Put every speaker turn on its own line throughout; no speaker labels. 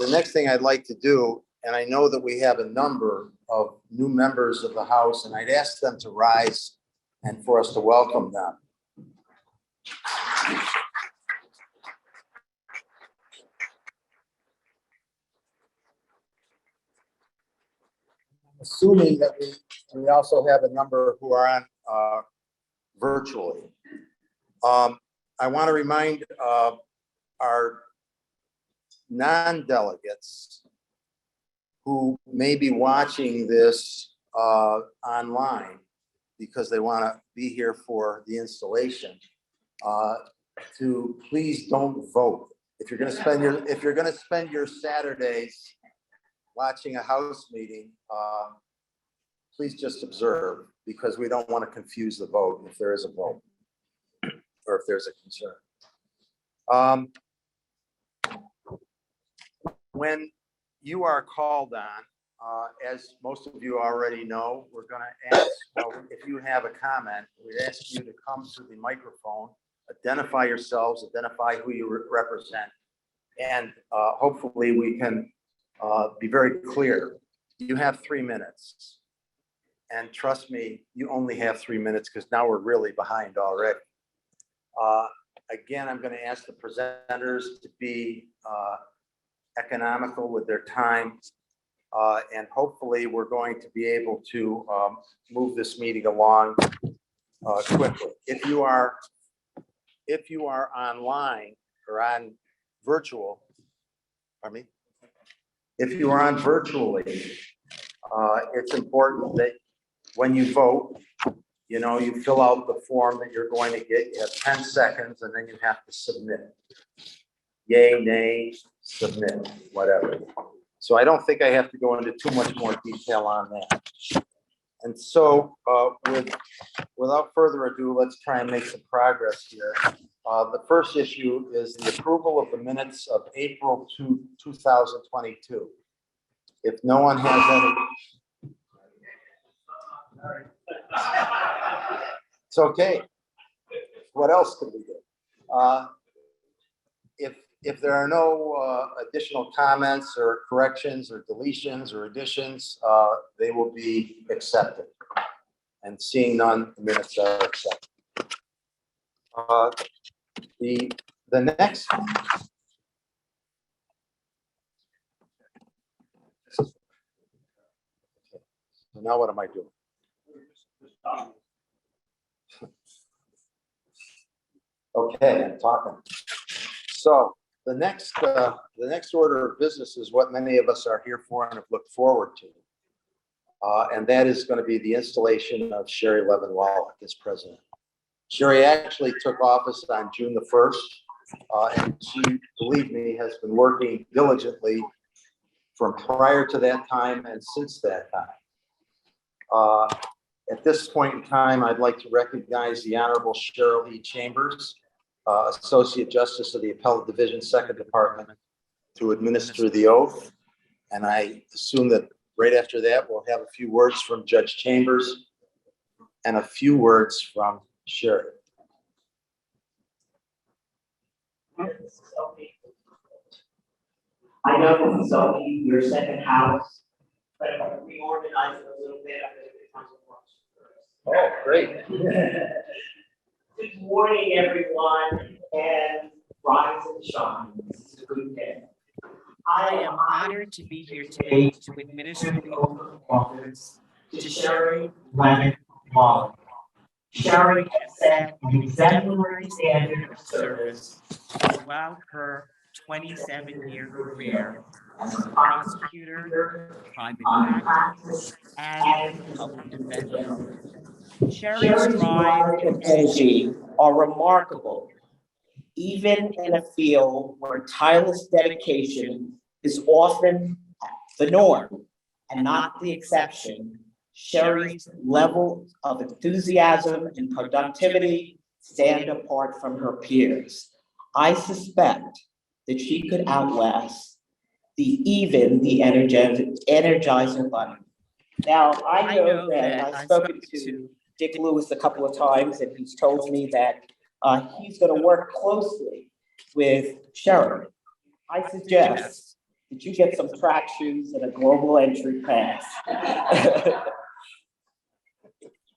the next thing I'd like to do, and I know that we have a number of new members of the House, and I'd ask them to rise and for us to welcome them. Assuming that we also have a number who are on virtually. I want to remind our non-delegates who may be watching this online because they want to be here for the installation, to please don't vote. If you're going to spend your Saturdays watching a House meeting, please just observe, because we don't want to confuse the vote if there is a vote or if there's a concern. When you are called on, as most of you already know, we're going to ask, if you have a comment, we'd ask you to come to the microphone, identify yourselves, identify who you represent, and hopefully we can be very clear. You have 3 minutes. And trust me, you only have 3 minutes because now we're really behind already. Again, I'm going to ask the presenters to be economical with their time. And hopefully we're going to be able to move this meeting along quickly. If you are online or on virtual, pardon me, if you are on virtually, it's important that when you vote, you fill out the form that you're going to get. You have 10 seconds and then you have to submit. Yay, nay, submit, whatever. So I don't think I have to go into too much more detail on that. And so without further ado, let's try and make some progress here. The first issue is the approval of the minutes of April 2022. If no one has any. It's okay. What else could we do? If there are no additional comments or corrections or deletions or additions, they will be accepted. And seeing none, the minutes are accepted. The next. So now what am I doing? Okay, I'm talking. So the next order of business is what many of us are here for and have looked forward to. And that is going to be the installation of Sherry Levin Wallach as president. Sherry actually took office on June the 1st, and she, believe me, has been working diligently from prior to that time and since that time. At this point in time, I'd like to recognize the Honorable Cheryl E. Chambers, Associate Justice of the Appellate Division, 2nd Department, to administer the oath. And I assume that right after that, we'll have a few words from Judge Chambers and a few words from Sharon.
I know this is only your second house, but I'm going to reorganize it a little bit.
Oh, great.
Good morning, everyone, and rise and shine. This is a good day. I am honored to be here today to administer the oath of office to Sharon Levin Wallach. Sharon has set an exemplary standard of service throughout her 27-year career as a prosecutor, private practice, and public defender. Sherry's drive and energy are remarkable, even in a field where tireless dedication is often the norm and not the exception. Sherry's level of enthusiasm and productivity stand apart from her peers. I suspect that she could outlast even the Energizer Bunny. Now, I know that I've spoken to Dick Lewis a couple of times, and he's told me that he's going to work closely with Sharon. I suggest Did you get some track shoes and a global entry pass?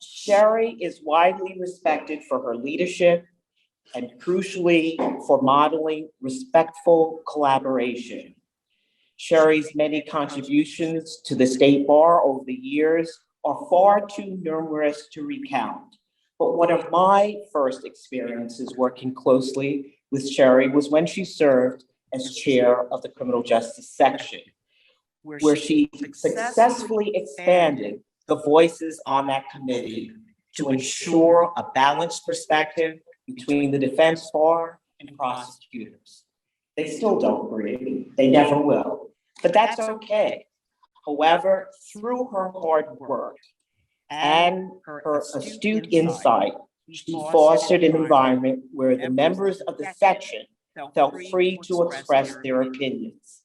Sherry is widely respected for her leadership and crucially for modeling respectful collaboration. Sherry's many contributions to the state bar over the years are far too numerous to recount. But one of my first experiences working closely with Sherry was when she served as chair of the criminal justice section, where she successfully expanded the voices on that committee to ensure a balanced perspective between the defense bar and prosecutors. They still don't agree, they never will, but that's okay. However, through her hard work and her astute insight, she fostered an environment where the members of the section felt free to express their opinions.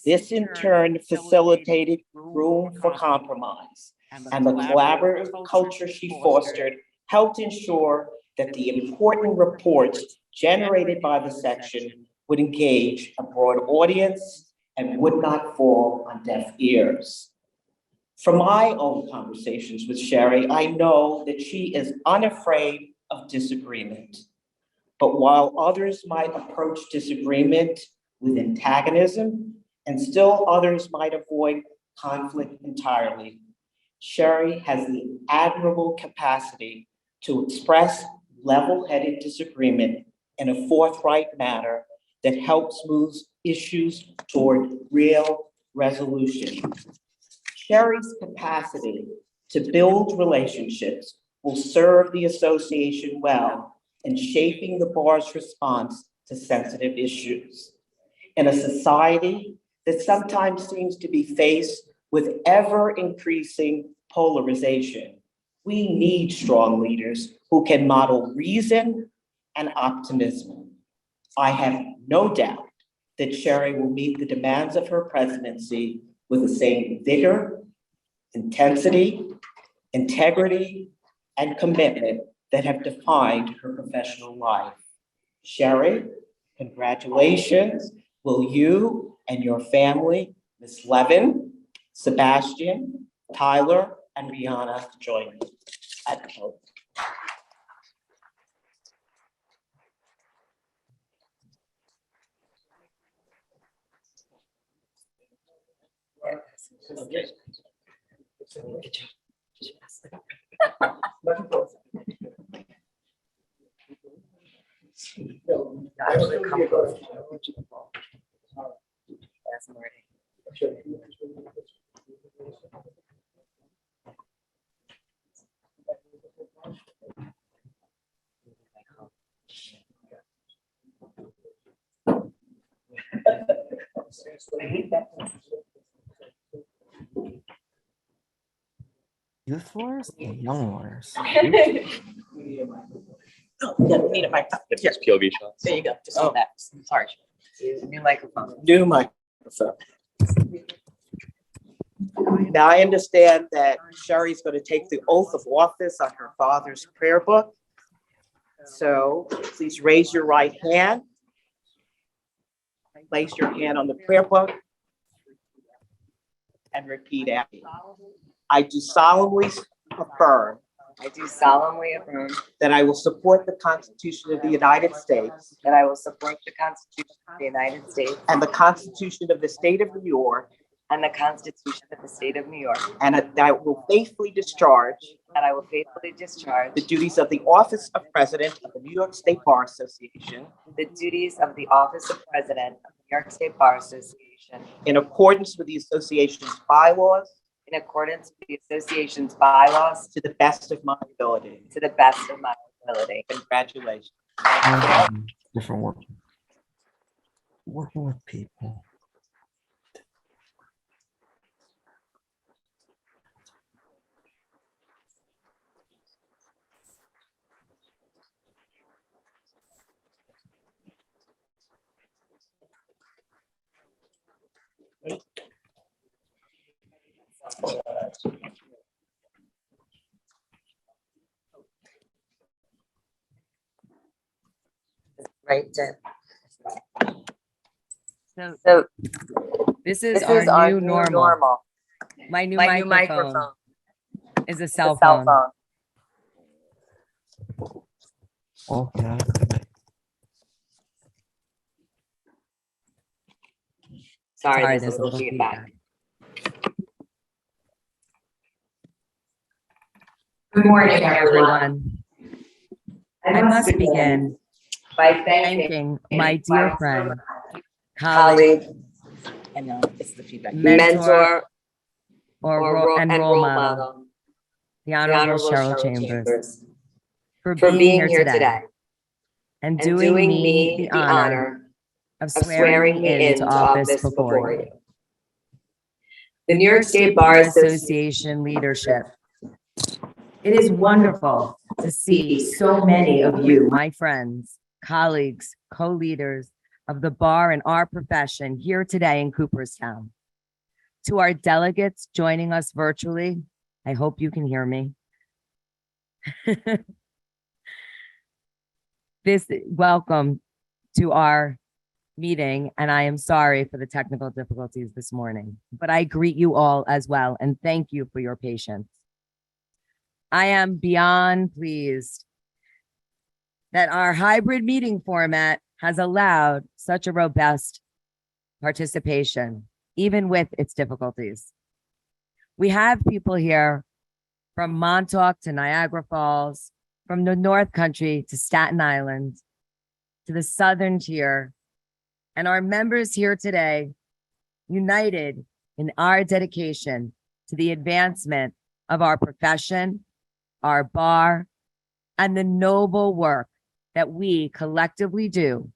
This in turn facilitated room for compromise, and the collaborative culture she fostered helped ensure that the important reports generated by the section would engage a broad audience and would not fall on deaf ears. From my own conversations with Sherry, I know that she is unafraid of disagreement. But while others might approach disagreement with antagonism, and still others might avoid conflict entirely, Sherry has the admirable capacity to express level-headed disagreement in a forthright manner that helps move issues toward real resolution. Sherry's capacity to build relationships will serve the association well in shaping the bar's response to sensitive issues. In a society that sometimes seems to be faced with ever-increasing polarization, we need strong leaders who can model reason and optimism. I have no doubt that Sherry will meet the demands of her presidency with the same vigor, intensity, integrity, and commitment that have defined her professional life. Sherry, congratulations. Will you and your family, Ms. Levin, Sebastian, Tyler, and Rihanna join me at the podium?
Youth lawyers and young lawyers.
Oh, yeah, we need a microphone.
Yes, POV shots.
There you go, just on that, sorry.
New microphone.
New microphone. Now, I understand that Sherry's going to take the oath of office on her father's prayer book. So please raise your right hand. Place your hand on the prayer book and repeat after me. I do solemnly affirm
I do solemnly affirm
that I will support the Constitution of the United States
that I will support the Constitution of the United States
and the Constitution of the State of New York,
and the Constitution of the State of New York,
and that I will faithfully discharge
and I will faithfully discharge
the duties of the office of President of the New York State Bar Association
the duties of the office of President of the New York State Bar Association
in accordance with the association's bylaws
in accordance with the association's bylaws
to the best of my ability.
to the best of my ability.
Congratulations.
Different work. Working with people.
Right. So This is our new normal. My new microphone is a cell phone.
Okay.
Sorry, there's a little feedback. Good morning, everyone. I must begin by thanking my dear friend, colleague, I know it's the feedback, mentor, and role model, the Honorable Cheryl Chambers, for being here today and doing me the honor of swearing me into office before you. The New York State Bar Association leadership. It is wonderful to see so many of you, my friends, colleagues, co-leaders of the bar and our profession here today in Cooperstown. To our delegates joining us virtually, I hope you can hear me. Welcome to our meeting, and I am sorry for the technical difficulties this morning, but I greet you all as well and thank you for your patience. I am beyond pleased that our hybrid meeting format has allowed such a robust participation, even with its difficulties. We have people here from Montauk to Niagara Falls, from the North Country to Staten Island, to the Southern Tier, and our members here today, united in our dedication to the advancement of our profession, our bar, and the noble work that we collectively do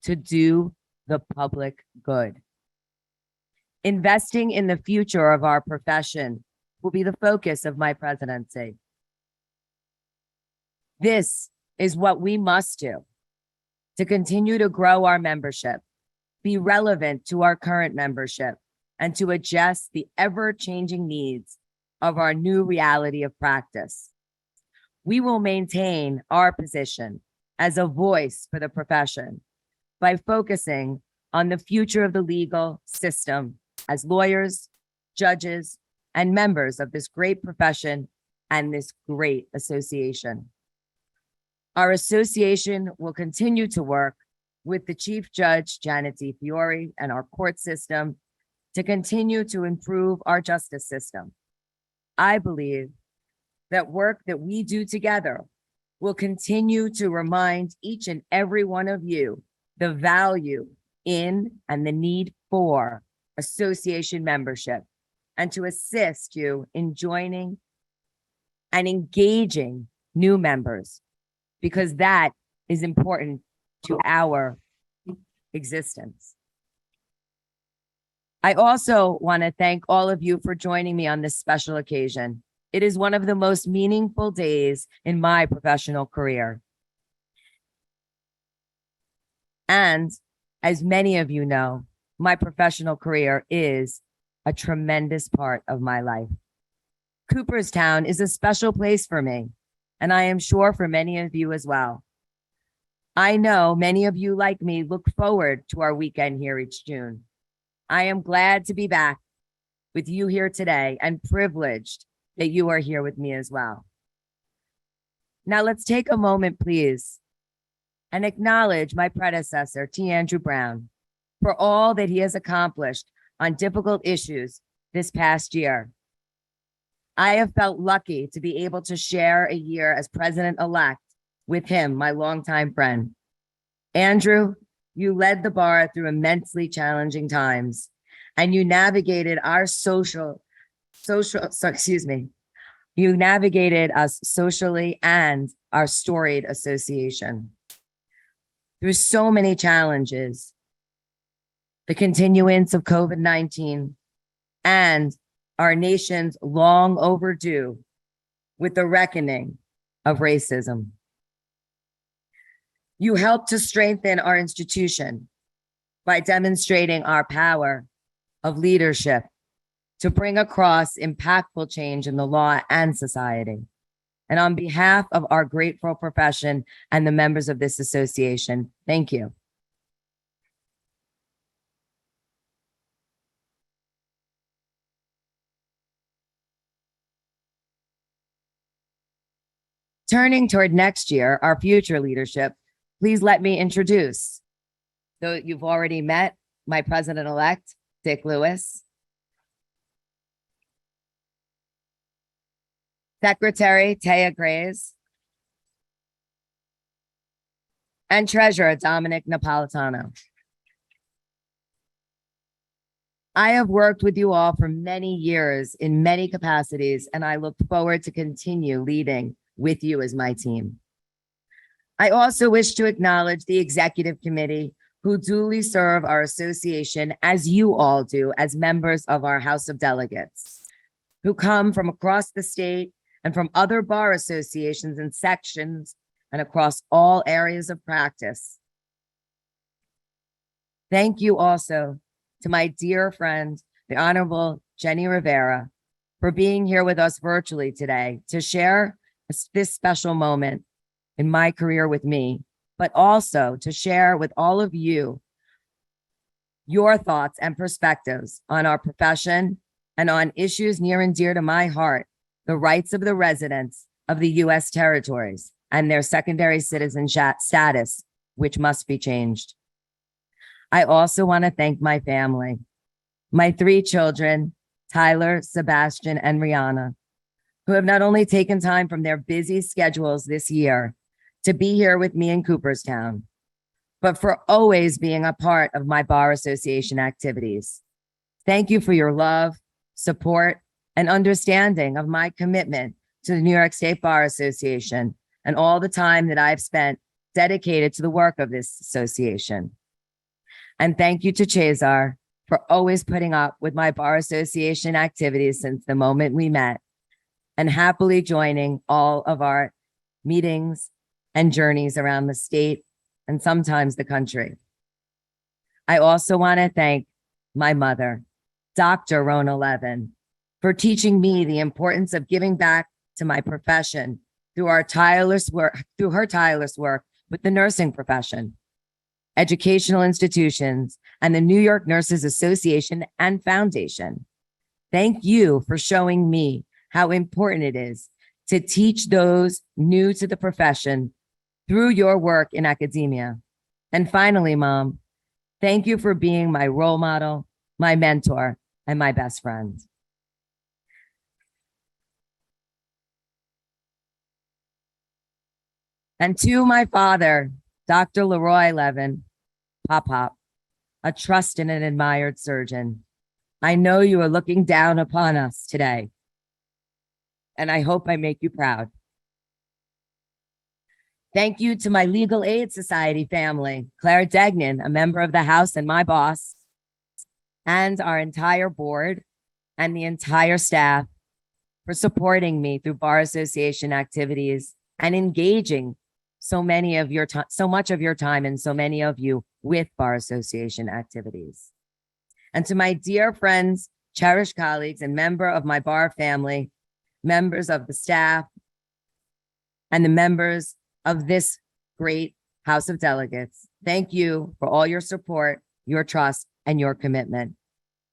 to do the public good. Investing in the future of our profession will be the focus of my presidency. This is what we must do to continue to grow our membership, be relevant to our current membership, and to adjust the ever-changing needs of our new reality of practice. We will maintain our position as a voice for the profession by focusing on the future of the legal system as lawyers, judges, and members of this great profession and this great association. Our association will continue to work with the Chief Judge, Janet D. Fiore, and our court system to continue to improve our justice system. I believe that work that we do together will continue to remind each and every one of you the value in and the need for association membership, and to assist you in joining and engaging new members, because that is important to our existence. I also want to thank all of you for joining me on this special occasion. It is one of the most meaningful days in my professional career. And as many of you know, my professional career is a tremendous part of my life. Cooperstown is a special place for me, and I am sure for many of you as well. I know many of you, like me, look forward to our weekend here each June. I am glad to be back with you here today and privileged that you are here with me as well. Now let's take a moment, please, and acknowledge my predecessor, T. Andrew Brown, for all that he has accomplished on difficult issues this past year. I have felt lucky to be able to share a year as president-elect with him, my longtime friend. Andrew, you led the bar through immensely challenging times, and you navigated you navigated us socially and our storied association through so many challenges, the continuance of COVID-19 and our nation's long overdue with the reckoning of racism. You helped to strengthen our institution by demonstrating our power of leadership to bring across impactful change in the law and society. And on behalf of our grateful profession and the members of this association, thank you. Turning toward next year, our future leadership, please let me introduce, though you've already met, my president-elect, Dick Lewis, Secretary Taya Grays, and Treasurer Dominic Napolitano. I have worked with you all for many years in many capacities, and I look forward to continue leading with you as my team. I also wish to acknowledge the executive committee who duly serve our association, as you all do, as members of our House of Delegates, who come from across the state and from other bar associations and sections and across all areas of practice. Thank you also to my dear friend, the Honorable Jenny Rivera, for being here with us virtually today to share this special moment in my career with me, but also to share with all of you your thoughts and perspectives on our profession and on issues near and dear to my heart, the rights of the residents of the U.S. territories and their secondary citizen status, which must be changed. I also want to thank my family, my 3 children, Tyler, Sebastian, and Rihanna, who have not only taken time from their busy schedules this year to be here with me in Cooperstown, but for always being a part of my Bar Association activities. Thank you for your love, support, and understanding of my commitment to the New York State Bar Association and all the time that I've spent dedicated to the work of this association. And thank you to Cesar for always putting up with my Bar Association activities since the moment we met and happily joining all of our meetings and journeys around the state and sometimes the country. I also want to thank my mother, Dr. Rona Levin, for teaching me the importance of giving back to my profession through her tireless work with the nursing profession, educational institutions, and the New York Nurses Association and Foundation. Thank you for showing me how important it is to teach those new to the profession through your work in academia. And finally, Mom, thank you for being my role model, my mentor, and my best friend. And to my father, Dr. Leroy Levin, Pop, a trusted and admired surgeon, I know you are looking down upon us today, and I hope I make you proud. Thank you to my Legal Aid Society family, Claire Degnan, a member of the House and my boss, and our entire board and the entire staff for supporting me through Bar Association activities and engaging so much of your time and so many of you with Bar Association activities. And to my dear friends, cherished colleagues, and member of my bar family, members of the staff, and the members of this great House of Delegates, thank you for all your support, your trust, and your commitment.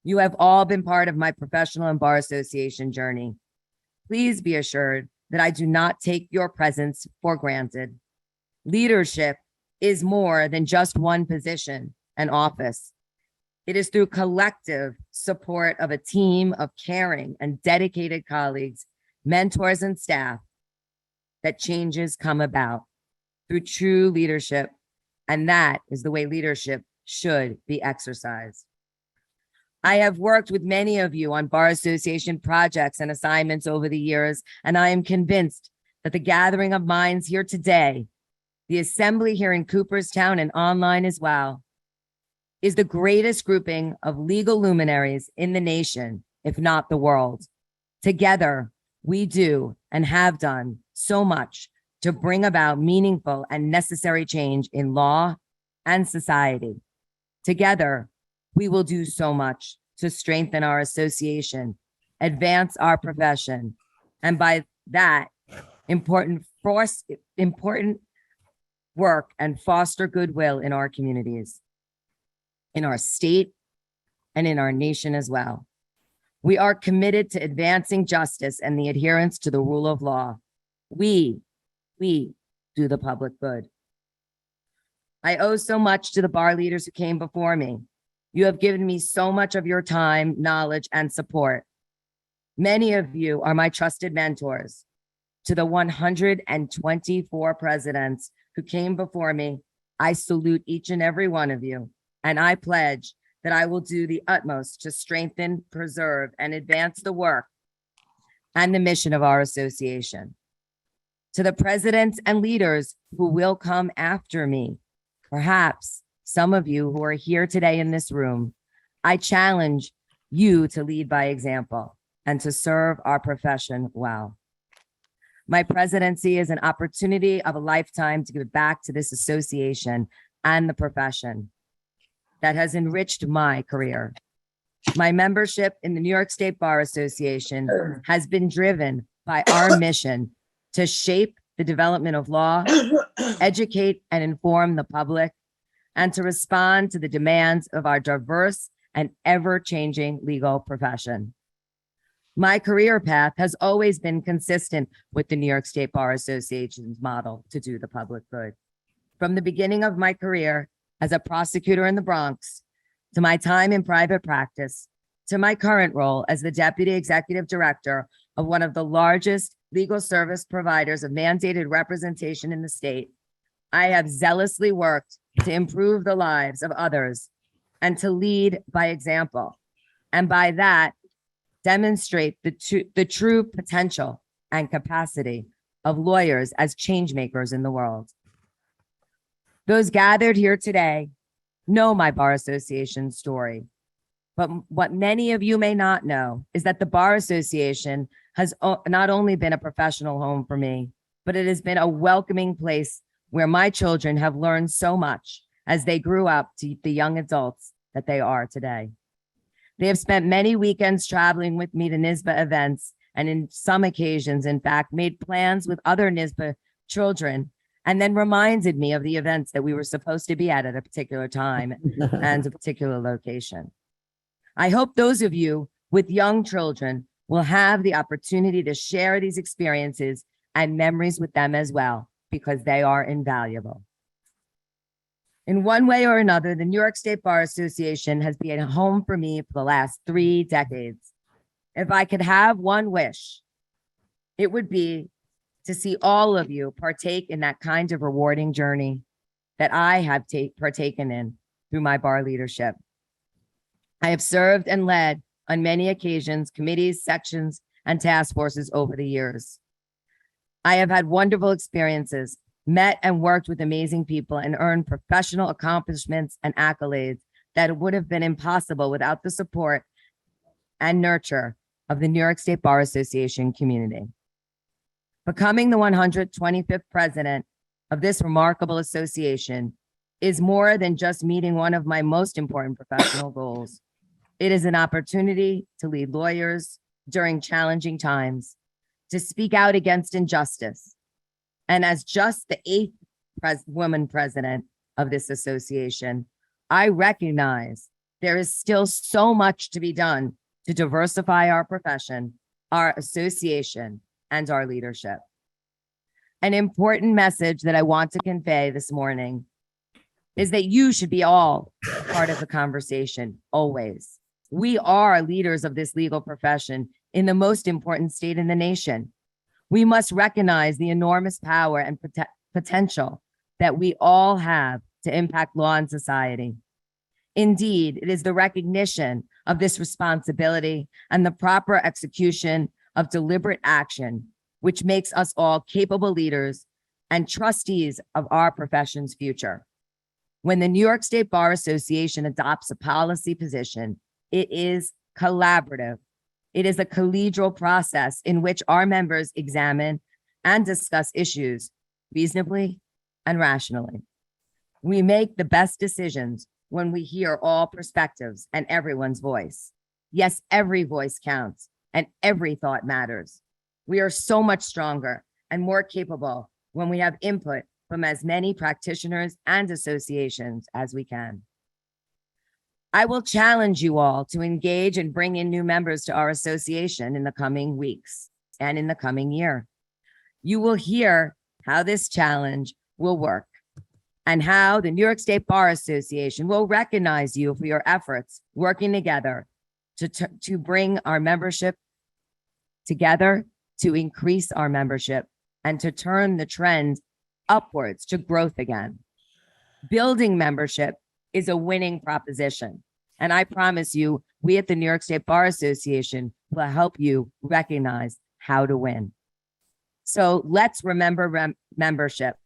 You have all been part of my professional and Bar Association journey. Please be assured that I do not take your presence for granted. Leadership is more than just one position and office. It is through collective support of a team of caring and dedicated colleagues, mentors, and staff that changes come about through true leadership. And that is the way leadership should be exercised. I have worked with many of you on Bar Association projects and assignments over the years, and I am convinced that the gathering of minds here today, the assembly here in Cooperstown and online as well, is the greatest grouping of legal luminaries in the nation, if not the world. Together, we do and have done so much to bring about meaningful and necessary change in law and society. Together, we will do so much to strengthen our association, advance our profession, and by that, important work and foster goodwill in our communities, in our state, and in our nation as well. We are committed to advancing justice and the adherence to the rule of law. We, We do the public good. I owe so much to the bar leaders who came before me. You have given me so much of your time, knowledge, and support. Many of you are my trusted mentors. To the 124 presidents who came before me, I salute each and every one of you, and I pledge that I will do the utmost to strengthen, preserve, and advance the work and the mission of our association. To the presidents and leaders who will come after me, perhaps some of you who are here today in this room, I challenge you to lead by example and to serve our profession well. My presidency is an opportunity of a lifetime to give back to this association and the profession that has enriched my career. My membership in the New York State Bar Association has been driven by our mission to shape the development of law, educate and inform the public, and to respond to the demands of our diverse and ever-changing legal profession. My career path has always been consistent with the New York State Bar Association's model to do the public good. From the beginning of my career as a prosecutor in the Bronx, to my time in private practice, to my current role as the Deputy Executive Director of one of the largest legal service providers of mandated representation in the state, I have zealously worked to improve the lives of others and to lead by example. And by that, demonstrate the true potential and capacity of lawyers as change makers in the world. Those gathered here today know my Bar Association story, but what many of you may not know is that the Bar Association has not only been a professional home for me, but it has been a welcoming place where my children have learned so much as they grew up to the young adults that they are today. They have spent many weekends traveling with me to NYSBA events, and in some occasions, in fact, made plans with other NYSBA children, and then reminded me of the events that we were supposed to be at a particular time and a particular location. I hope those of you with young children will have the opportunity to share these experiences and memories with them as well, because they are invaluable. In one way or another, the New York State Bar Association has been a home for me for the last 3 decades. If I could have one wish, it would be to see all of you partake in that kind of rewarding journey that I have partaken in through my bar leadership. I have served and led on many occasions, committees, sections, and task forces over the years. I have had wonderful experiences, met and worked with amazing people, and earned professional accomplishments and accolades that would have been impossible without the support and nurture of the New York State Bar Association community. Becoming the 125th president of this remarkable association is more than just meeting one of my most important professional goals. It is an opportunity to lead lawyers during challenging times, to speak out against injustice. And as just the 8th woman president of this association, I recognize there is still so much to be done to diversify our profession, our association, and our leadership. An important message that I want to convey this morning is that you should be all part of the conversation, always. We are leaders of this legal profession in the most important state in the nation. We must recognize the enormous power and potential that we all have to impact law and society. Indeed, it is the recognition of this responsibility and the proper execution of deliberate action which makes us all capable leaders and trustees of our profession's future. When the New York State Bar Association adopts a policy position, it is collaborative. It is a collegial process in which our members examine and discuss issues reasonably and rationally. We make the best decisions when we hear all perspectives and everyone's voice. Yes, every voice counts and every thought matters. We are so much stronger and more capable when we have input from as many practitioners and associations as we can. I will challenge you all to engage and bring in new members to our association in the coming weeks and in the coming year. You will hear how this challenge will work and how the New York State Bar Association will recognize you for your efforts working together to bring our membership together, to increase our membership, and to turn the trend upwards to growth again. Building membership is a winning proposition. And I promise you, we at the New York State Bar Association will help you recognize how to win. So let's remember membership.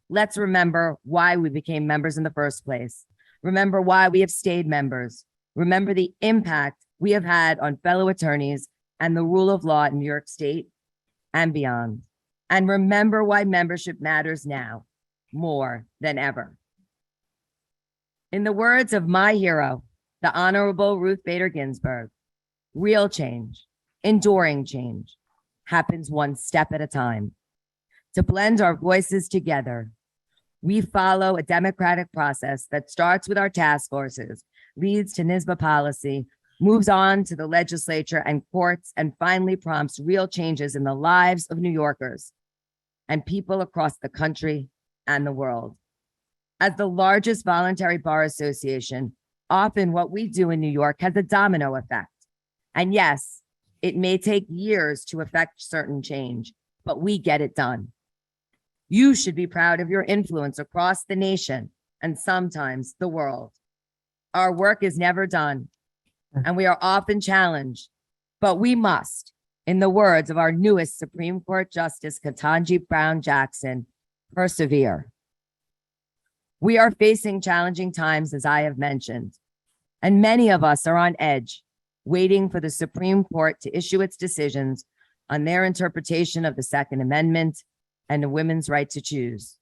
Let's remember why we became members in the first place. Remember why we have stayed members. Remember the impact we have had on fellow attorneys and the rule of law in New York State and beyond. And remember why membership matters now more than ever. In the words of my hero, the Honorable Ruth Bader Ginsburg, real change, enduring change, happens one step at a time. To blend our voices together, we follow a democratic process that starts with our task forces, leads to NYSBA policy, moves on to the legislature and courts, and finally prompts real changes in the lives of New Yorkers and people across the country and the world. As the largest voluntary bar association, often what we do in New York has a domino effect. And yes, it may take years to affect certain change, but we get it done. You should be proud of your influence across the nation and sometimes the world. Our work is never done, and we are often challenged, but we must, in the words of our newest Supreme Court Justice Ketanji Brown Jackson, persevere. We are facing challenging times, as I have mentioned, and many of us are on edge, waiting for the Supreme Court to issue its decisions on their interpretation of the Second Amendment and the women's right to choose.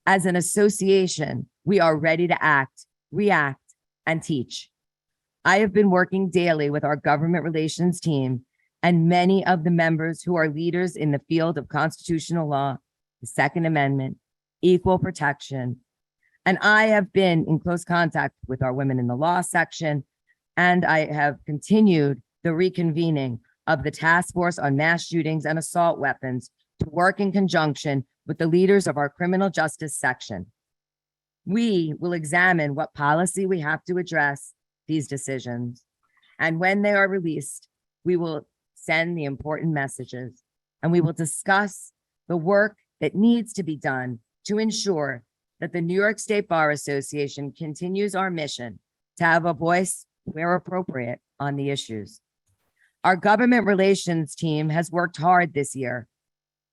As an association, we are ready to act, react, and teach. I have been working daily with our government relations team and many of the members who are leaders in the field of constitutional law, the Second Amendment, equal protection. And I have been in close contact with our Women in the Law section, and I have continued the reconvening of the Task Force on Mass Shootings and Assault Weapons to work in conjunction with the leaders of our criminal justice section. We will examine what policy we have to address these decisions. And when they are released, we will send the important messages and we will discuss the work that needs to be done to ensure that the New York State Bar Association continues our mission to have a voice where appropriate on the issues. Our government relations team has worked hard this year.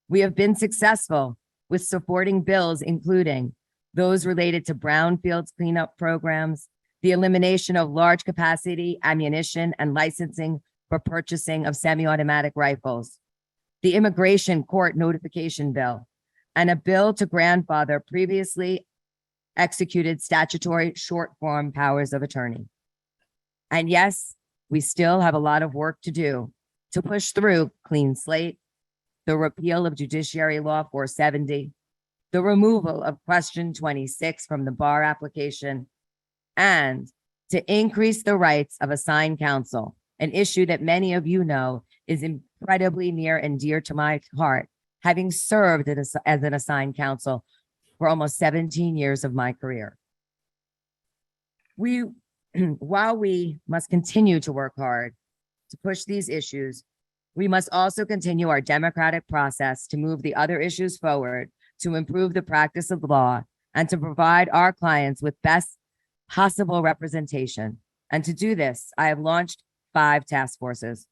We have been successful with supporting bills, including those related to brownfields cleanup programs, the elimination of large capacity ammunition and licensing for purchasing of semi-automatic rifles, the immigration court notification bill, and a bill to grandfather previously executed statutory short form powers of attorney. And yes, we still have a lot of work to do to push through clean slate, the repeal of Judiciary Law 470, the removal of Question 26 from the bar application, and to increase the rights of assigned counsel, an issue that many of you know is incredibly near and dear to my heart, having served as an assigned counsel for almost 17 years of my career. While we must continue to work hard to push these issues, we must also continue our democratic process to move the other issues forward, to improve the practice of law, and to provide our clients with best possible representation. And to do this, I have launched 5 task forces.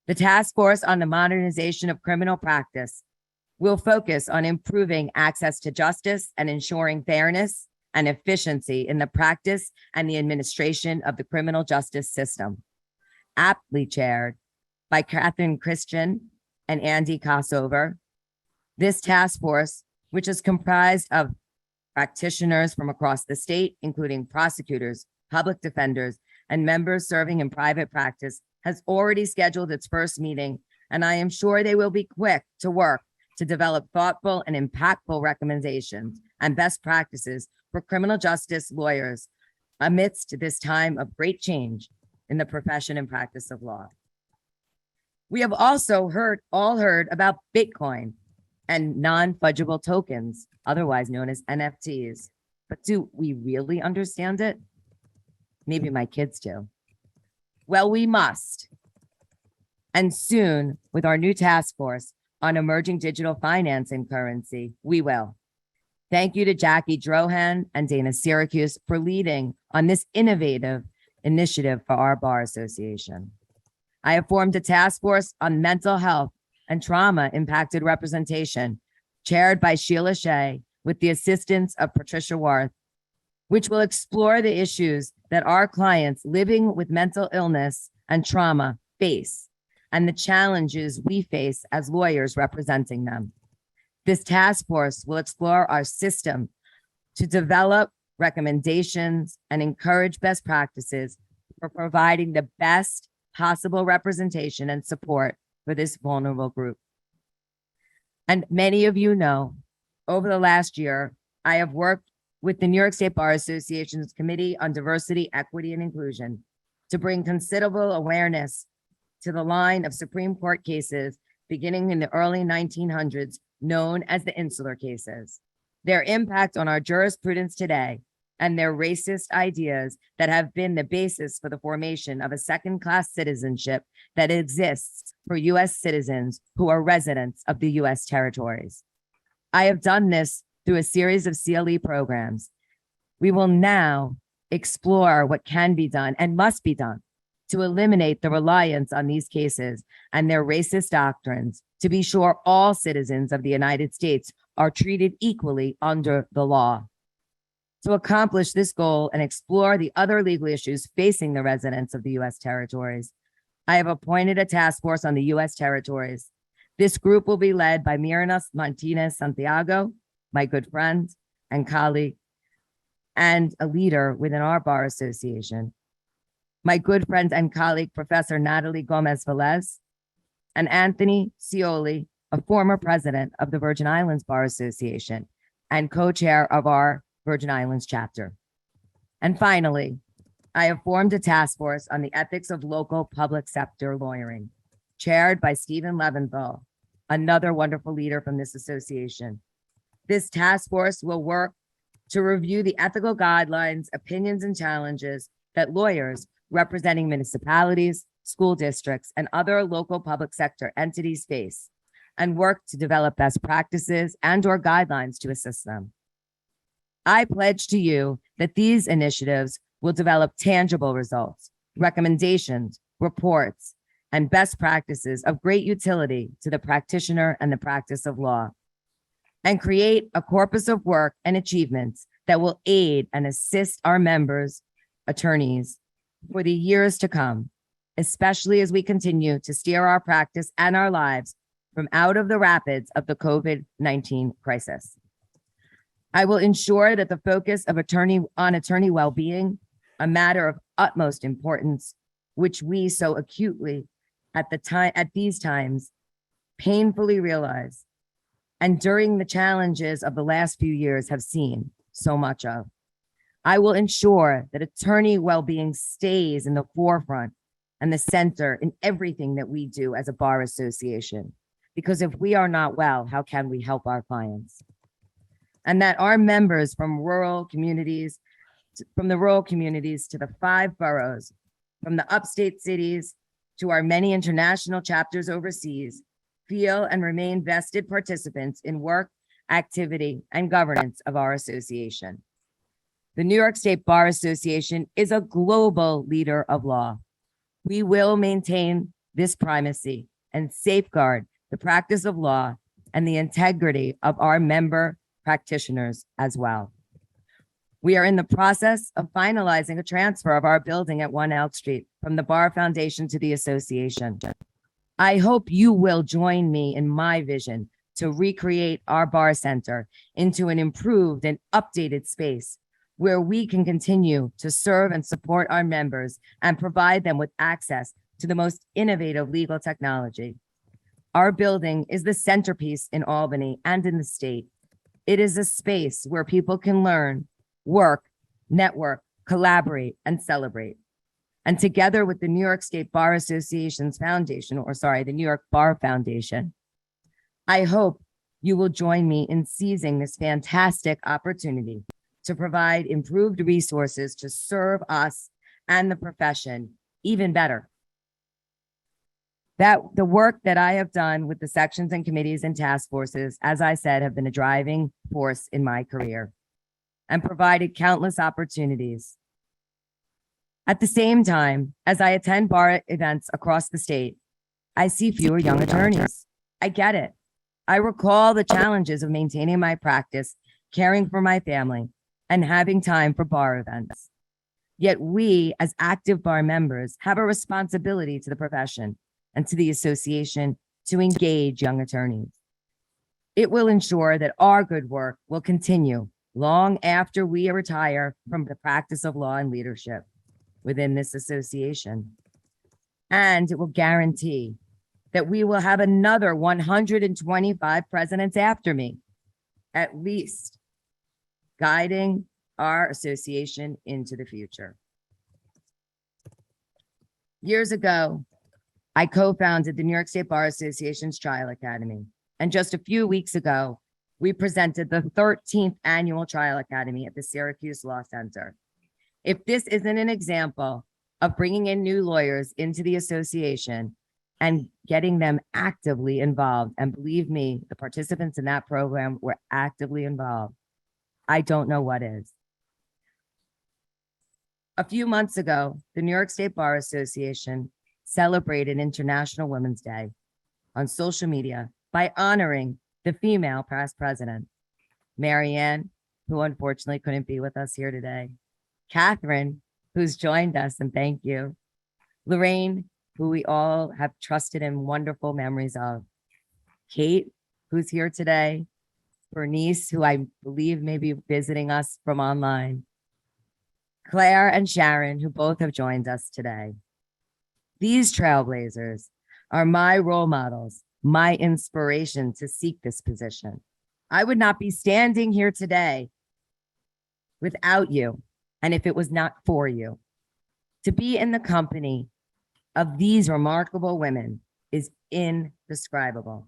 The Task Force on the Modernization of Criminal Practice will focus on improving access to justice and ensuring fairness and efficiency in the practice and the administration of the criminal justice system. Aptly chaired by Catherine Christian and Andy Kossover, this task force, which is comprised of practitioners from across the state, including prosecutors, public defenders, and members serving in private practice, has already scheduled its first meeting, and I am sure they will be quick to work to develop thoughtful and impactful recommendations and best practices for criminal justice lawyers amidst this time of great change in the profession and practice of law. We have also all heard about Bitcoin and non-fungible tokens, otherwise known as NFTs. But do we really understand it? Maybe my kids do. Well, we must. And soon, with our new task force on emerging digital finance and currency, we will. Thank you to Jackie Drohan and Dana Syracuse for leading on this innovative initiative for our Bar Association. I have formed a task force on mental health and trauma impacted representation, chaired by Sheila Shea with the assistance of Patricia Worth, which will explore the issues that our clients living with mental illness and trauma face and the challenges we face as lawyers representing them. This task force will explore our system to develop recommendations and encourage best practices for providing the best possible representation and support for this vulnerable group. And many of you know, over the last year, I have worked with the New York State Bar Association's Committee on Diversity, Equity, and Inclusion to bring considerable awareness to the line of Supreme Court cases beginning in the early 1900s, known as the Insular cases, their impact on our jurisprudence today, and their racist ideas that have been the basis for the formation of a second-class citizenship that exists for U.S. citizens who are residents of the U.S. territories. I have done this through a series of CLE programs. We will now explore what can be done and must be done to eliminate the reliance on these cases and their racist doctrines to be sure all citizens of the United States are treated equally under the law. To accomplish this goal and explore the other legal issues facing the residents of the U.S. territories, I have appointed a task force on the U.S. territories. This group will be led by Mirna Martinez Santiago, my good friend and colleague, and a leader within our Bar Association. My good friend and colleague, Professor Natalie Gomez Velez, and Anthony Scioli, a former president of the Virgin Islands Bar Association and co-chair of our Virgin Islands chapter. And finally, I have formed a task force on the ethics of local public sector lawyering, chaired by Stephen Leventhal, another wonderful leader from this association. This task force will work to review the ethical guidelines, opinions, and challenges that lawyers representing municipalities, school districts, and other local public sector entities face, and work to develop best practices and/or guidelines to assist them. I pledge to you that these initiatives will develop tangible results, recommendations, reports, and best practices of great utility to the practitioner and the practice of law, and create a corpus of work and achievements that will aid and assist our members, attorneys, for the years to come, especially as we continue to steer our practice and our lives from out of the rapids of the COVID-19 crisis. I will ensure that the focus of attorney well-being, a matter of utmost importance, which we so acutely at these times painfully realize, and during the challenges of the last few years have seen so much of. I will ensure that attorney well-being stays in the forefront and the center in everything that we do as a bar association, because if we are not well, how can we help our clients? And that our members from the rural communities to the 5 boroughs, from the upstate cities to our many international chapters overseas, feel and remain vested participants in work, activity, and governance of our association. The New York State Bar Association is a global leader of law. We will maintain this primacy and safeguard the practice of law and the integrity of our member practitioners as well. We are in the process of finalizing a transfer of our building at 1 Elk Street from the Bar Foundation to the association. I hope you will join me in my vision to recreate our bar center into an improved and updated space where we can continue to serve and support our members and provide them with access to the most innovative legal technology. Our building is the centerpiece in Albany and in the state. It is a space where people can learn, work, network, collaborate, and celebrate. And together with the New York State Bar Association's foundation, the New York Bar Foundation, I hope you will join me in seizing this fantastic opportunity to provide improved resources to serve us and the profession even better. That the work that I have done with the sections and committees and task forces, as I said, have been a driving force in my career and provided countless opportunities. At the same time, as I attend bar events across the state, I see fewer young attorneys. I get it. I recall the challenges of maintaining my practice, caring for my family, and having time for bar events. Yet we, as active bar members, have a responsibility to the profession and to the association to engage young attorneys. It will ensure that our good work will continue long after we retire from the practice of law and leadership within this association. And it will guarantee that we will have another 125 presidents after me, at least, guiding our association into the future. Years ago, I co-founded the New York State Bar Association's Trial Academy. And just a few weeks ago, we presented the 13th annual Trial Academy at the Syracuse Law Center. If this isn't an example of bringing in new lawyers into the association and getting them actively involved, and believe me, the participants in that program were actively involved, I don't know what is. A few months ago, the New York State Bar Association celebrated International Women's Day on social media by honoring the female past president, Marianne, who unfortunately couldn't be with us here today, Catherine, who's joined us, and thank you, Lorraine, who we all have trusted and wonderful memories of, Kate, who's here today, Bernice, who I believe may be visiting us from online, Claire and Sharon, who both have joined us today. These trailblazers are my role models, my inspiration to seek this position. I would not be standing here today without you, and if it was not for you. To be in the company of these remarkable women is indescribable.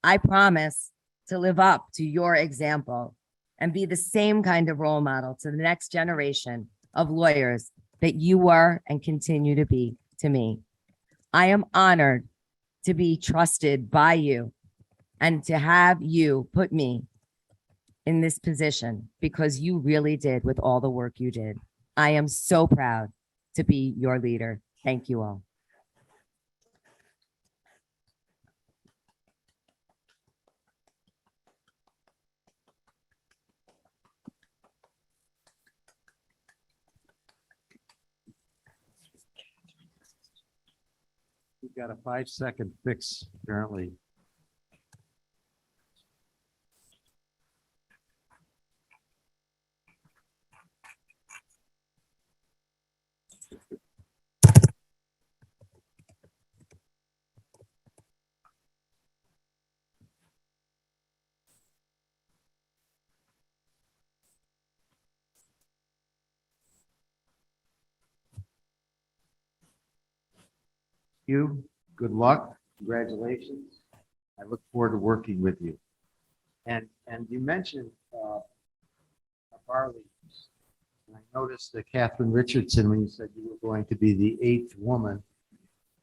I promise to live up to your example and be the same kind of role model to the next generation of lawyers that you were and continue to be to me. I am honored to be trusted by you and to have you put me in this position because you really did with all the work you did. I am so proud to be your leader. Thank you all.
We've got a 5-second fix, apparently. You, good luck, congratulations. I look forward to working with you. And you mentioned bar leaders. And I noticed that Catherine Richardson, when you said you were going to be the 8th woman,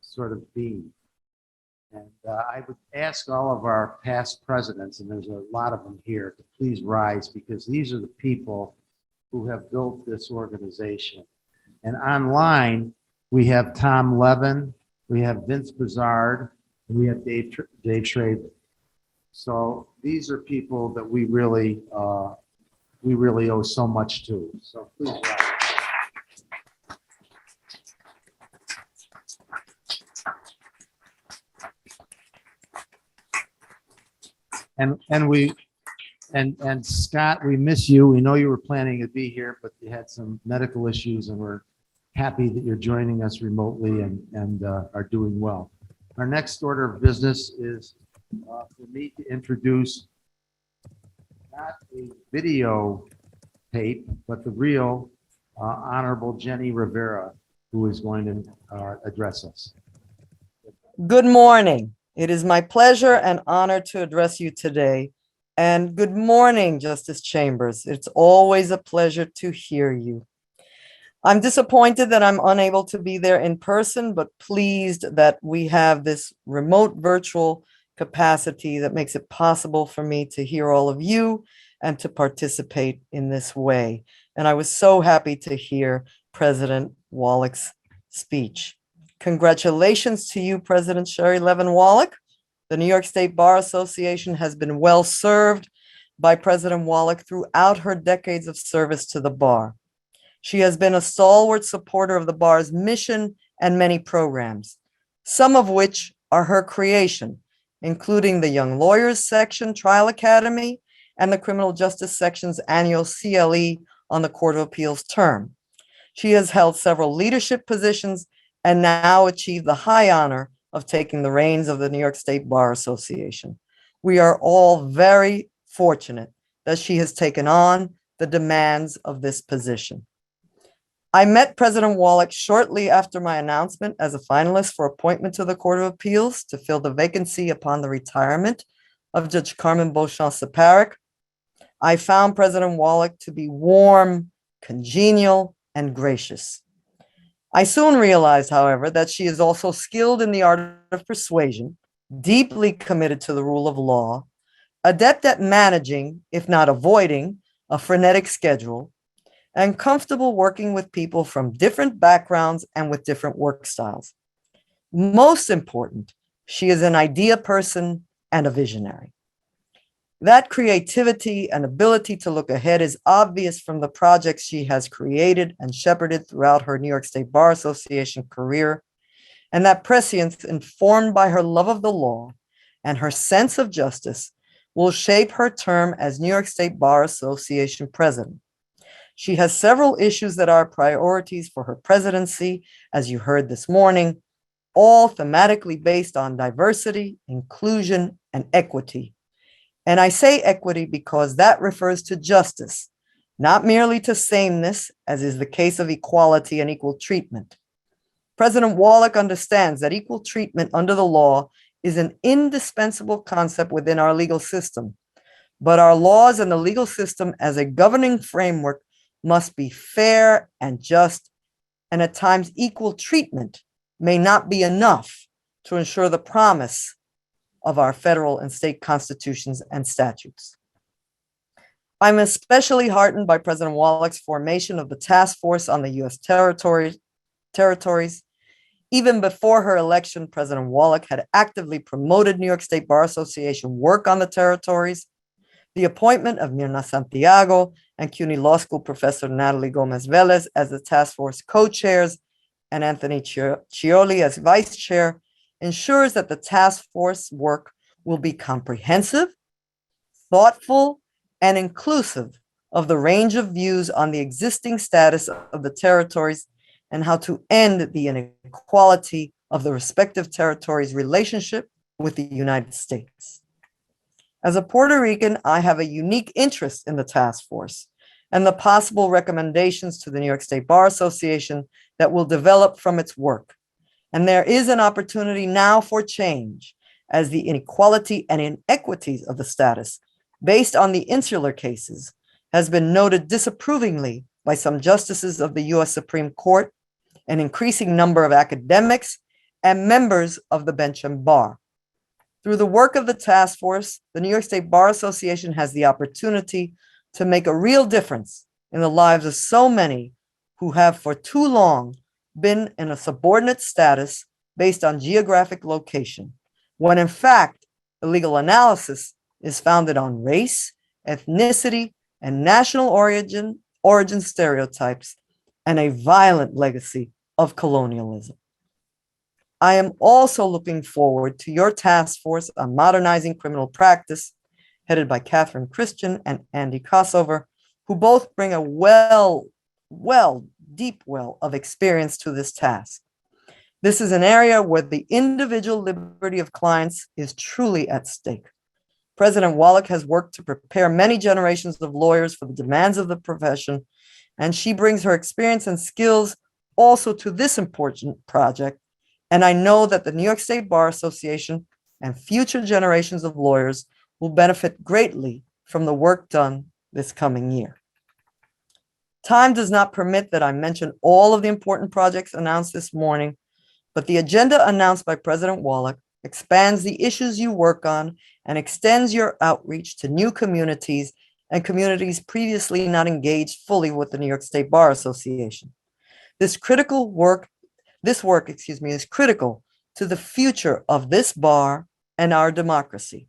sort of being. And I would ask all of our past presidents, and there's a lot of them here, to please rise, because these are the people who have built this organization. And online, we have Tom Levin, we have Vince Bizard, and we have Dave Schrader. So these are people that we really owe so much to. So please rise. And Scott, we miss you. We know you were planning to be here, but you had some medical issues, and we're happy that you're joining us remotely and are doing well. Our next order of business is for me to introduce not a video tape, but the real Honorable Jenny Rivera, who is going to address us.
Good morning. It is my pleasure and honor to address you today. And good morning, Justice Chambers. It's always a pleasure to hear you. I'm disappointed that I'm unable to be there in person, but pleased that we have this remote virtual capacity that makes it possible for me to hear all of you and to participate in this way. And I was so happy to hear President Wallach's speech. Congratulations to you, President Sherry Levin Wallach. The New York State Bar Association has been well served by President Wallach throughout her decades of service to the bar. She has been a stalwart supporter of the bar's mission and many programs, some of which are her creation, including the Young Lawyers Section Trial Academy and the Criminal Justice Section's annual CLE on the Court of Appeals term. She has held several leadership positions and now achieved the high honor of taking the reins of the New York State Bar Association. We are all very fortunate that she has taken on the demands of this position. I met President Wallach shortly after my announcement as a finalist for appointment to the Court of Appeals to fill the vacancy upon the retirement of Judge Carmen Beauchamp-Saparic. I found President Wallach to be warm, congenial, and gracious. I soon realized, however, that she is also skilled in the art of persuasion, deeply committed to the rule of law, adept at managing, if not avoiding, a frenetic schedule, and comfortable working with people from different backgrounds and with different work styles. Most important, she is an idea person and a visionary. That creativity and ability to look ahead is obvious from the projects she has created and shepherded throughout her New York State Bar Association career, and that prescience, informed by her love of the law and her sense of justice, will shape her term as New York State Bar Association president. She has several issues that are priorities for her presidency, as you heard this morning, all thematically based on diversity, inclusion, and equity. And I say equity because that refers to justice, not merely to sameness, as is the case of equality and equal treatment. President Wallach understands that equal treatment under the law is an indispensable concept within our legal system, but our laws and the legal system as a governing framework must be fair and just, and at times equal treatment may not be enough to ensure the promise of our federal and state constitutions and statutes. I'm especially heartened by President Wallach's formation of the task force on the U.S. territories. Even before her election, President Wallach had actively promoted New York State Bar Association work on the territories. The appointment of Mirna Santiago and CUNY Law School professor Natalie Gomez-Velez as the task force co-chairs and Anthony Cioli as vice chair ensures that the task force work will be comprehensive, thoughtful, and inclusive of the range of views on the existing status of the territories and how to end the inequality of the respective territories' relationship with the United States. As a Puerto Rican, I have a unique interest in the task force and the possible recommendations to the New York State Bar Association that will develop from its work. And there is an opportunity now for change, as the inequality and inequities of the status, based on the insular cases, has been noted disapprovingly by some justices of the U.S. Supreme Court, an increasing number of academics, and members of the bench and bar. Through the work of the task force, the New York State Bar Association has the opportunity to make a real difference in the lives of so many who have for too long been in a subordinate status based on geographic location, when in fact, the legal analysis is founded on race, ethnicity, and national origin stereotypes, and a violent legacy of colonialism. I am also looking forward to your task force on modernizing criminal practice, headed by Catherine Christian and Andy Kossover, who both bring a deep well of experience to this task. This is an area where the individual liberty of clients is truly at stake. President Wallach has worked to prepare many generations of lawyers for the demands of the profession, and she brings her experience and skills also to this important project. And I know that the New York State Bar Association and future generations of lawyers will benefit greatly from the work done this coming year. Time does not permit that I mention all of the important projects announced this morning, but the agenda announced by President Wallach expands the issues you work on and extends your outreach to new communities and communities previously not engaged fully with the New York State Bar Association. This work is critical to the future of this bar and our democracy.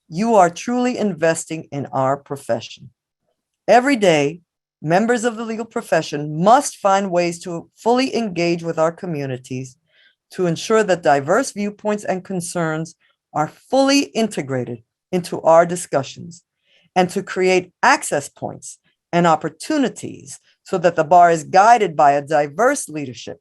You are truly investing in our profession. Every day, members of the legal profession must find ways to fully engage with our communities to ensure that diverse viewpoints and concerns are fully integrated into our discussions, and to create access points and opportunities so that the bar is guided by a diverse leadership,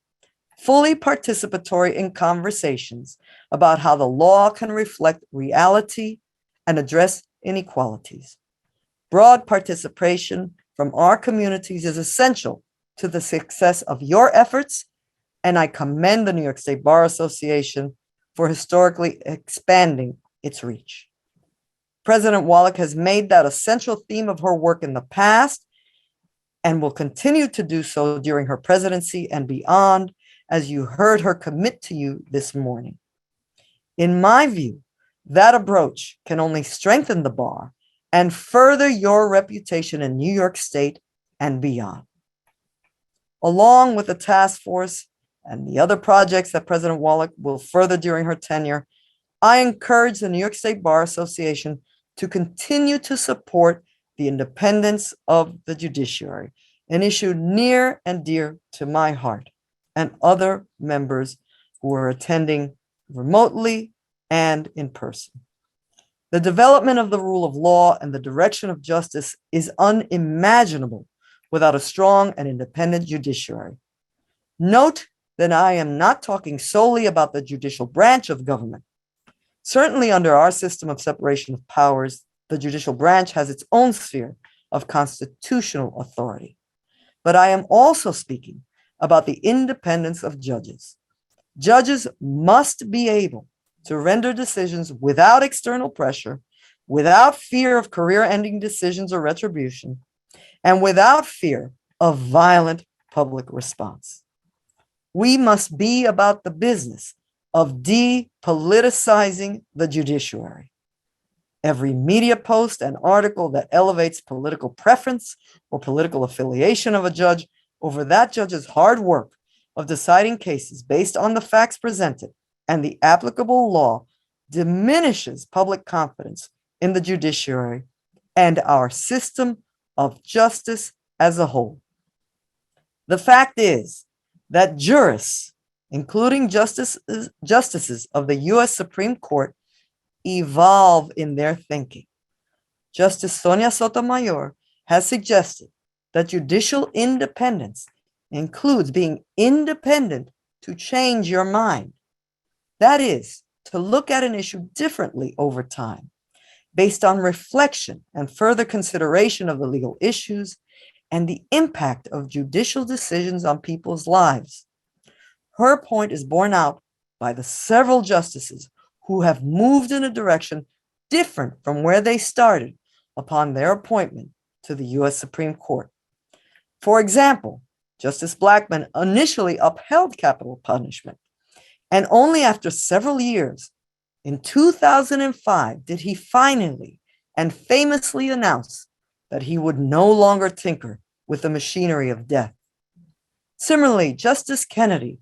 fully participatory in conversations about how the law can reflect reality and address inequalities. Broad participation from our communities is essential to the success of your efforts, and I commend the New York State Bar Association for historically expanding its reach. President Wallach has made that a central theme of her work in the past and will continue to do so during her presidency and beyond, as you heard her commit to you this morning. In my view, that approach can only strengthen the bar and further your reputation in New York State and beyond. Along with the task force and the other projects that President Wallach will further during her tenure, I encourage the New York State Bar Association to continue to support the independence of the judiciary, an issue near and dear to my heart and other members who are attending remotely and in person. The development of the rule of law and the direction of justice is unimaginable without a strong and independent judiciary. Note that I am not talking solely about the judicial branch of government. Certainly, under our system of separation of powers, the judicial branch has its own sphere of constitutional authority. But I am also speaking about the independence of judges. Judges must be able to render decisions without external pressure, without fear of career-ending decisions or retribution, and without fear of violent public response. We must be about the business of depoliticizing the judiciary. Every media post and article that elevates political preference or political affiliation of a judge over that judge's hard work of deciding cases based on the facts presented and the applicable law diminishes public confidence in the judiciary and our system of justice as a whole. The fact is that jurists, including justices of the U.S. Supreme Court, evolve in their thinking. Justice Sonia Sotomayor has suggested that judicial independence includes being independent to change your mind. That is, to look at an issue differently over time, based on reflection and further consideration of the legal issues and the impact of judicial decisions on people's lives. Her point is borne out by the several justices who have moved in a direction different from where they started upon their appointment to the U.S. Supreme Court. For example, Justice Blackmun initially upheld capital punishment, and only after several years, in 2005, did he finally and famously announce that he would no longer tinker with the machinery of death. Similarly, Justice Kennedy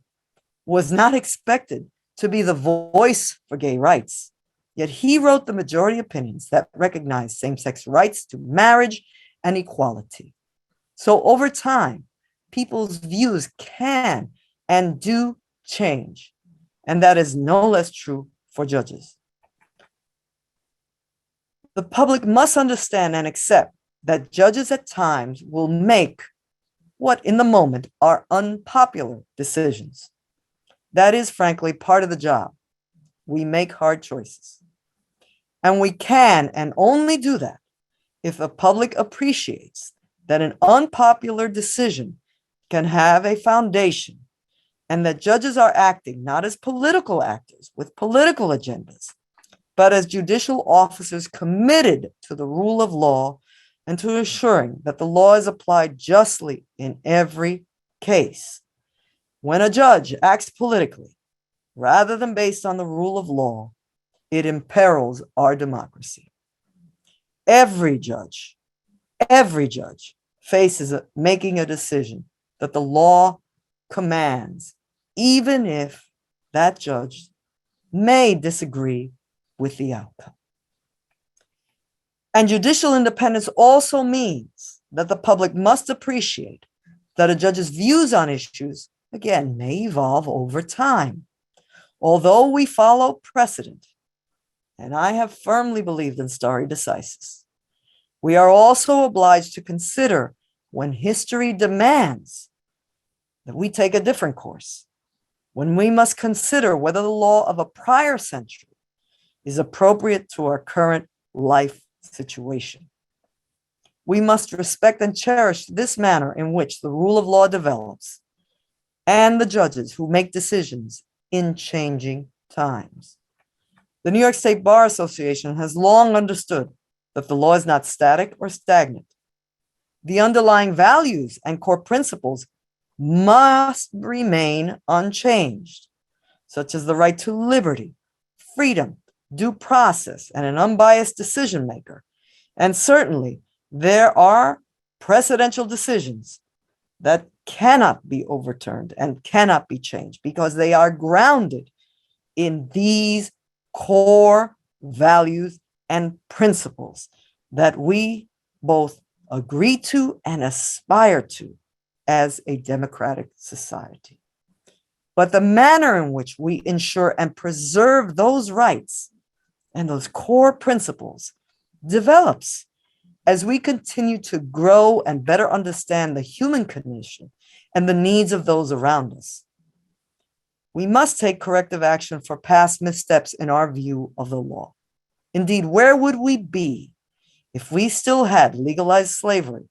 was not expected to be the voice for gay rights, yet he wrote the majority opinions that recognize same-sex rights to marriage and equality. So over time, people's views can and do change, and that is no less true for judges. The public must understand and accept that judges at times will make what in the moment are unpopular decisions. That is, frankly, part of the job. We make hard choices. And we can and only do that if the public appreciates that an unpopular decision can have a foundation and that judges are acting not as political actors with political agendas, but as judicial officers committed to the rule of law and to ensuring that the law is applied justly in every case. When a judge acts politically, rather than based on the rule of law, it imperils our democracy. Every judge faces making a decision that the law commands, even if that judge may disagree with the outcome. And judicial independence also means that the public must appreciate that a judge's views on issues, again, may evolve over time. Although we follow precedent, and I have firmly believed in stare decisis, we are also obliged to consider when history demands that we take a different course, when we must consider whether the law of a prior century is appropriate to our current life situation. We must respect and cherish this manner in which the rule of law develops and the judges who make decisions in changing times. The New York State Bar Association has long understood that the law is not static or stagnant. The underlying values and core principles must remain unchanged, such as the right to liberty, freedom, due process, and an unbiased decision maker. And certainly, there are precedential decisions that cannot be overturned and cannot be changed because they are grounded in these core values and principles that we both agree to and aspire to as a democratic society. But the manner in which we ensure and preserve those rights and those core principles develops as we continue to grow and better understand the human condition and the needs of those around us. We must take corrective action for past missteps in our view of the law. Indeed, where would we be if we still had legalized slavery?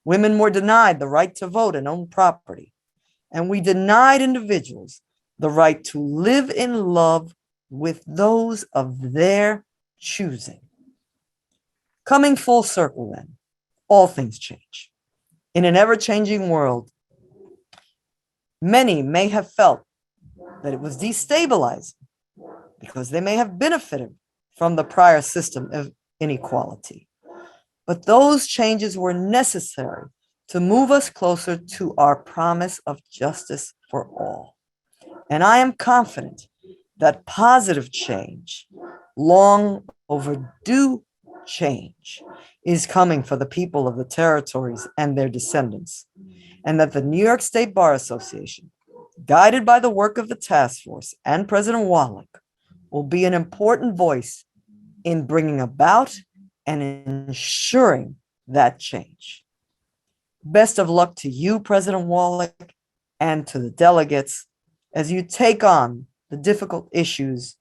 Women were denied the right to vote and own property, and we denied individuals the right to live in love with those of their choosing. Coming full circle then, all things change. In an ever-changing world, many may have felt that it was destabilizing because they may have benefited from the prior system of inequality. But those changes were necessary to move us closer to our promise of justice for all. And I am confident that positive change, long overdue change, is coming for the people of the territories and their descendants, and that the New York State Bar Association, guided by the work of the task force and President Wallach, will be an important voice in bringing about and ensuring that change. Best of luck to you, President Wallach, and to the delegates as you take on the difficult issues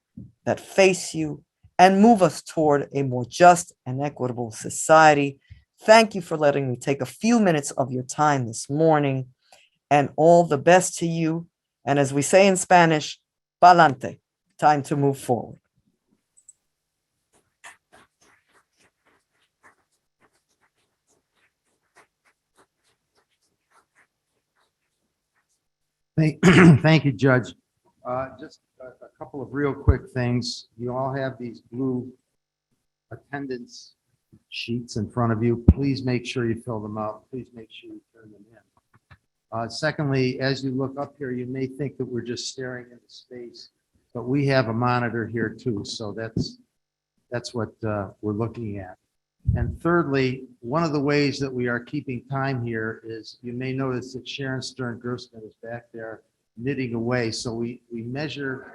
that face you and move us toward a more just and equitable society. Thank you for letting me take a few minutes of your time this morning, and all the best to you. And as we say in Spanish, pa'lante, time to move forward.
Thank you, Judge. Just a couple of real quick things. You all have these blue attendance sheets in front of you. Please make sure you fill them out. Please make sure you turn them in. Secondly, as you look up here, you may think that we're just staring into space, but we have a monitor here too. So that's what we're looking at. And thirdly, one of the ways that we are keeping time here is you may notice that Sharon Gerstmann is back there knitting away. So we measure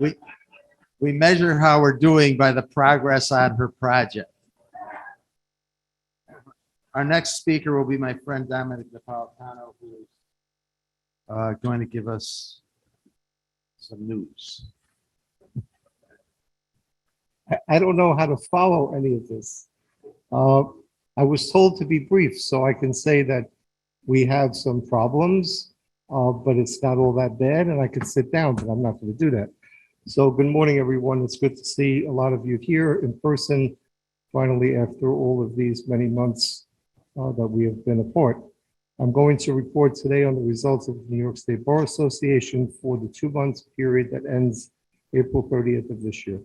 how we're doing by the progress on her project. Our next speaker will be my friend Dominic Napolitano, who is going to give us some news.
I don't know how to follow any of this. I was told to be brief, so I can say that we have some problems, but it's not all that bad, and I could sit down, but I'm not going to do that. So good morning, everyone. It's good to see a lot of you here in person, finally, after all of these many months that we have been apart. I'm going to report today on the results of the New York State Bar Association for the 2 month period that ends April 30th of this year.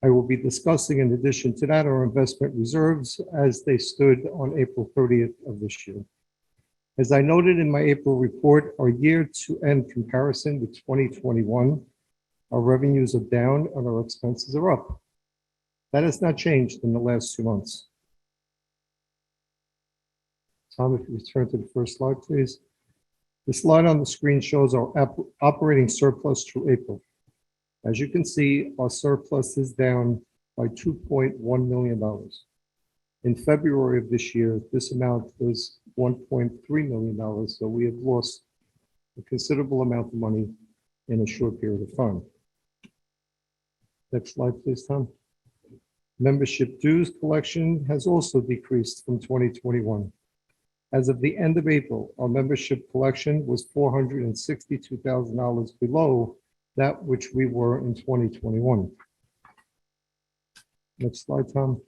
I will be discussing, in addition to that, our investment reserves as they stood on April 30th of this year. As I noted in my April report, our year-to-end comparison with 2021, our revenues are down and our expenses are up. That has not changed in the last 2 months. Tom, if you return to the first slide, please. The slide on the screen shows our operating surplus through April. As you can see, our surplus is down by $2.1 million. In February of this year, this amount was $1.3 million, so we have lost a considerable amount of money in a short period of time. Next slide, please, Tom. Membership dues collection has also decreased from 2021. As of the end of April, our membership collection was $462,000 below that which we were in 2021. Next slide, Tom.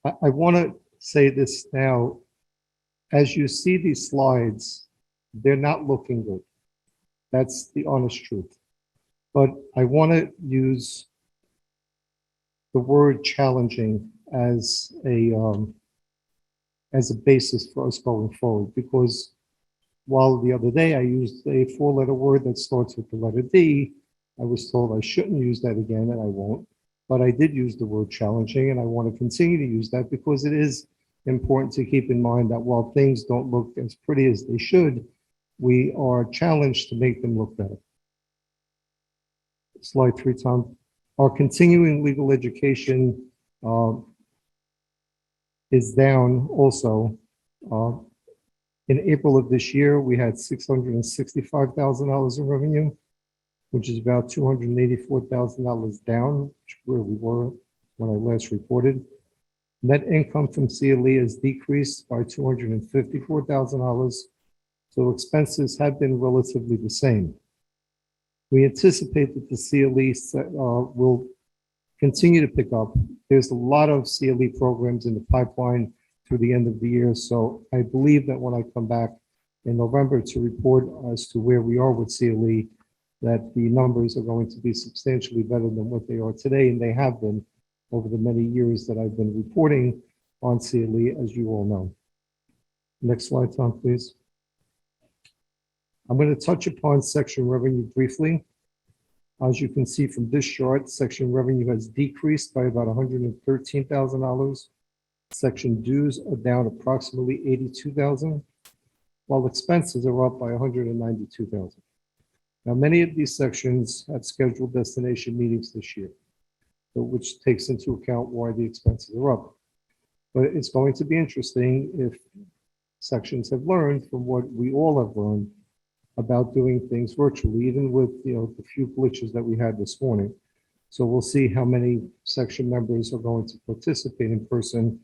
I want to say this now. As you see these slides, they're not looking good. That's the honest truth. But I want to use the word challenging as a basis for us going forward, because while the other day I used a 4-letter word that starts with the letter D, I was told I shouldn't use that again, and I won't. But I did use the word challenging, and I want to continue to use that because it is important to keep in mind that while things don't look as pretty as they should, we are challenged to make them look better. Slide 3, Tom. Our continuing legal education is down also. In April of this year, we had $665,000 in revenue, which is about $284,000 down where we were when I last reported. Net income from CLE has decreased by $254,000, so expenses have been relatively the same. We anticipate that the CLE will continue to pick up. There's a lot of CLE programs in the pipeline through the end of the year, so I believe that when I come back in November to report as to where we are with CLE, that the numbers are going to be substantially better than what they are today, and they have been over the many years that I've been reporting on CLE, as you all know. Next slide, Tom, please. I'm going to touch upon section revenue briefly. As you can see from this chart, section revenue has decreased by about $113,000. Section dues are down approximately $82,000, while expenses are up by $192,000. Now, many of these sections have scheduled destination meetings this year, which takes into account why the expenses are up. But it's going to be interesting if sections have learned from what we all have learned about doing things virtually, even with the few glitches that we had this morning. So we'll see how many section members are going to participate in person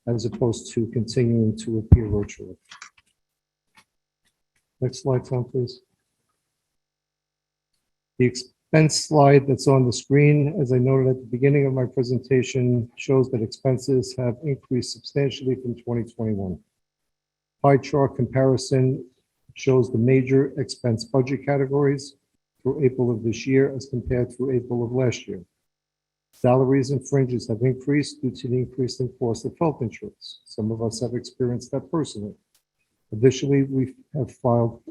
as opposed to continuing to appear virtually. Next slide, Tom, please. The expense slide that's on the screen, as I noted at the beginning of my presentation, shows that expenses have increased substantially from 2021. Pie chart comparison shows the major expense budget categories through April of this year as compared to April of last year. Salaries and fringes have increased due to the increase in cost of health insurance. Some of us have experienced that personally. Additionally, we have filled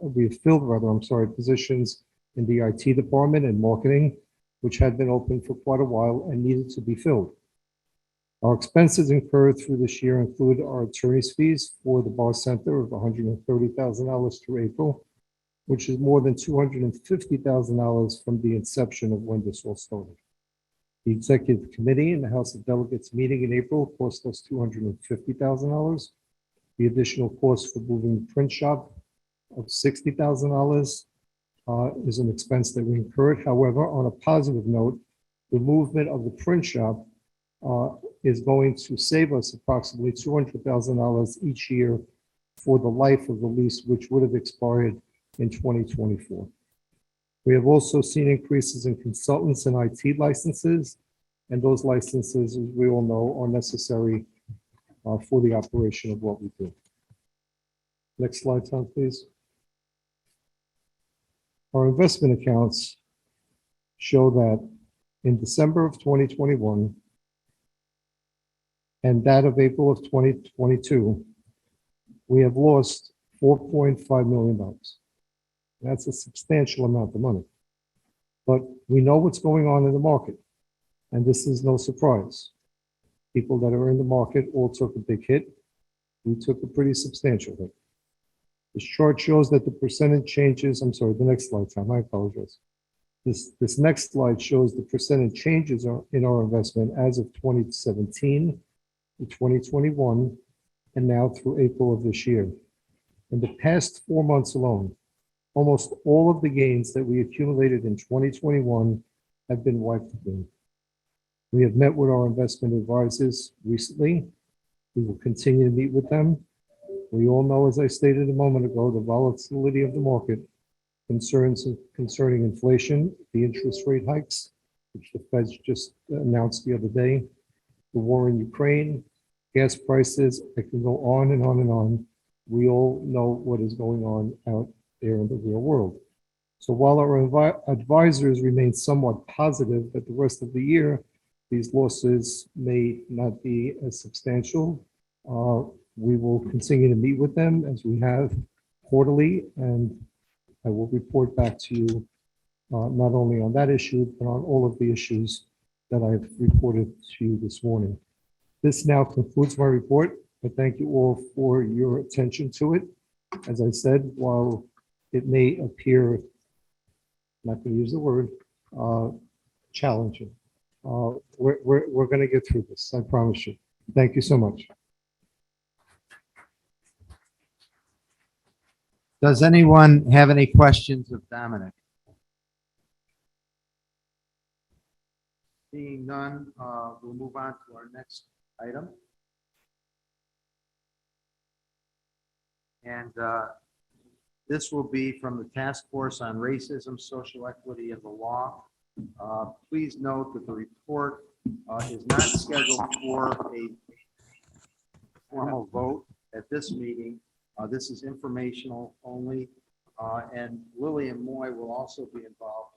positions in the IT department and marketing, which had been open for quite a while and needed to be filled. Our expenses incurred through this year include our attorney's fees for the Bar Center of $130,000 through April, which is more than $250,000 from the inception of when this all started. The executive committee in the House of Delegates meeting in April cost us $250,000. The additional cost for moving the print shop of $60,000 is an expense that we incurred. However, on a positive note, the movement of the print shop is going to save us approximately $200,000 each year for the life of the lease, which would have expired in 2024. We have also seen increases in consultants and IT licenses, and those licenses, as we all know, are necessary for the operation of what we do. Next slide, Tom, please. Our investment accounts show that in December of 2021 and that of April of 2022, we have lost $4.5 million. That's a substantial amount of money. But we know what's going on in the market, and this is no surprise. People that are in the market all took a big hit. We took a pretty substantial hit. This chart shows that the percentage changes. I'm sorry, the next slide, Tom, I apologize. This next slide shows the percentage changes in our investment as of 2017 to 2021, and now through April of this year. In the past 4 months alone, almost all of the gains that we accumulated in 2021 have been wiped clean. We have met with our investment advisors recently. We will continue to meet with them. We all know, as I stated a moment ago, the volatility of the market, concerning inflation, the interest rate hikes, which the Fed just announced the other day, the war in Ukraine, gas prices. I can go on and on and on. We all know what is going on out there in the real world. So while our advisors remain somewhat positive that the rest of the year, these losses may not be as substantial, we will continue to meet with them as we have quarterly, and I will report back to you not only on that issue, but on all of the issues that I've reported to you this morning. This now concludes my report. I thank you all for your attention to it. As I said, while it may appear, I'm not going to use the word, challenging, we're going to get through this, I promise you. Thank you so much.
Does anyone have any questions of Dominic? Seeing none, we'll move on to our next item. And this will be from the Task Force on Racism, Social Equity, and the Law. Please note that the report is not scheduled for a formal vote at this meeting. This is informational only, and Lillian Moy will also be involved.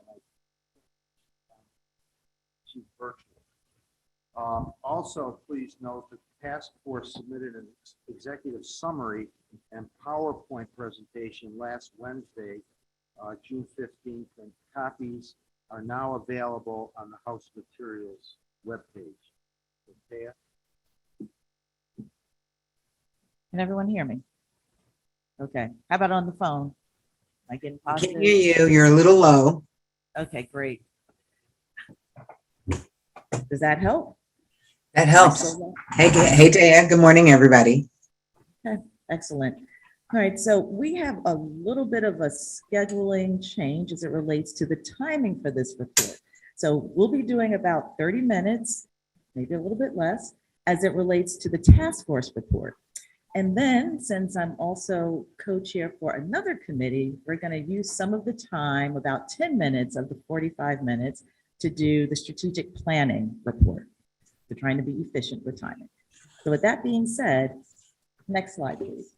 She's virtual. Also, please note that the task force submitted an executive summary and PowerPoint presentation last Wednesday, June 15th, and copies are now available on the House Materials webpage. Okay.
Can everyone hear me? Okay. How about on the phone? Am I getting
I
positive?
can hear you. You're a little low.
Okay, great. Does that help?
That helps.
So,
Hey, Dad. Good morning, everybody.
excellent. All right, so we have a little bit of a scheduling change as it relates to the timing for this report. So we'll be doing about 30 minutes, maybe a little bit less, as it relates to the task force report. And then, since I'm also co-chair for another committee, we're going to use some of the time, about 10 minutes of the 45 minutes, to do the strategic planning report. We're trying to be efficient with timing. So with that being said, next slide, please.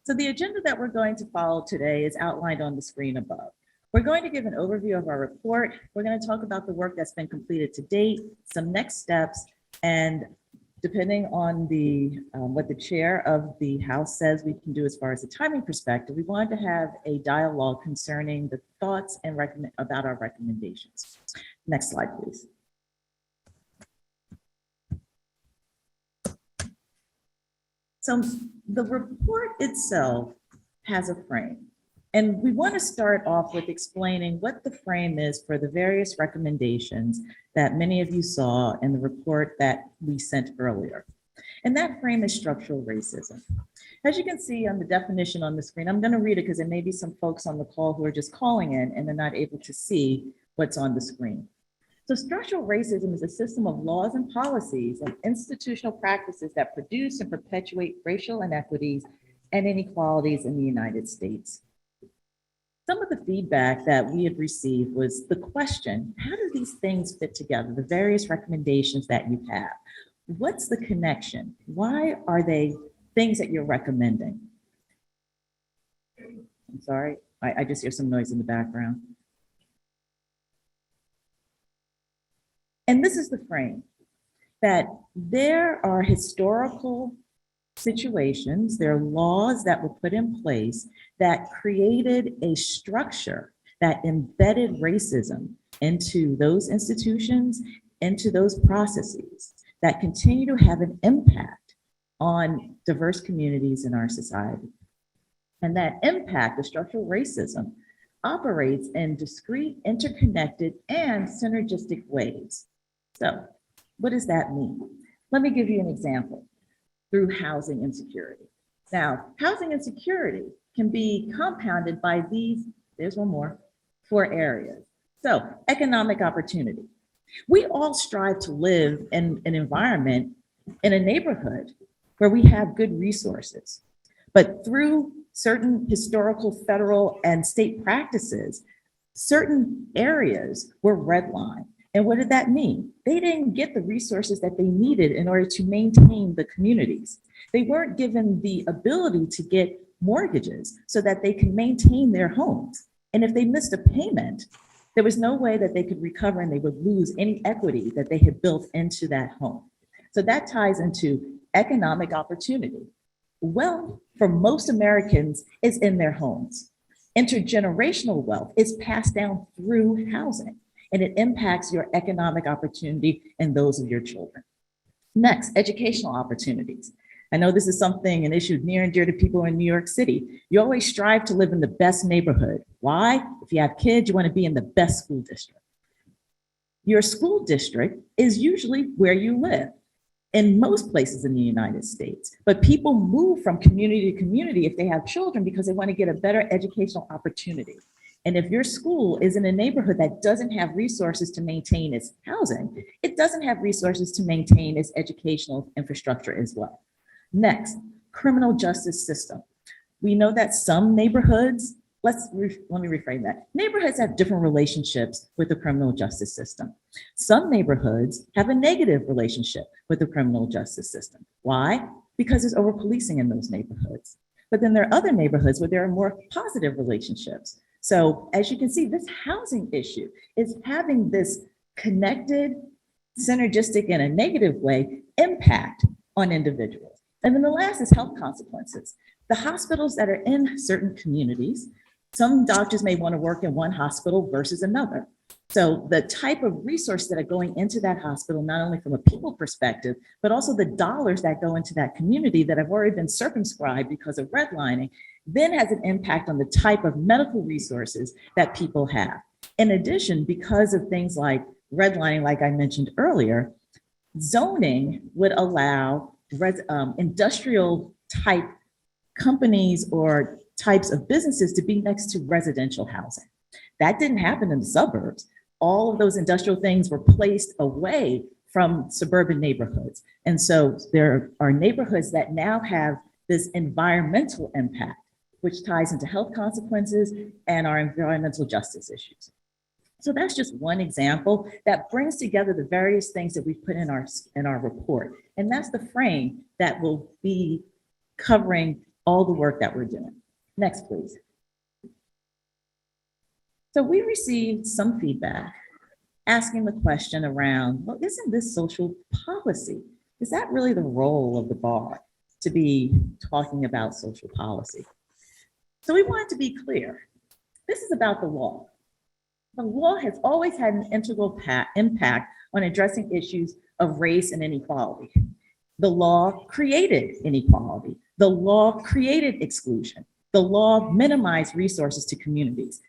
So the agenda that we're going to follow today is outlined on the screen above. We're going to give an overview of our report. We're going to talk about the work that's been completed to date, some next steps, and depending on the what the chair of the House says we can do as far as the timing perspective, we wanted to have a dialogue concerning the thoughts and about our recommendations. Next slide, please. So the report itself has a frame. And we want to start off with explaining what the frame is for the various recommendations that many of you saw in the report that we sent earlier. And that frame is structural racism. As you can see on the definition on the screen, I'm going to read it because there may be some folks on the call who are just calling in and they're not able to see what's on the screen. So structural racism is a system of laws and policies and institutional practices that produce and perpetuate racial inequities and inequalities in the United States. Some of the feedback that we had received was the question, how do these things fit together, the various recommendations that you have? What's the connection? Why are they things that you're recommending? I'm sorry, I just hear some noise in the background. And this is the frame, that there are historical situations, there are laws that were put in place that created a structure that embedded racism into those institutions, into those processes that continue to have an impact on diverse communities in our society. And that impact, the structural racism, operates in discrete, interconnected, and synergistic ways. So what does that mean? Let me give you an example through housing insecurity. Now, housing insecurity can be compounded by these, there's one more, 4 areas. So economic opportunity. We all strive to live in an environment, in a neighborhood where we have good resources, but through certain historical, federal, and state practices, certain areas were redlined. And what did that mean? They didn't get the resources that they needed in order to maintain the communities. They weren't given the ability to get mortgages so that they could maintain their homes. And if they missed a payment, there was no way that they could recover and they would lose any equity that they had built into that home. So that ties into economic opportunity. Wealth for most Americans is in their homes. Intergenerational wealth is passed down through housing, and it impacts your economic opportunity and those of your children. Next, educational opportunities. I know this is something, an issue near and dear to people in New York City. You always strive to live in the best neighborhood. Why? If you have kids, you want to be in the best school district. Your school district is usually where you live in most places in the United States. But people move from community to community if they have children because they want to get a better educational opportunity. And if your school is in a neighborhood that doesn't have resources to maintain its housing, it doesn't have resources to maintain its educational infrastructure as well. Next, criminal justice system. We know that some neighborhoods, let me reframe that. Neighborhoods have different relationships with the criminal justice system. Some neighborhoods have a negative relationship with the criminal justice system. Why? Because there's over-policing in those neighborhoods. But then there are other neighborhoods where there are more positive relationships. So as you can see, this housing issue is having this connected, synergistic in a negative way impact on individuals. And then the last is health consequences. The hospitals that are in certain communities, some doctors may want to work in one hospital versus another. So the type of resources that are going into that hospital, not only from a people perspective, but also the dollars that go into that community that have already been circumscribed because of redlining, then has an impact on the type of medical resources that people have. In addition, because of things like redlining, like I mentioned earlier, zoning would allow industrial type companies or types of businesses to be next to residential housing. That didn't happen in the suburbs. All of those industrial things were placed away from suburban neighborhoods. And so there are neighborhoods that now have this environmental impact, which ties into health consequences and our environmental justice issues. So that's just one example that brings together the various things that we've put in our report. And that's the frame that will be covering all the work that we're doing. Next, please. So we received some feedback asking the question around, well, isn't this social policy? Is that really the role of the bar to be talking about social policy? So we wanted to be clear. This is about the law. The law has always had an integral impact on addressing issues of race and inequality. The law created inequality. The law created exclusion. The law minimized resources to communities.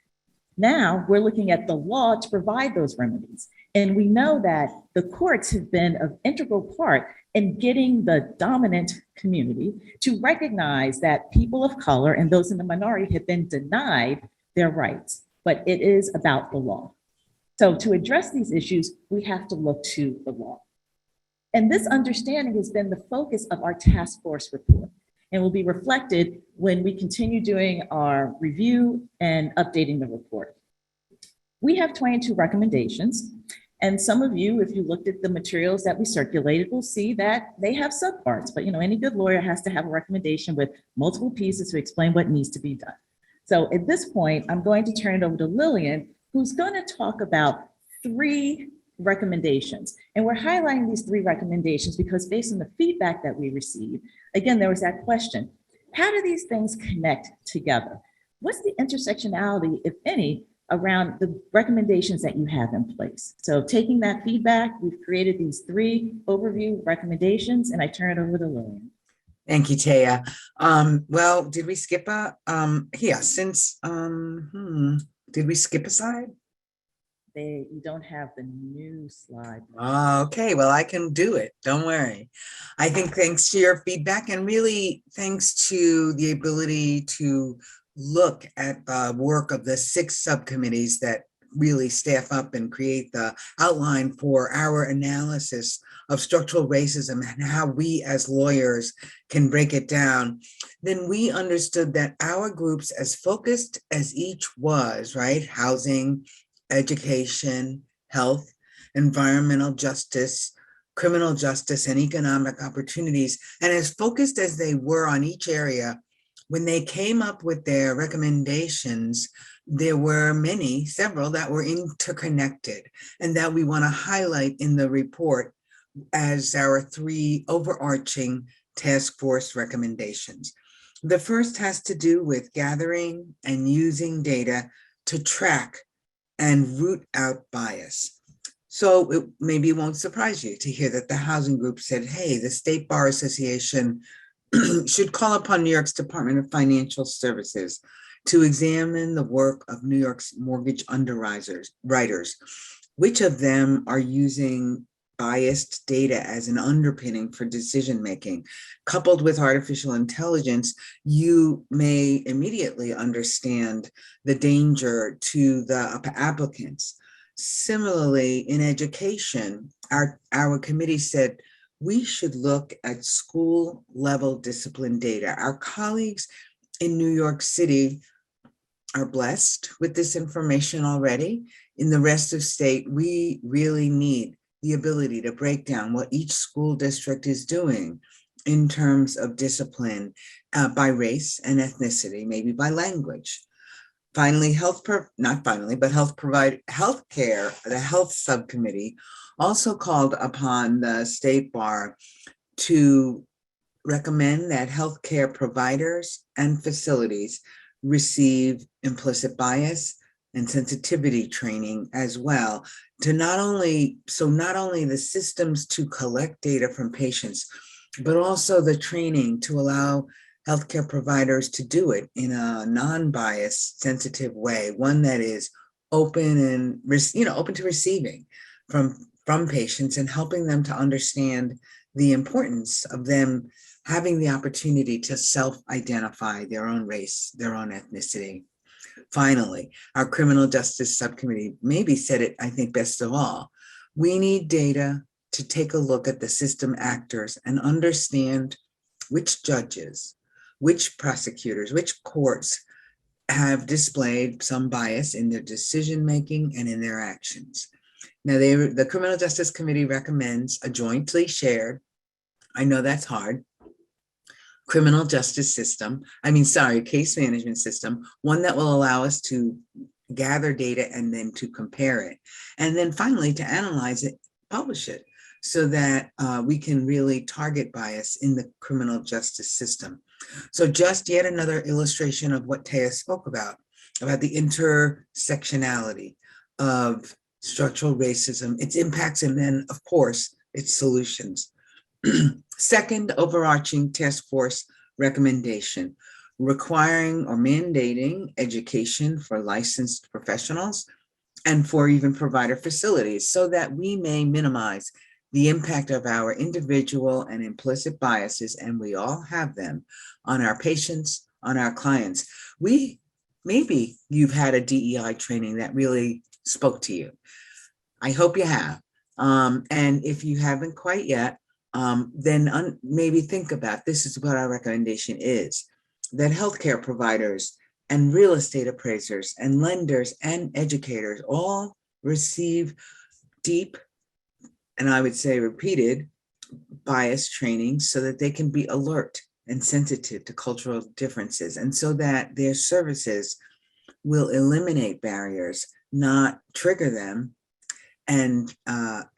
Now we're looking at the law to provide those remedies. And we know that the courts have been an integral part in getting the dominant community to recognize that people of color and those in the minority have been denied their rights, but it is about the law. So to address these issues, we have to look to the law. And this understanding has been the focus of our task force report. and will be reflected when we continue doing our review and updating the report. We have 22 recommendations, and some of you, if you looked at the materials that we circulated, will see that they have subparts, but any good lawyer has to have a recommendation with multiple pieces to explain what needs to be done. So at this point, I'm going to turn it over to Lillian, who's going to talk about 3 recommendations. And we're highlighting these 3 recommendations because based on the feedback that we received, again, there was that question, how do these things connect together? What's the intersectionality, if any, around the recommendations that you have in place? So taking that feedback, we've created these 3 overview recommendations, and I turn it over to Lillian.
Thank you, Taya. Well, did we skip a, did we skip a slide?
You don't have the new slide.
Okay, well, I can do it. Don't worry. I think thanks to your feedback and really thanks to the ability to look at the work of the 6 subcommittees that really staff up and create the outline for our analysis of structural racism and how we as lawyers can break it down, then we understood that our groups, as focused as each was, right? Housing, education, health, environmental justice, criminal justice, and economic opportunities, and as focused as they were on each area, when they came up with their recommendations, there were several that were interconnected and that we want to highlight in the report as our 3 overarching task force recommendations. The first has to do with gathering and using data to track and root out bias. So maybe it won't surprise you to hear that the housing group said, hey, the State Bar Association should call upon New York's Department of Financial Services to examine the work of New York's mortgage underwriters, which of them are using biased data as an underpinning for decision-making. Coupled with artificial intelligence, you may immediately understand the danger to the applicants. Similarly, in education, our committee said we should look at school level discipline data. Our colleagues in New York City are blessed with this information already. In the rest of state, we really need the ability to break down what each school district is doing in terms of discipline by race and ethnicity, maybe by language. Finally, healthcare, the health subcommittee also called upon the State Bar to recommend that healthcare providers and facilities receive implicit bias and sensitivity training as well, to not only the systems to collect data from patients, but also the training to allow healthcare providers to do it in a non-biased, sensitive way, one that is open and open to receiving from patients and helping them to understand the importance of them having the opportunity to self-identify their own race, their own ethnicity. Finally, our criminal justice subcommittee maybe said it, I think, best of all. We need data to take a look at the system actors and understand which judges, which prosecutors, which courts have displayed some bias in their decision-making and in their actions. Now, the Criminal Justice Committee recommends a jointly shared, I know that's hard, criminal justice system, case management system, one that will allow us to gather data and then to compare it. And then finally, to analyze it, publish it, so that we can really target bias in the criminal justice system. So just yet another illustration of what Taya spoke about the intersectionality of structural racism, its impacts, and then, of course, its solutions. Second overarching task force recommendation, requiring or mandating education for licensed professionals and for even provider facilities so that we may minimize the impact of our individual and implicit biases, and we all have them, on our patients, on our clients. Maybe you've had a DEI training that really spoke to you. I hope you have. And if you haven't quite yet, then maybe think about, this is what our recommendation is, that healthcare providers and real estate appraisers and lenders and educators all receive deep, and I would say repeated, bias training so that they can be alert and sensitive to cultural differences, and so that their services will eliminate barriers, not trigger them, and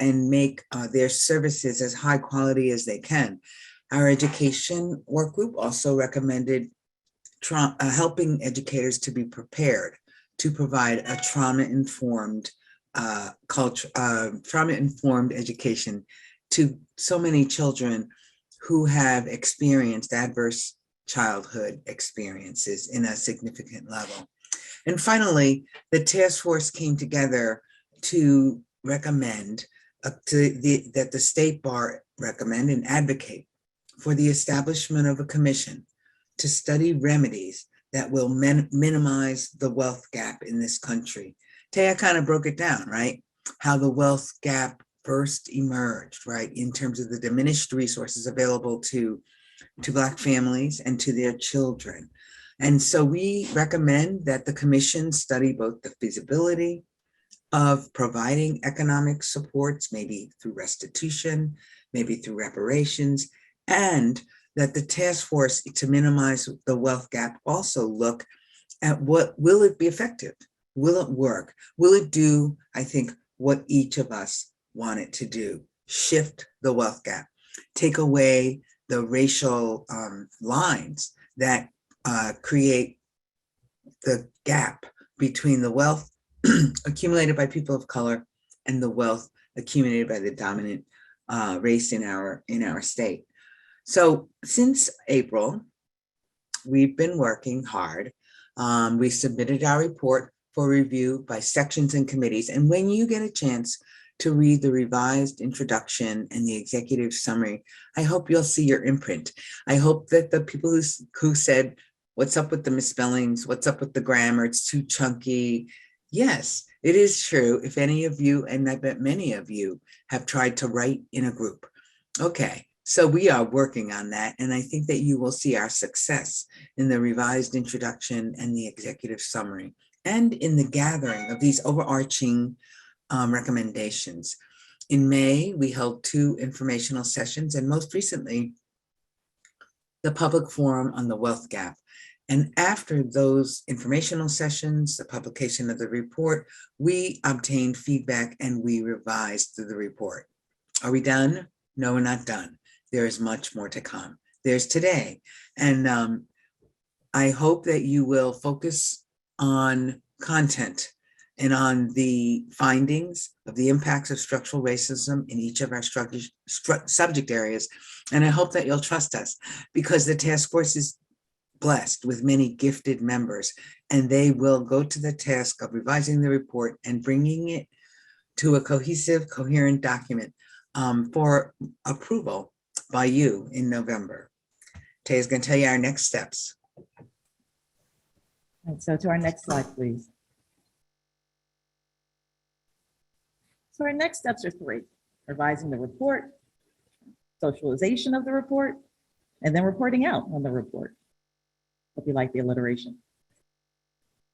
make their services as high quality as they can. Our education work group also recommended helping educators to be prepared to provide a trauma-informed trauma-informed education to so many children who have experienced adverse childhood experiences in a significant level. And finally, the task force came together to recommend that the State Bar recommend and advocate for the establishment of a commission to study remedies that will minimize the wealth gap in this country. Taya kind of broke it down, right? How the wealth gap first emerged, right? In terms of the diminished resources available to Black families and to their children. And so we recommend that the commission study both the feasibility of providing economic supports, maybe through restitution, maybe through reparations, and that the task force to minimize the wealth gap also look at will it be effective? Will it work? Will it do, I think, what each of us want it to do? Shift the wealth gap, take away the racial lines that create the gap between the wealth accumulated by people of color and the wealth accumulated by the dominant race in our state. So since April, we've been working hard. We submitted our report for review by sections and committees. And when you get a chance to read the revised introduction and the executive summary, I hope you'll see your imprint. I hope that the people who said, what's up with the misspellings? What's up with the grammar? It's too chunky. Yes, it is true. If any of you, and I bet many of you, have tried to write in a group. Okay, so we are working on that. And I think that you will see our success in the revised introduction and the executive summary, and in the gathering of these overarching recommendations. In May, we held 2 informational sessions, and most recently, the public forum on the wealth gap. And after those informational sessions, the publication of the report, we obtained feedback and we revised the report. Are we done? No, we're not done. There is much more to come. There's today. And I hope that you will focus on content and on the findings of the impacts of structural racism in each of our subject areas. And I hope that you'll trust us, because the task force is blessed with many gifted members, and they will go to the task of revising the report and bringing it to a cohesive, coherent document for approval by you in November. Taya's going to tell you our next steps.
And so to our next slide, please. So our next steps are 3: revising the report, socialization of the report, and then reporting out on the report. Hope you like the alliteration.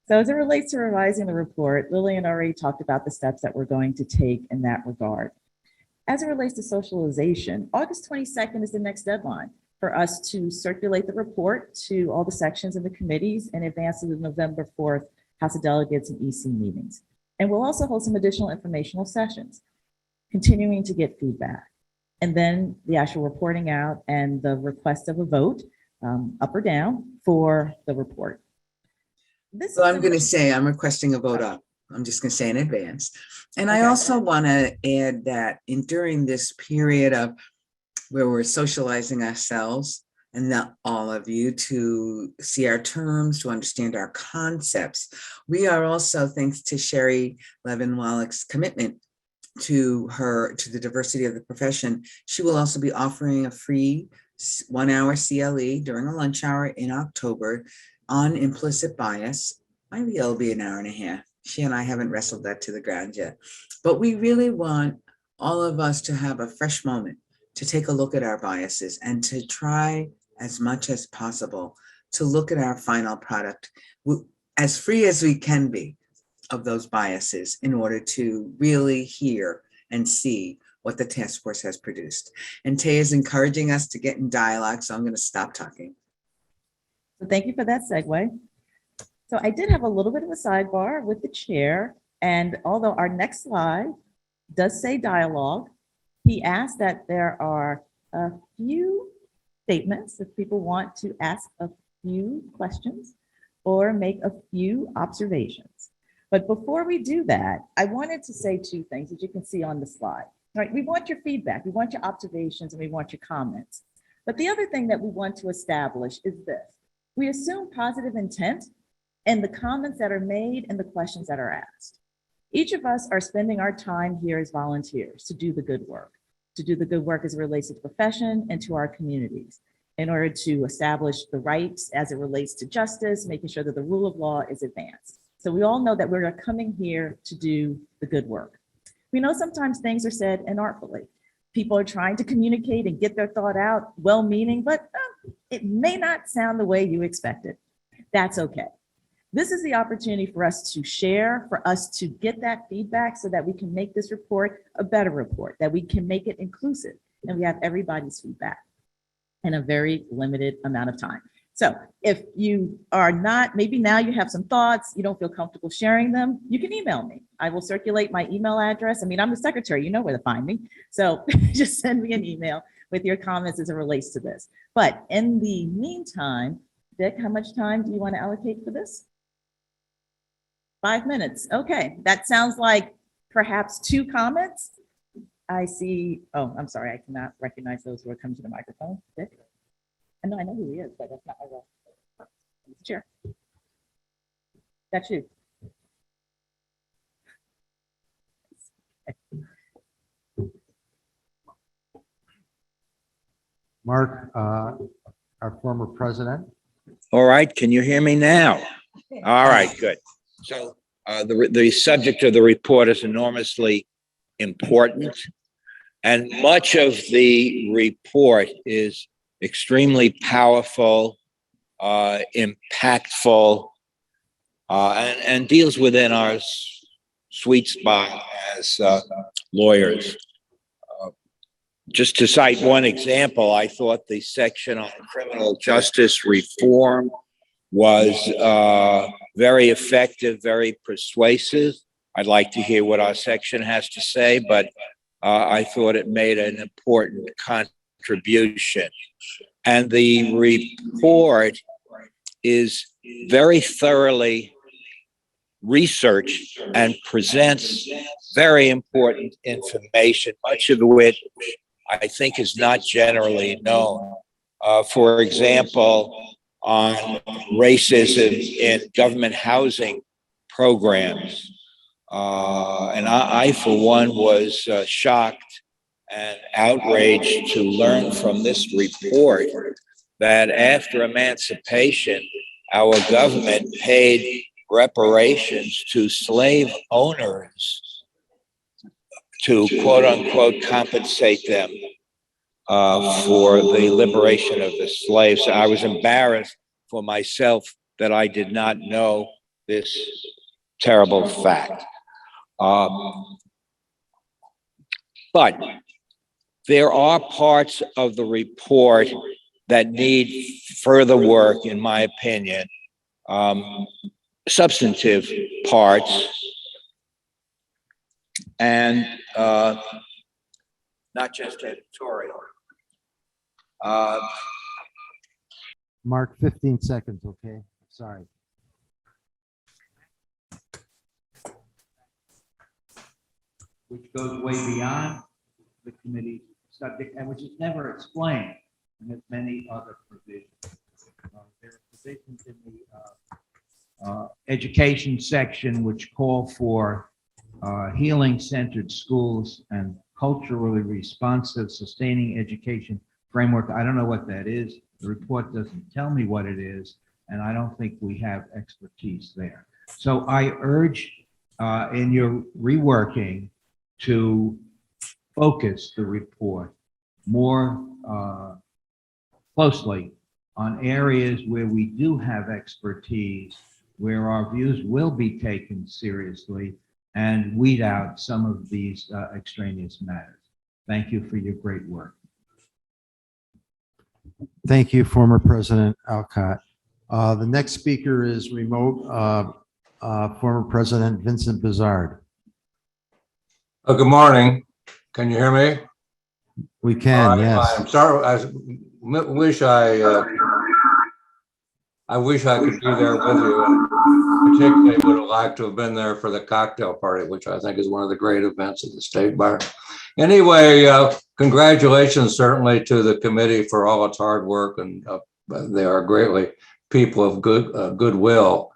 So as it relates to revising the report, Lillian already talked about the steps that we're going to take in that regard. As it relates to socialization, August 22nd is the next deadline for us to circulate the report to all the sections and the committees in advance of the November 4th House of Delegates and EC meetings. And we'll also hold some additional informational sessions, continuing to get feedback. And then the actual reporting out and the request of a vote, up or down, for the report.
So I'm going to say I'm requesting a vote up. I'm just going to say in advance. And I also want to add that during this period of where we're socializing ourselves, and not all of you, to see our terms, to understand our concepts, we are also, thanks to Sherry Levin Wallach's commitment to the diversity of the profession, she will also be offering a free 1-hour CLE during a lunch hour in October on implicit bias. Maybe it'll be an hour and a half. She and I haven't wrestled that to the ground yet. But we really want all of us to have a fresh moment to take a look at our biases and to try as much as possible to look at our final product as free as we can be of those biases in order to really hear and see what the task force has produced. And Tay is encouraging us to get in dialogue, so I'm going to stop talking.
So thank you for that segue. So I did have a little bit of a sidebar with the chair, and although our next slide does say dialogue, he asked that there are a few statements if people want to ask a few questions or make a few observations. But before we do that, I wanted to say two things that you can see on the slide. All right, we want your feedback, we want your observations, and we want your comments. But the other thing that we want to establish is this. We assume positive intent in the comments that are made and the questions that are asked. Each of us are spending our time here as volunteers to do the good work as it relates to the profession and to our communities in order to establish the rights as it relates to justice, making sure that the rule of law is advanced. So we all know that we're coming here to do the good work. We know sometimes things are said inartfully. People are trying to communicate and get their thought out, well-meaning, but it may not sound the way you expected. That's okay. This is the opportunity for us to share, for us to get that feedback so that we can make this report a better report, that we can make it inclusive, and we have everybody's feedback in a very limited amount of time. So if you are not, maybe now you have some thoughts, you don't feel comfortable sharing them, you can email me. I will circulate my email address. I mean, I'm the secretary, you know where to find me. So just send me an email with your comments as it relates to this. But in the meantime, Dick, how much time do you want to allocate for this? 5 minutes. Okay, that sounds like perhaps 2 comments. I see, oh, I'm sorry, I cannot recognize those who are coming to the microphone. Dick? I know who he is, but that's not my role. Chair. That's you.
Mark, our former president.
All right, can you hear me now? All right, good. So the subject of the report is enormously important, and much of the report is extremely powerful, impactful, and deals within our sweet spot as lawyers. Just to cite one example, I thought the section on criminal justice reform was very effective, very persuasive. I'd like to hear what our section has to say, but I thought it made an important contribution. And the report is very thoroughly researched and presents very important information, much of which I think is not generally known. For example, on racism in government housing programs. And I, for one, was shocked and outraged to learn from this report that after emancipation, our government paid reparations to slave owners to quote unquote compensate them for the liberation of the slaves. I was embarrassed for myself that I did not know this terrible fact. But there are parts of the report that need further work, in my opinion, substantive parts, and not just editorial.
Mark, 15 seconds, okay? Sorry. Which goes way beyond the committee's subject and which is never explained in many other provisions. There are provisions in the education section which call for healing-centered schools and culturally responsive sustaining education framework. I don't know what that is. The report doesn't tell me what it is, and I don't think we have expertise there. So I urge in your reworking to focus the report
more closely on areas where we do have expertise, where our views will be taken seriously, and weed out some of these extraneous matters. Thank you for your great work.
Thank you, former President Alcott. The next speaker is remote, former President Vincent Bizard.
Good morning. Can you hear me?
We can, yes.
I'm sorry. I wish I could be there with you. And particularly would have liked to have been there for the cocktail party, which I think is one of the great events of the State Bar. Anyway, congratulations certainly to the committee for all its hard work, and they are greatly people of goodwill.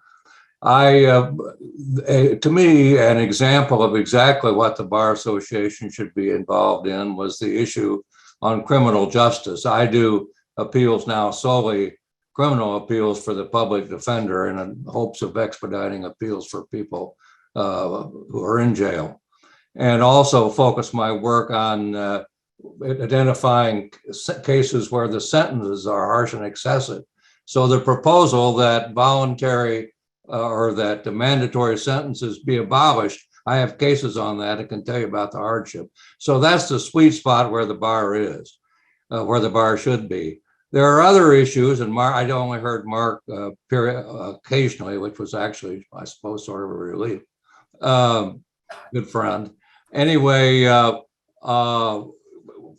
To me, an example of exactly what the Bar Association should be involved in was the issue on criminal justice. I do appeals now, solely criminal appeals for the public defender, in hopes of expediting appeals for people who are in jail, and also focus my work on identifying cases where the sentences are harsh and excessive. So the proposal that voluntary or that the mandatory sentences be abolished, I have cases on that and can tell you about the hardship. So that's the sweet spot where the bar is, where the bar should be. There are other issues, and Mark, I only heard Mark occasionally, which was actually, I suppose, sort of a relief. Good friend. Anyway,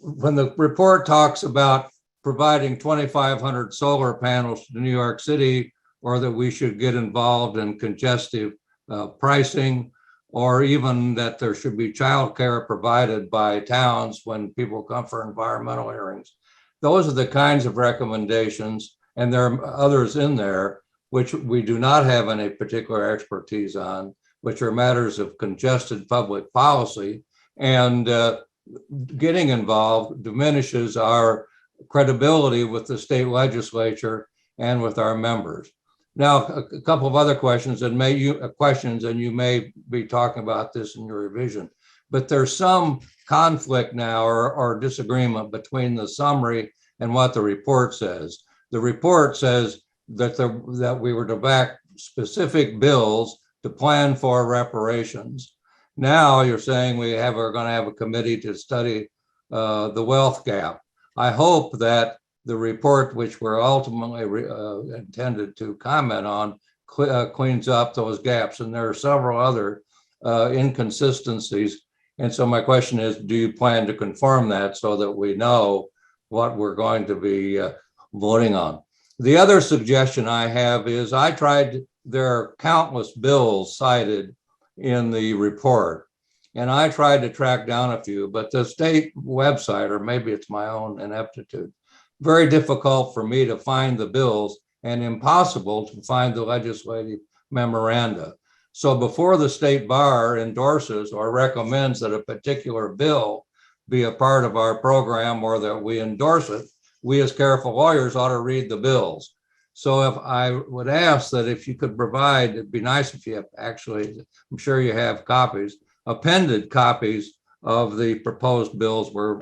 when the report talks about providing 2,500 solar panels to New York City, or that we should get involved in congestive pricing, or even that there should be childcare provided by towns when people come for environmental hearings. Those are the kinds of recommendations, and there are others in there which we do not have any particular expertise on, which are matters of congested public policy, and getting involved diminishes our credibility with the state legislature and with our members. Now, a couple of other questions, and you may be talking about this in your revision, but there's some conflict now or disagreement between the summary and what the report says. The report says that we were to back specific bills to plan for reparations. Now you're saying we're going to have a committee to study the wealth gap. I hope that the report, which we're ultimately intended to comment on, cleans up those gaps. And there are several other inconsistencies. And so my question is, do you plan to confirm that so that we know what we're going to be voting on? The other suggestion I have is there are countless bills cited in the report, and I tried to track down a few, but the state website, or maybe it's my own ineptitude, very difficult for me to find the bills and impossible to find the legislative memoranda. So before the state bar endorses or recommends that a particular bill be a part of our program or that we endorse it, we as careful lawyers ought to read the bills. So if I would ask that if you could provide, it'd be nice if you have actually, I'm sure you have copies, appended copies of the proposed bills we're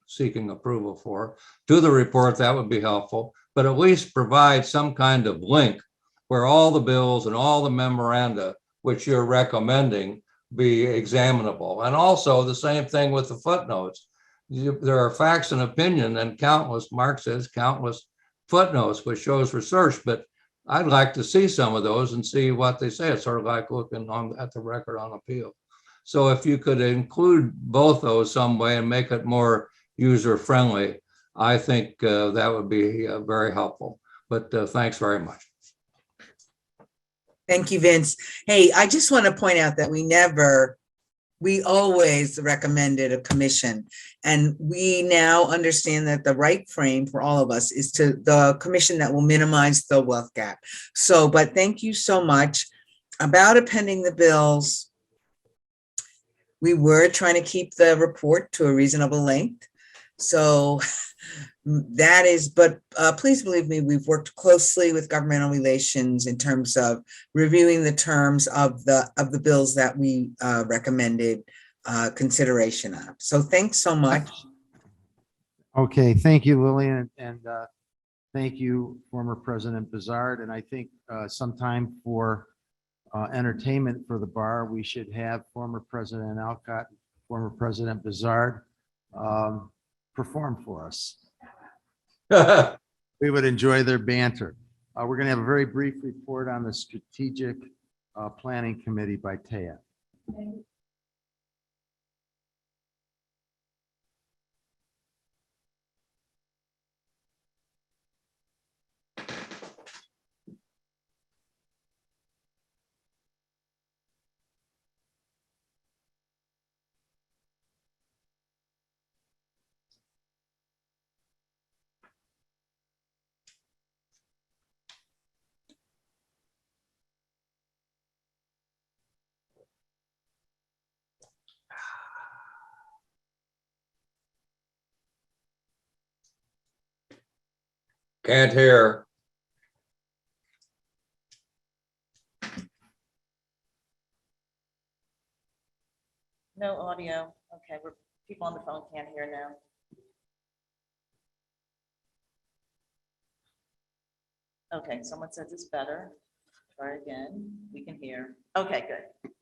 seeking approval for to the report, that would be helpful, but at least provide some kind of link where all the bills and all the memoranda which you're recommending be examinable. And also the same thing with the footnotes. There are facts and opinion and countless, Mark says, countless footnotes, which shows research, but I'd like to see some of those and see what they say. It's sort of like looking at the record on appeal. So if you could include both those some way and make it more user-friendly, I think that would be very helpful. But thanks very much.
Thank you, Vince. Hey, I just want to point out that we always recommended a commission, and we now understand that the right frame for all of us is to the commission that will minimize the wealth gap. So, but thank you so much. About appending the bills, we were trying to keep the report to a reasonable length. So that is, but please believe me, we've worked closely with governmental relations in terms of reviewing the terms of the bills that we recommended consideration of. So thanks so much.
Okay, thank you, Lillian, and thank you, former President Bizarre. And I think sometime for entertainment for the bar, we should have former President Alcott, former President Bizarre perform for us. We would enjoy their banter. We're going to have a very brief report on the Strategic Planning Committee by Taya.
Can't hear.
No audio. Okay, people on the phone can't hear now. Okay, someone says it's better. Try again. We can hear. Okay, good.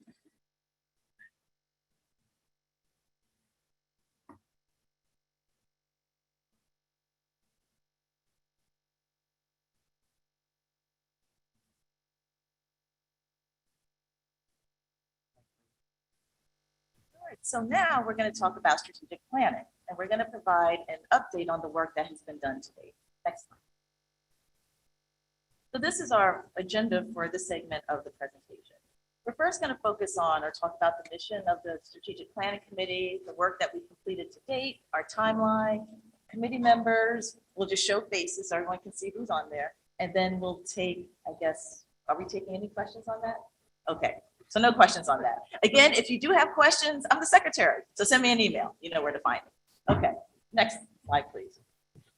All right, so now we're going to talk about strategic planning, and we're going to provide an update on the work that has been done to date. Next slide. So this is our agenda for this segment of the presentation. We're first going to focus on or talk about the mission of the Strategic Planning Committee, the work that we completed to date, our timeline, committee members. We'll just show faces so everyone can see who's on there. And then we'll take, I guess, are we taking any questions on that? Okay, so no questions on that. Again, if you do have questions, I'm the secretary, so send me an email. You know where to find me. Okay, next slide, please.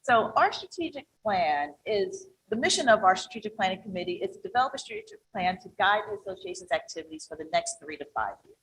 So our strategic plan is, the mission of our strategic planning committee is to develop a strategic plan to guide the association's activities for the next 3 to 5 years.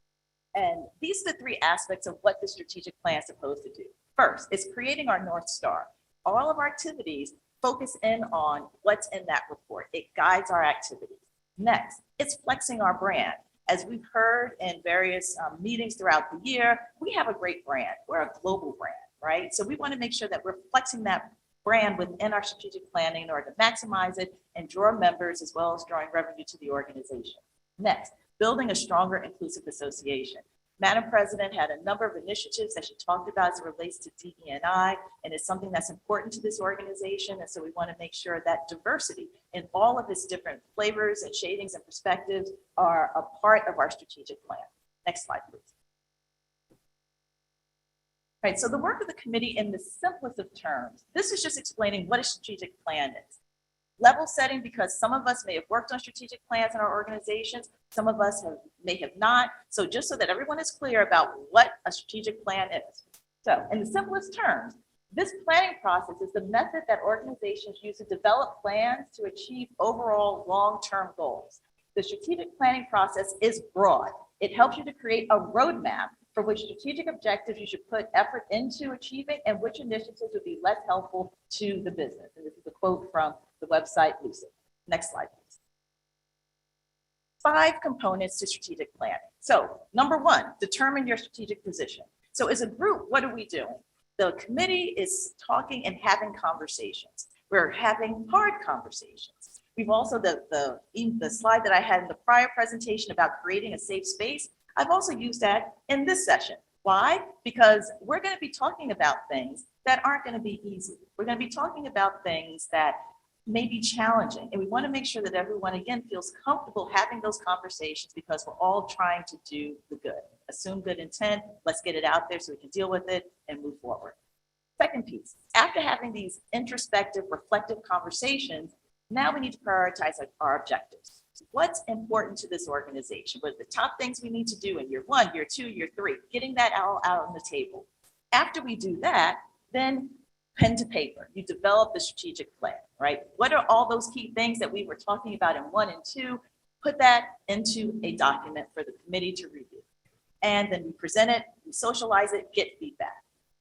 And these are the 3 aspects of what the strategic plan is supposed to do. First, it's creating our North Star. All of our activities focus in on what's in that report. It guides our activities. Next, it's flexing our brand. As we've heard in various meetings throughout the year, we have a great brand. We're a global brand, right? So we want to make sure that we're flexing that brand within our strategic planning in order to maximize it and draw members as well as drawing revenue to the organization. Next, building a stronger inclusive association. Madam President had a number of initiatives that she talked about as it relates to DE&I, and it's something that's important to this organization. And so we want to make sure that diversity in all of its different flavors and shadings and perspectives are a part of our strategic plan. Next slide, please. Right, so the work of the committee in the simplest of terms, this is just explaining what a strategic plan is. Level setting, because some of us may have worked on strategic plans in our organizations, some of us may have not. So just so that everyone is clear about what a strategic plan is. So in the simplest terms, this planning process is the method that organizations use to develop plans to achieve overall long-term goals. The strategic planning process is broad. It helps you to create a roadmap for which strategic objectives you should put effort into achieving and which initiatives would be less helpful to the business. And this is a quote from the website Lucid. Next slide, please. 5 components to strategic planning. So number 1, determine your strategic position. So as a group, what are we doing? The committee is talking and having conversations. We're having hard conversations. We've also, the slide that I had in the prior presentation about creating a safe space, I've also used that in this session. Why? Because we're going to be talking about things that aren't going to be easy. We're going to be talking about things that may be challenging. And we want to make sure that everyone, again, feels comfortable having those conversations because we're all trying to do the good. Assume good intent. Let's get it out there so we can deal with it and move forward. Second piece, after having these introspective, reflective conversations, now we need to prioritize our objectives. What's important to this organization? What are the top things we need to do in year 1, year 2, year 3? Getting that all out on the table. After we do that, then pen to paper. You develop the strategic plan, right? What are all those key things that we were talking about in 1 and 2? Put that into a document for the committee to review. And then we present it, we socialize it, get feedback.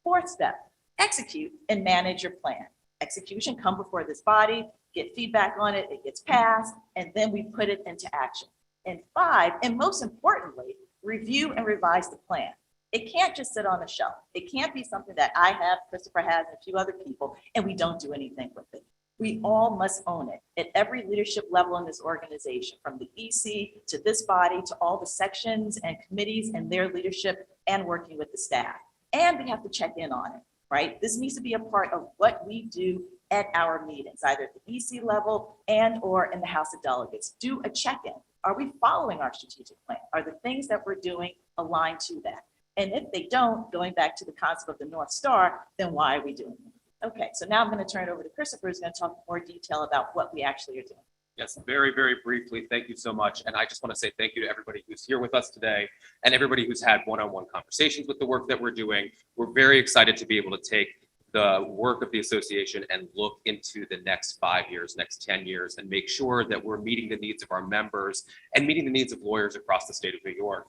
4th step, execute and manage your plan. Execution, come before this body, get feedback on it, it gets passed, and then we put it into action. And 5, and most importantly, review and revise the plan. It can't just sit on the shelf. It can't be something that I have, Christopher has, and a few other people, and we don't do anything with it. We all must own it at every leadership level in this organization, from the EC to this body, to all the sections and committees and their leadership and working with the staff. And we have to check in on it, right? This needs to be a part of what we do at our meetings, either at the EC level and or in the House of Delegates. Do a check-in. Are we following our strategic plan? Are the things that we're doing aligned to that? And if they don't, going back to the concept of the North Star, then why are we doing it? Okay, so now I'm going to turn it over to Christopher, who's going to talk more detail about what we actually are doing.
Yes, very, very briefly, thank you so much. And I just want to say thank you to everybody who's here with us today and everybody who's had one-on-one conversations with the work that we're doing. We're very excited to be able to take the work of the association and look into the next 5 years, next 10 years, and make sure that we're meeting the needs of our members and meeting the needs of lawyers across the state of New York.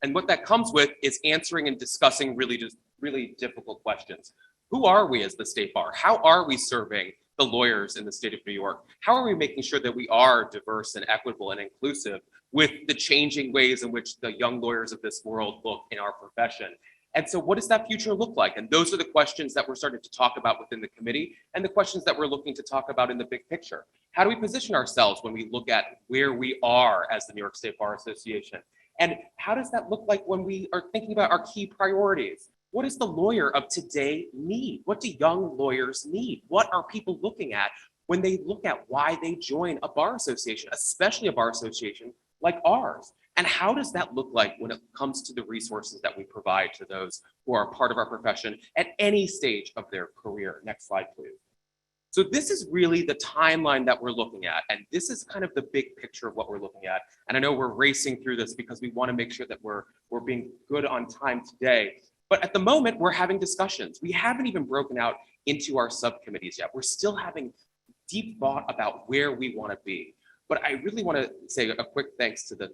And what that comes with is answering and discussing really difficult questions. Who are we as the State Bar? How are we serving the lawyers in the state of New York? How are we making sure that we are diverse and equitable and inclusive with the changing ways in which the young lawyers of this world look in our profession? And so what does that future look like? And those are the questions that we're starting to talk about within the committee and the questions that we're looking to talk about in the big picture. How do we position ourselves when we look at where we are as the New York State Bar Association? And how does that look like when we are thinking about our key priorities? What does the lawyer of today need? What do young lawyers need? What are people looking at when they look at why they join a bar association, especially a bar association like ours? And how does that look like when it comes to the resources that we provide to those who are part of our profession at any stage of their career? Next slide, please. So this is really the timeline that we're looking at. And this is kind of the big picture of what we're looking at. And I know we're racing through this because we want to make sure that we're being good on time today. But at the moment, we're having discussions. We haven't even broken out into our subcommittees yet. We're still having deep thought about where we want to be. But I really want to say a quick thanks to the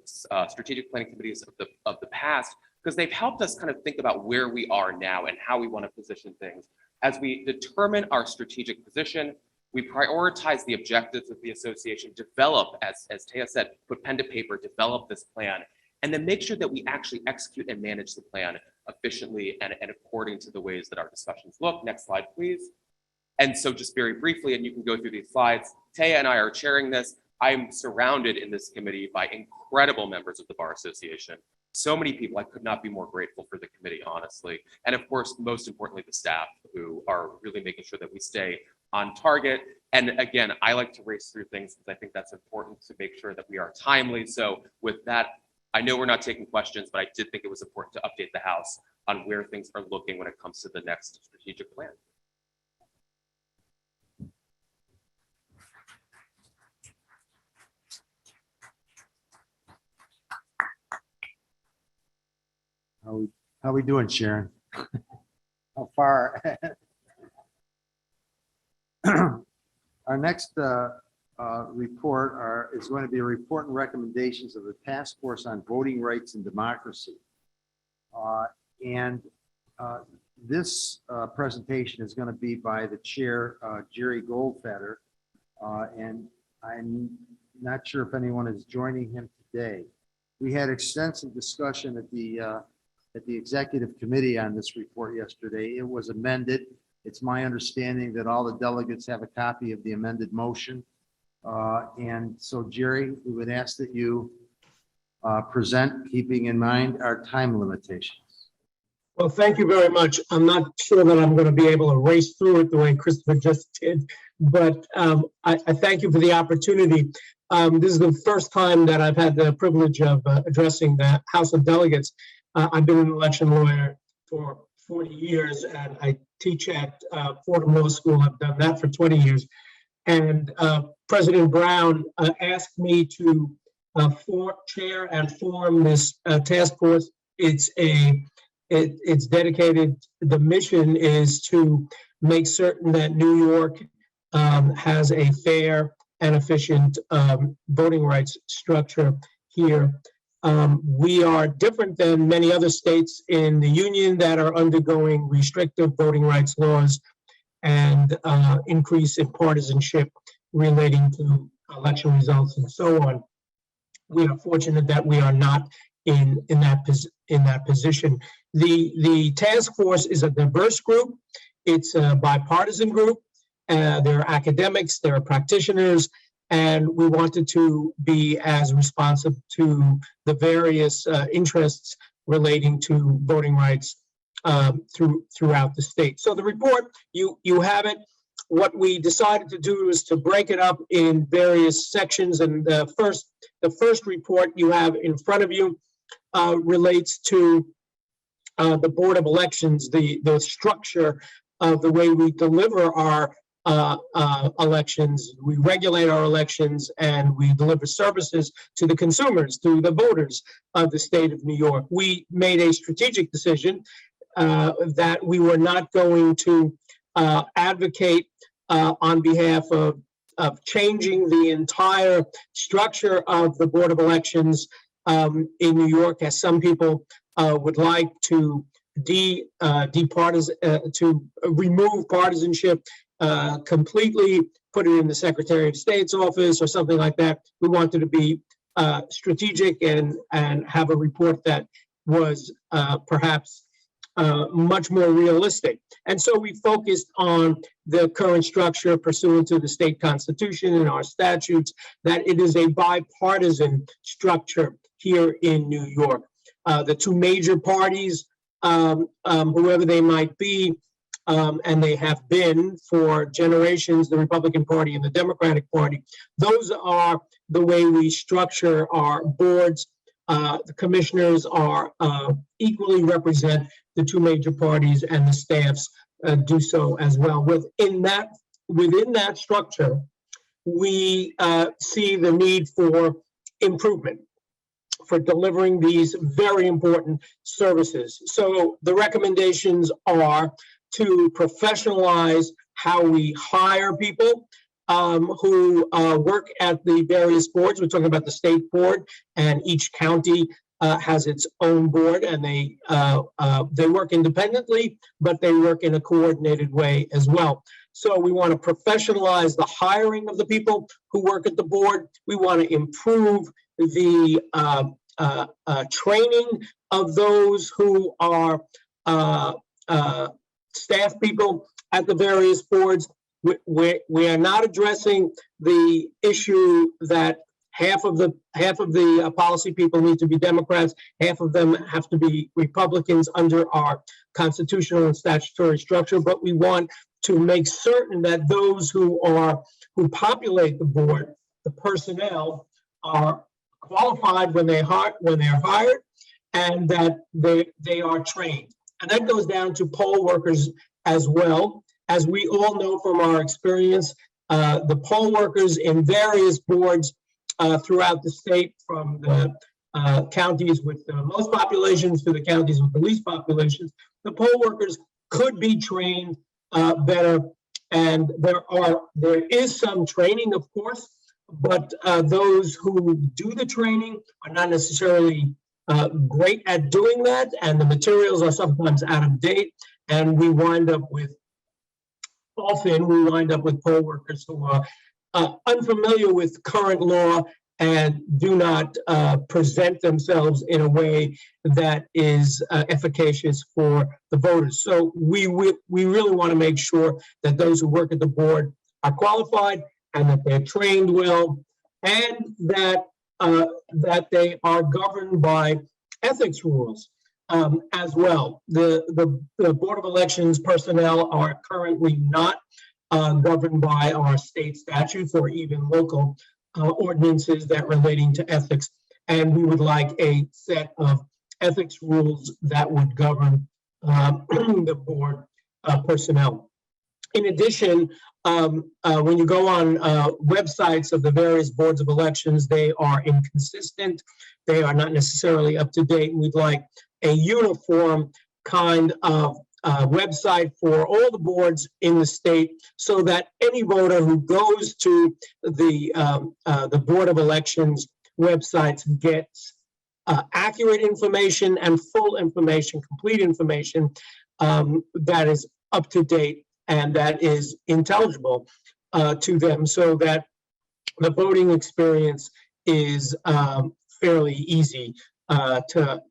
strategic planning committees of the past, because they've helped us kind of think about where we are now and how we want to position things. As we determine our strategic position, we prioritize the objectives of the association, develop, as Taya said, put pen to paper, develop this plan, and then make sure that we actually execute and manage the plan efficiently and according to the ways that our discussions look. Next slide, please. And so just very briefly, and you can go through these slides, Taya and I are chairing this. I'm surrounded in this committee by incredible members of the Bar Association. So many people, I could not be more grateful for the committee, honestly. And of course, most importantly, the staff who are really making sure that we stay on target. And again, I like to race through things because I think that's important to make sure that we are timely. So with that, I know we're not taking questions, but I did think it was important to update the House on where things are looking when it comes to the next strategic plan.
How we doing, Sharon? How far? Our next report is going to be a report and recommendations of the Task Force on Voting Rights and Democracy. This presentation is going to be by the chair, Jerry Goldfeder, and I'm not sure if anyone is joining him today. We had extensive discussion at the executive committee on this report yesterday. It was amended. It's my understanding that all the delegates have a copy of the amended motion. And so, Jerry, we would ask that you present, keeping in mind our time limitations.
Well, thank you very much. I'm not sure that I'm going to be able to race through it the way Christopher just did, but I thank you for the opportunity. This is the first time that I've had the privilege of addressing the House of Delegates. I've been an election lawyer for 40 years, and I teach at Fordham Law School. I've done that for 20 years. And President Brown asked me to chair and form this task force. It's dedicated, the mission is to make certain that New York has a fair and efficient voting rights structure here. We are different than many other states in the union that are undergoing restrictive voting rights laws and increase in partisanship relating to election results and so on. We are fortunate that we are not in that position. The task force is a diverse group. It's a bipartisan group. There are academics, there are practitioners, and we wanted to be as responsive to the various interests relating to voting rights throughout the state. So the report, you have it. What we decided to do is to break it up in various sections, and the first report you have in front of you relates to the Board of Elections, the structure of the way we deliver our elections. We regulate our elections and we deliver services to the consumers, to the voters of the state of New York. We made a strategic decision that we were not going to advocate on behalf of changing the entire structure of the Board of Elections in New York, as some people would like to to remove partisanship completely, put it in the Secretary of State's office or something like that. We wanted to be strategic and have a report that was perhaps much more realistic. And so we focused on the current structure pursuant to the state constitution and our statutes, that it is a bipartisan structure here in New York. The two major parties, whoever they might be, and they have been for generations, the Republican Party and the Democratic Party, those are the way we structure our boards. The commissioners are equally represent the two major parties, and the staffs do so as well. Within that structure, we see the need for improvement, for delivering these very important services. So the recommendations are to professionalize how we hire people who work at the various boards. We're talking about the state board, and each county has its own board, and they work independently, but they work in a coordinated way as well. So we want to professionalize the hiring of the people who work at the board. We want to improve the training of those who are staff people at the various boards. We are not addressing the issue that half of the policy people need to be Democrats, half of them have to be Republicans under our constitutional and statutory structure. But we want to make certain that those who populate the board, the personnel, are qualified when they're hired, and that they are trained. And that goes down to poll workers as well. As we all know from our experience, the poll workers in various boards throughout the state, from the counties with the most populations to the counties with the least populations, the poll workers could be trained better. And there is some training, of course, but those who do the training are not necessarily great at doing that, and the materials are sometimes out of date, and we wind up with poll workers who are unfamiliar with current law and do not present themselves in a way that is efficacious for the voters. So we really want to make sure that those who work at the board are qualified, and that they're trained well, and that they are governed by ethics rules as well. The Board of Elections personnel are currently not governed by our state statutes or even local ordinances that relating to ethics, and we would like a set of ethics rules that would govern the board personnel. In addition, when you go on websites of the various boards of elections, they are inconsistent. They are not necessarily up to date. We'd like a uniform kind of website for all the boards in the state, so that any voter who goes to the Board of Elections websites gets accurate information and full information, complete information that is up to date and that is intelligible to them, so that the voting experience is fairly easy to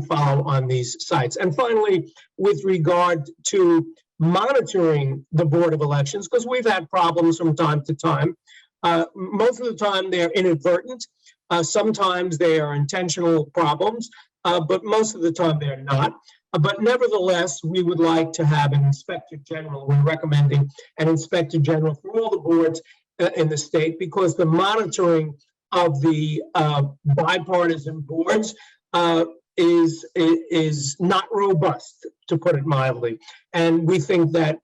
follow on these sites. And finally, with regard to monitoring the Board of Elections, because we've had problems from time to time. Most of the time they're inadvertent. Sometimes they are intentional problems, but most of the time they're not. But nevertheless, we would like to have an inspector general. We're recommending an inspector general for all the boards in the state, because the monitoring of the bipartisan boards is not robust, to put it mildly. And we think that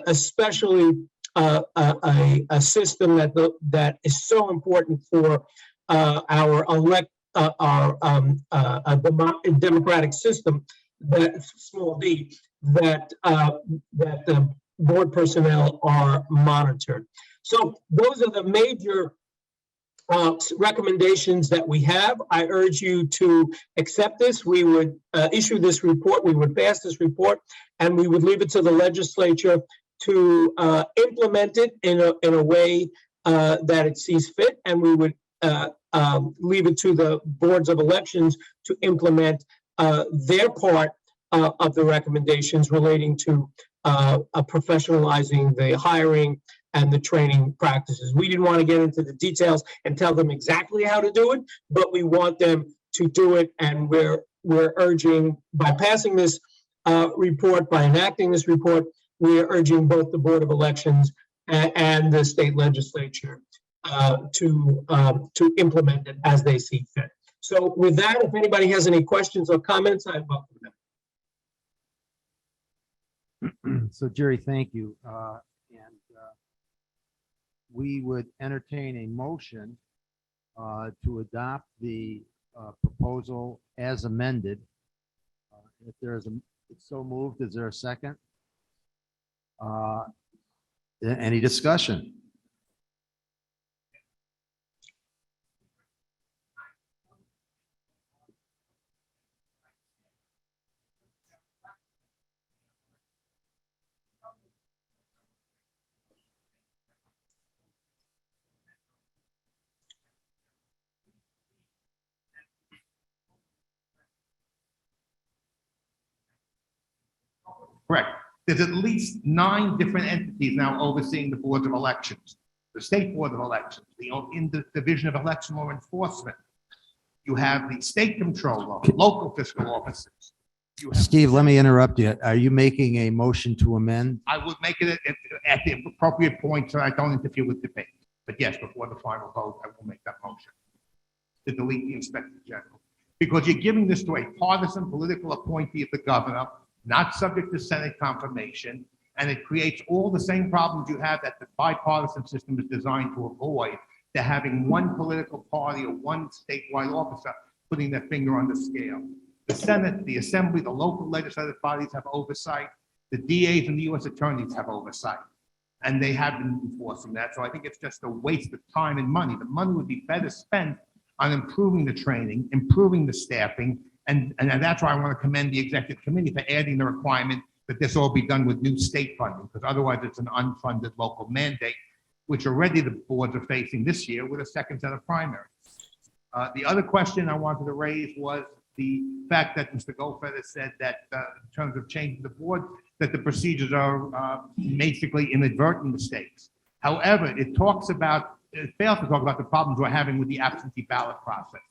especially a system that is so important for our democratic system, that small d, that the board personnel are monitored. So those are the major recommendations that we have. I urge you to accept this. We would issue this report, we would pass this report, and we would leave it to the legislature to implement it in a way that it sees fit, and we would leave it to the boards of elections to implement their part of the recommendations relating to professionalizing the hiring and the training practices. We didn't want to get into the details and tell them exactly how to do it, but we want them to do it, and we're urging, by passing this report, by enacting this report, we are urging both the Board of Elections and the state legislature to implement it as they see fit. So with that, if anybody has any questions or comments, I welcome them.
So Jerry, thank you. We would entertain a motion to adopt the proposal as amended. If there is it's so moved, is there a second? Any discussion?
Correct. There's at least 9 different entities now overseeing the boards of elections. The State Board of Elections, in the Division of Election Law Enforcement. You have the State Comptroller, local fiscal officers.
Steve, let me interrupt you. Are you making a motion to amend?
I would make it at the appropriate point so I don't interfere with debate. But yes, before the final vote, I will make that motion to delete the Inspector General. Because you're giving this to a partisan political appointee of the governor, not subject to Senate confirmation, and it creates all the same problems you have that the bipartisan system is designed to avoid, to having one political party or one statewide officer putting their finger on the scale. The Senate, the Assembly, the local legislative bodies have oversight. The DAs and the U.S. attorneys have oversight, and they have been enforcing that. So I think it's just a waste of time and money. The money would be better spent on improving the training, improving the staffing, and that's why I want to commend the executive committee for adding the requirement that this all be done with new state funding, because otherwise it's an unfunded local mandate, which already the boards are facing this year with a second set of primaries. The other question I wanted to raise was the fact that Mr. Goldfeder said that in terms of changing the board, that the procedures are basically inadvertent mistakes. However, it fails to talk about the problems we're having with the absentee ballot process.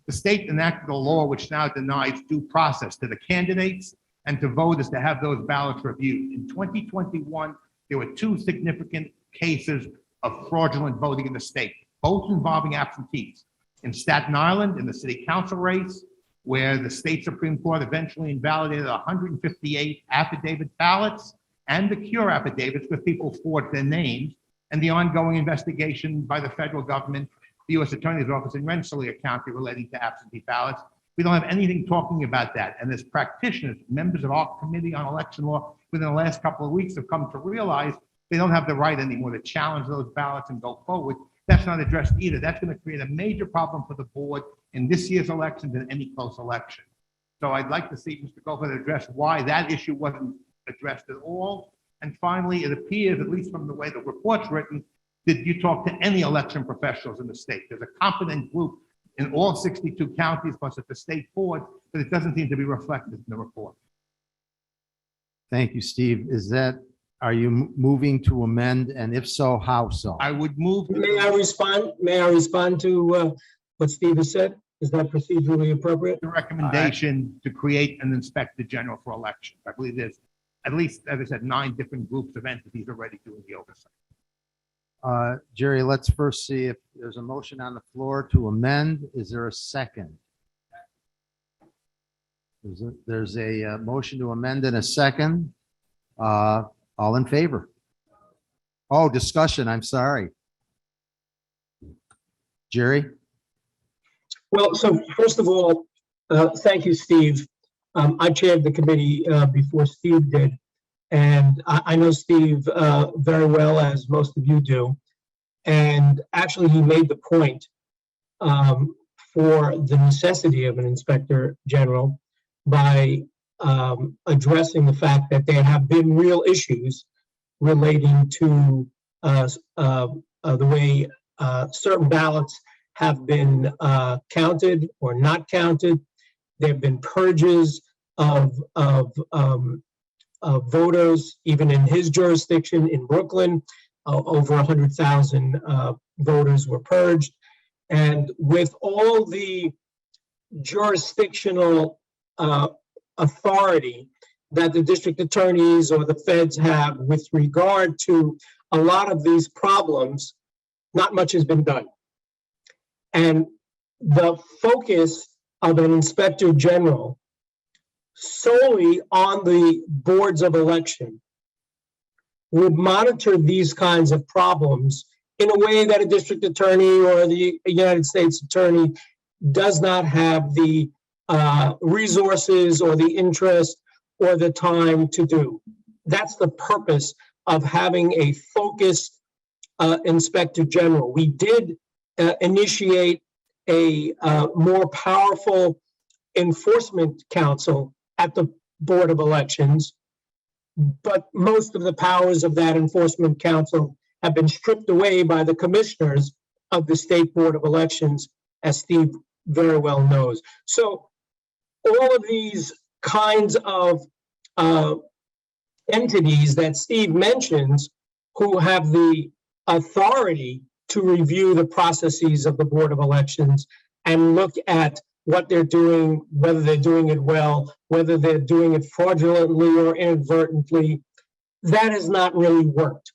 The state enacted a law which now denies due process to the candidates and to voters to have those ballots reviewed. In 2021, there were 2 significant cases of fraudulent voting in the state, both involving absentees. In Staten Island, in the city council race, where the state Supreme Court eventually invalidated 158 affidavit ballots and the cure affidavits where people forged their names, and the ongoing investigation by the federal government, the U.S. Attorney's Office in Rensselaer County relating to absentee ballots. We don't have anything talking about that. And as practitioners, members of our Committee on Election Law, within the last couple of weeks have come to realize they don't have the right anymore to challenge those ballots and go forward. That's not addressed either. That's going to create a major problem for the board in this year's election than any close election. So I'd like to see Mr. Goldfeder address why that issue wasn't addressed at all. And finally, it appears, at least from the way the report's written, did you talk to any election professionals in the state? There's a competent group in all 62 counties, plus at the state board, but it doesn't seem to be reflected in the report.
Thank you, Steve. Are you moving to amend? And if so, how so?
I would move.
May I respond? May I respond to what Steve has said? Is that procedurally appropriate?
The recommendation to create an inspector general for elections. I believe there's at least, as I said, 9 different groups of entities already doing the oversight.
Jerry, let's first see if there's a motion on the floor to amend. Is there a second? There's a motion to amend in a second. All in favor? Oh, discussion, I'm sorry. Jerry?
Well, so first of all, thank you, Steve. I chaired the committee before Steve did. And I know Steve very well, as most of you do. And actually, he made the point for the necessity of an inspector general by addressing the fact that there have been real issues relating to the way certain ballots have been counted or not counted. There have been purges of voters, even in his jurisdiction in Brooklyn. Over 100,000 voters were purged. And with all the jurisdictional authority that the district attorneys or the feds have with regard to a lot of these problems, not much has been done. And the focus of an inspector general solely on the boards of election would monitor these kinds of problems in a way that a district attorney or the United States attorney does not have the resources or the interest or the time to do. That's the purpose of having a focused inspector general. We did initiate a more powerful enforcement council at the Board of Elections, but most of the powers of that enforcement council have been stripped away by the commissioners of the State Board of Elections, as Steve very well knows. So all of these kinds of entities that Steve mentions who have the authority to review the processes of the Board of Elections and look at what they're doing, whether they're doing it well, whether they're doing it fraudulently or inadvertently, that has not really worked.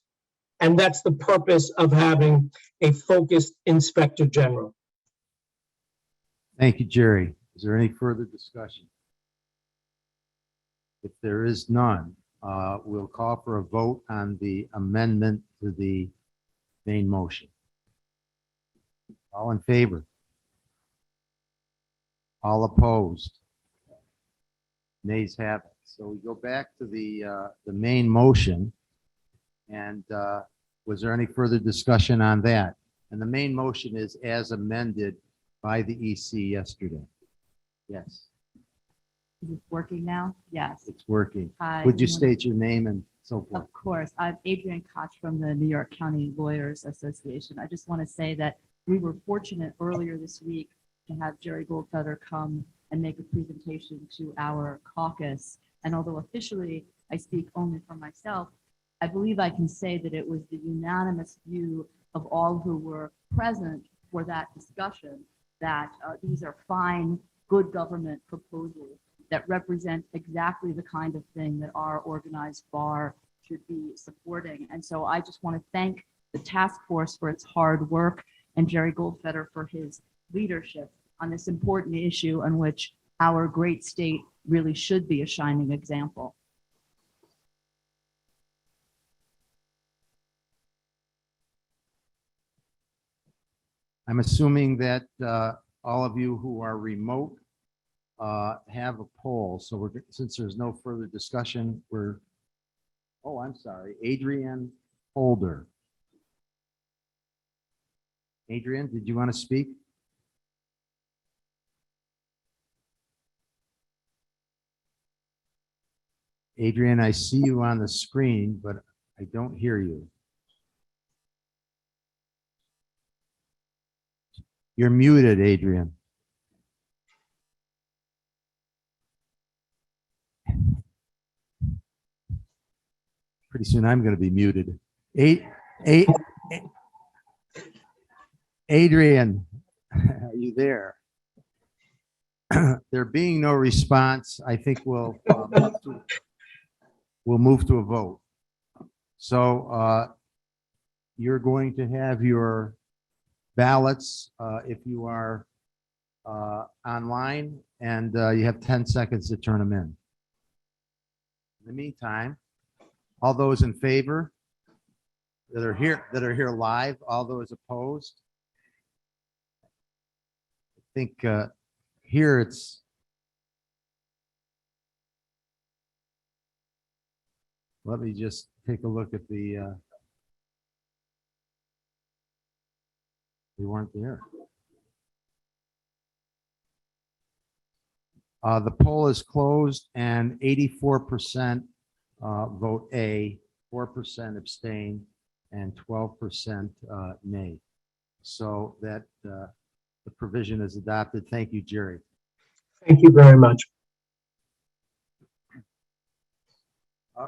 And that's the purpose of having a focused inspector general.
Thank you, Jerry. Is there any further discussion? If there is none, we'll call for a vote on the amendment to the main motion. All in favor? All opposed? Nays have it. So we go back to the main motion. And was there any further discussion on that? And the main motion is as amended by the EC yesterday. Yes,
Is it working now? Yes.
it's working.
Hi.
Would you
good morning.
state your name and so forth?
Of course. I'm Adrienne Koch from the New York County Lawyers Association. I just want to say that we were fortunate earlier this week to have Jerry Goldfeder come and make a presentation to our caucus. And although officially I speak only for myself, I believe I can say that it was the unanimous view of all who were present for that discussion that these are fine, good government proposals that represent exactly the kind of thing that our organized bar should be supporting. And so I just want to thank the task force for its hard work and Jerry Goldfeder for his leadership on this important issue on which our great state really should be a shining example.
I'm assuming that all of you who are remote have a poll. So we're, since there's no further discussion, I'm sorry, Adrienne Holder. Adrienne, did you want to speak? Adrian, I see you on the screen, but I don't hear you. You're muted, Adrian. Pretty soon I'm going to be muted. Adrian, are you there? There being no response, I think we'll move to a vote. So you're going to have your ballots if you are online, and you have 10 seconds to turn them in. In the meantime, all those in favor that are here live, all those opposed? I think here it's let me just take a look at the they weren't there. The poll is closed and 84% vote A, 4% abstain, and 12% nay. So that the provision is adopted. Thank you, Jerry.
Thank you very much.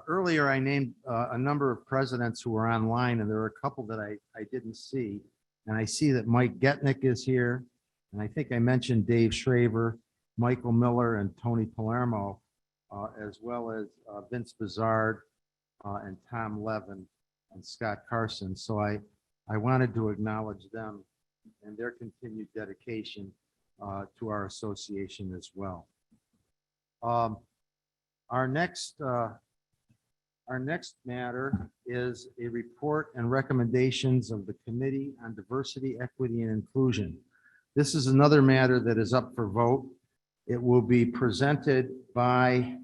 Earlier, I named a number of presidents who were online, and there were a couple that I didn't see. And I see that Mike Getnick is here, and I think I mentioned Dave Shraver, Michael Miller, and Tony Palermo, as well as Vince Bizard and Tom Levin and Scott Carson. So I wanted to acknowledge them and their continued dedication to our association as well. Our next matter is a report and recommendations of the Committee on Diversity, Equity, and Inclusion. This is another matter that is up for vote. It will be presented by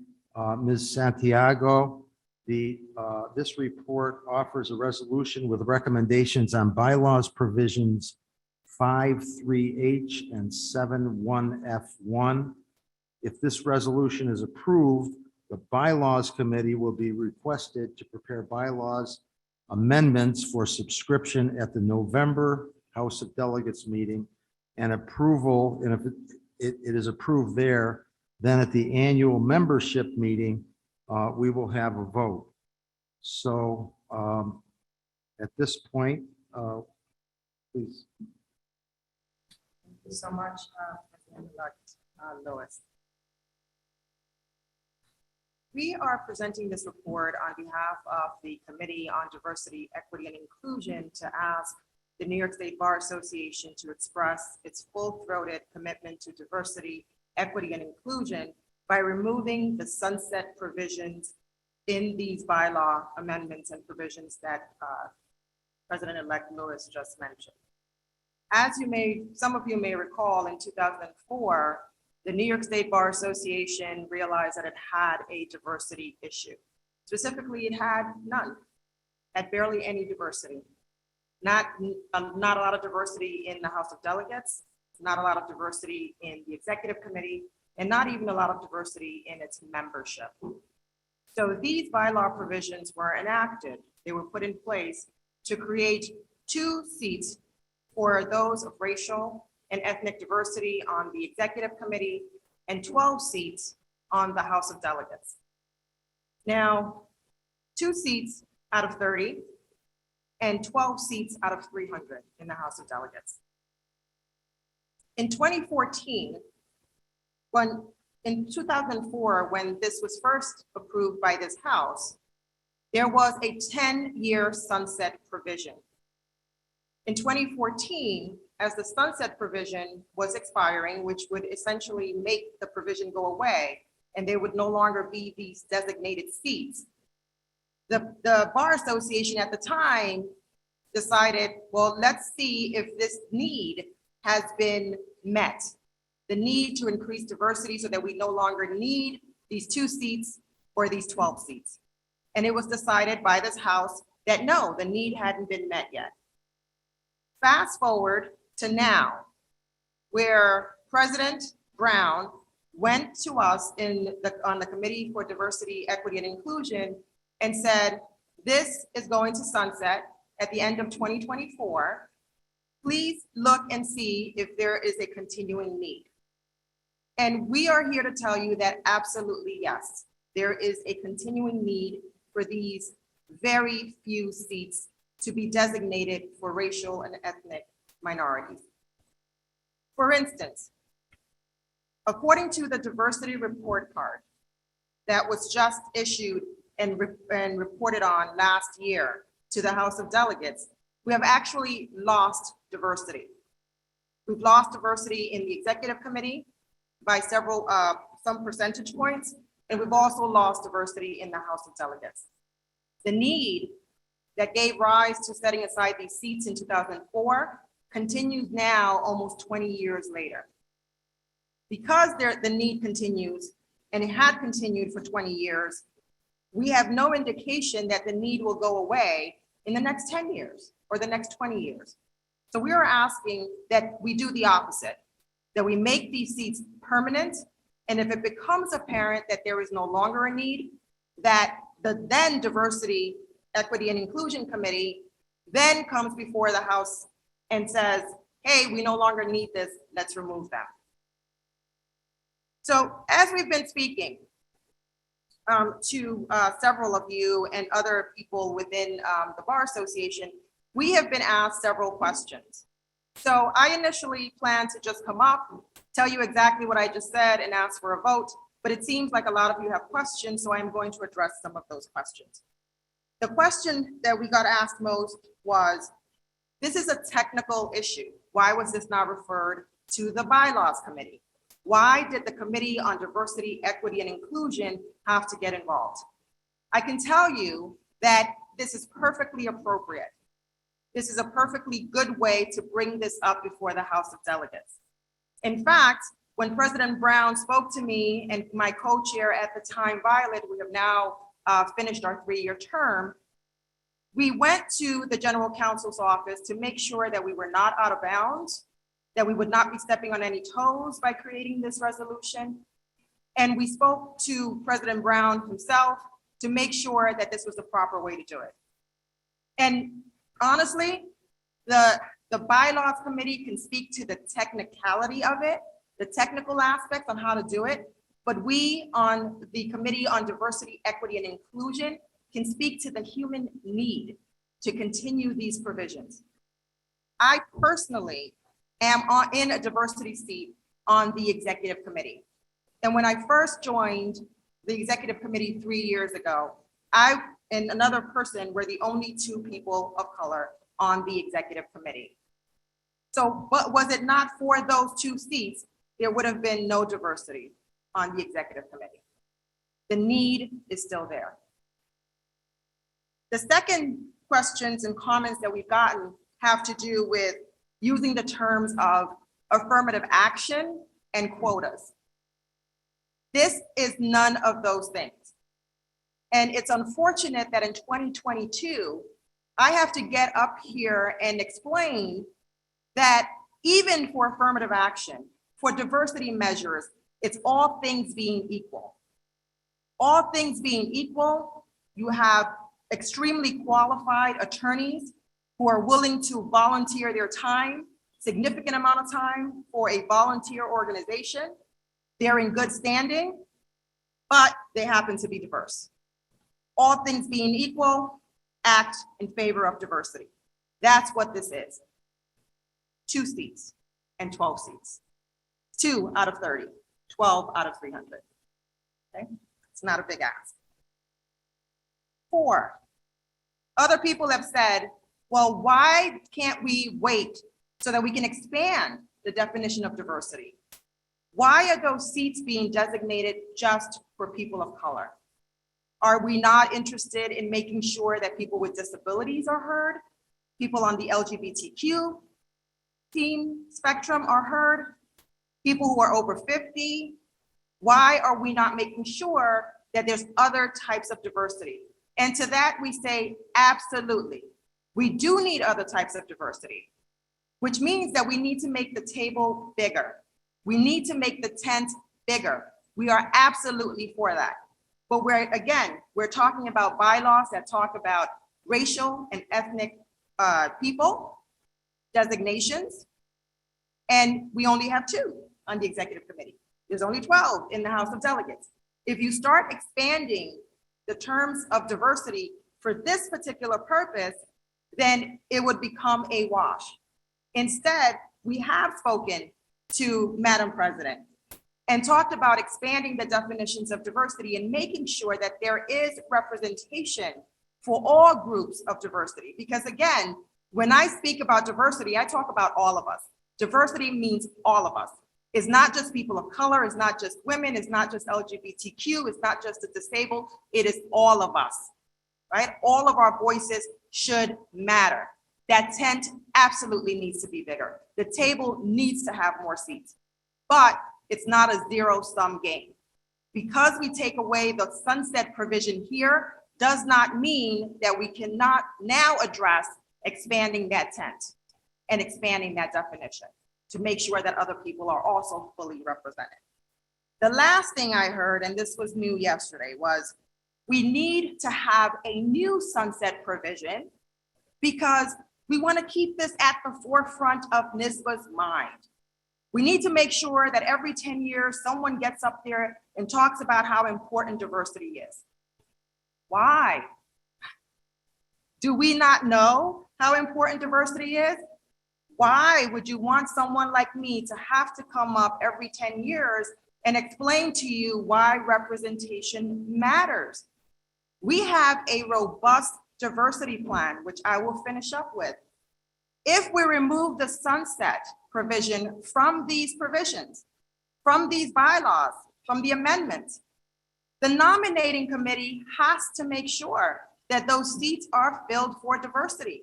Ms. Santiago. This report offers a resolution with recommendations on bylaws provisions 5.3H and 7.1F1. If this resolution is approved, the Bylaws Committee will be requested to prepare bylaws amendments for subscription at the November House of Delegates meeting and approval, and if it is approved there, then at the annual membership meeting, we will have a vote. So at this point, please.
Thank you so much, President-elect Lewis. We are presenting this report on behalf of the Committee on Diversity, Equity, and Inclusion to ask the New York State Bar Association to express its full-throated commitment to diversity, equity, and inclusion by removing the sunset provisions in these bylaw amendments and provisions that President-elect Lewis just mentioned. As some of you may recall, in 2004, the New York State Bar Association realized that it had a diversity issue. Specifically, it had none, had barely any diversity. Not a lot of diversity in the House of Delegates, not a lot of diversity in the Executive Committee, and not even a lot of diversity in its membership. So these bylaw provisions were enacted. They were put in place to create 2 seats for those of racial and ethnic diversity on the Executive Committee and 12 seats on the House of Delegates. Now, 2 seats out of 30 and 12 seats out of 300 in the House of Delegates. In 2014, in 2004, when this was first approved by this House, there was a 10-year sunset provision. In 2014, as the sunset provision was expiring, which would essentially make the provision go away, and there would no longer be these designated seats, the Bar Association at the time decided, well, let's see if this need has been met. The need to increase diversity so that we no longer need these 2 seats or these 12 seats. And it was decided by this House that no, the need hadn't been met yet. Fast forward to now, where President Brown went to us on the Committee for Diversity, Equity, and Inclusion and said, this is going to sunset at the end of 2024. Please look and see if there is a continuing need. And we are here to tell you that absolutely yes, there is a continuing need for these very few seats to be designated for racial and ethnic minorities. For instance, according to the diversity report card that was just issued and reported on last year to the House of Delegates, we have actually lost diversity. We've lost diversity in the executive committee by some percentage points, and we've also lost diversity in the House of Delegates. The need that gave rise to setting aside these seats in 2004 continues now almost 20 years later. Because the need continues, and it had continued for 20 years, we have no indication that the need will go away in the next 10 years or the next 20 years. So we are asking that we do the opposite, that we make these seats permanent, and if it becomes apparent that there is no longer a need, that the then Diversity, Equity, and Inclusion Committee then comes before the House and says, hey, we no longer need this, let's remove them. So as we've been speaking to several of you and other people within the Bar Association, we have been asked several questions. So I initially planned to just come up, tell you exactly what I just said and ask for a vote, but it seems like a lot of you have questions, so I'm going to address some of those questions. The question that we got asked most was, this is a technical issue. Why was this not referred to the Bylaws Committee? Why did the Committee on Diversity, Equity, and Inclusion have to get involved? I can tell you that this is perfectly appropriate. This is a perfectly good way to bring this up before the House of Delegates. In fact, when President Brown spoke to me and my co-chair at the time, Violet, we have now finished our 3-year term, we went to the General Counsel's office to make sure that we were not out of bounds, that we would not be stepping on any toes by creating this resolution. And we spoke to President Brown himself to make sure that this was the proper way to do it. And honestly, the Bylaws Committee can speak to the technicality of it, the technical aspects on how to do it, but we on the Committee on Diversity, Equity, and Inclusion can speak to the human need to continue these provisions. I personally am in a diversity seat on the executive committee. And when I first joined the executive committee 3 years ago, I and another person were the only 2 people of color on the executive committee. So, but was it not for those 2 seats, there would have been no diversity on the executive committee. The need is still there. The second questions and comments that we've gotten have to do with using the terms of affirmative action and quotas. This is none of those things. And it's unfortunate that in 2022, I have to get up here and explain that even for affirmative action, for diversity measures, it's all things being equal. All things being equal, you have extremely qualified attorneys who are willing to volunteer their time, significant amount of time for a volunteer organization. They're in good standing, but they happen to be diverse. All things being equal, act in favor of diversity. That's what this is. 2 seats and 12 seats. 2 out of 30, 12 out of 300. Okay, it's not a big ask. 4, other people have said, well, why can't we wait so that we can expand the definition of diversity? Why are those seats being designated just for people of color? Are we not interested in making sure that people with disabilities are heard? People on the LGBTQ team spectrum are heard? People who are over 50? Why are we not making sure that there's other types of diversity? And to that we say, absolutely. We do need other types of diversity, which means that we need to make the table bigger. We need to make the tent bigger. We are absolutely for that. But we're talking about bylaws that talk about racial and ethnic people, designations, and we only have 2 on the executive committee. There's only 12 in the House of Delegates. If you start expanding the terms of diversity for this particular purpose, then it would become a wash. Instead, we have spoken to Madam President and talked about expanding the definitions of diversity and making sure that there is representation for all groups of diversity. Because again, when I speak about diversity, I talk about all of us. Diversity means all of us. It's not just people of color, it's not just women, it's not just LGBTQ, it's not just the disabled, it is all of us, right? All of our voices should matter. That tent absolutely needs to be bigger. The table needs to have more seats, but it's not a zero-sum game. Because we take away the sunset provision here does not mean that we cannot now address expanding that tent and expanding that definition to make sure that other people are also fully represented. The last thing I heard, and this was new yesterday, was we need to have a new sunset provision because we want to keep this at the forefront of NYSBA's mind. We need to make sure that every 10 years, someone gets up there and talks about how important diversity is. Why? Do we not know how important diversity is? Why would you want someone like me to have to come up every 10 years and explain to you why representation matters? We have a robust diversity plan, which I will finish up with. If we remove the sunset provision from these provisions, from these bylaws, from the amendments, the nominating committee has to make sure that those seats are filled for diversity.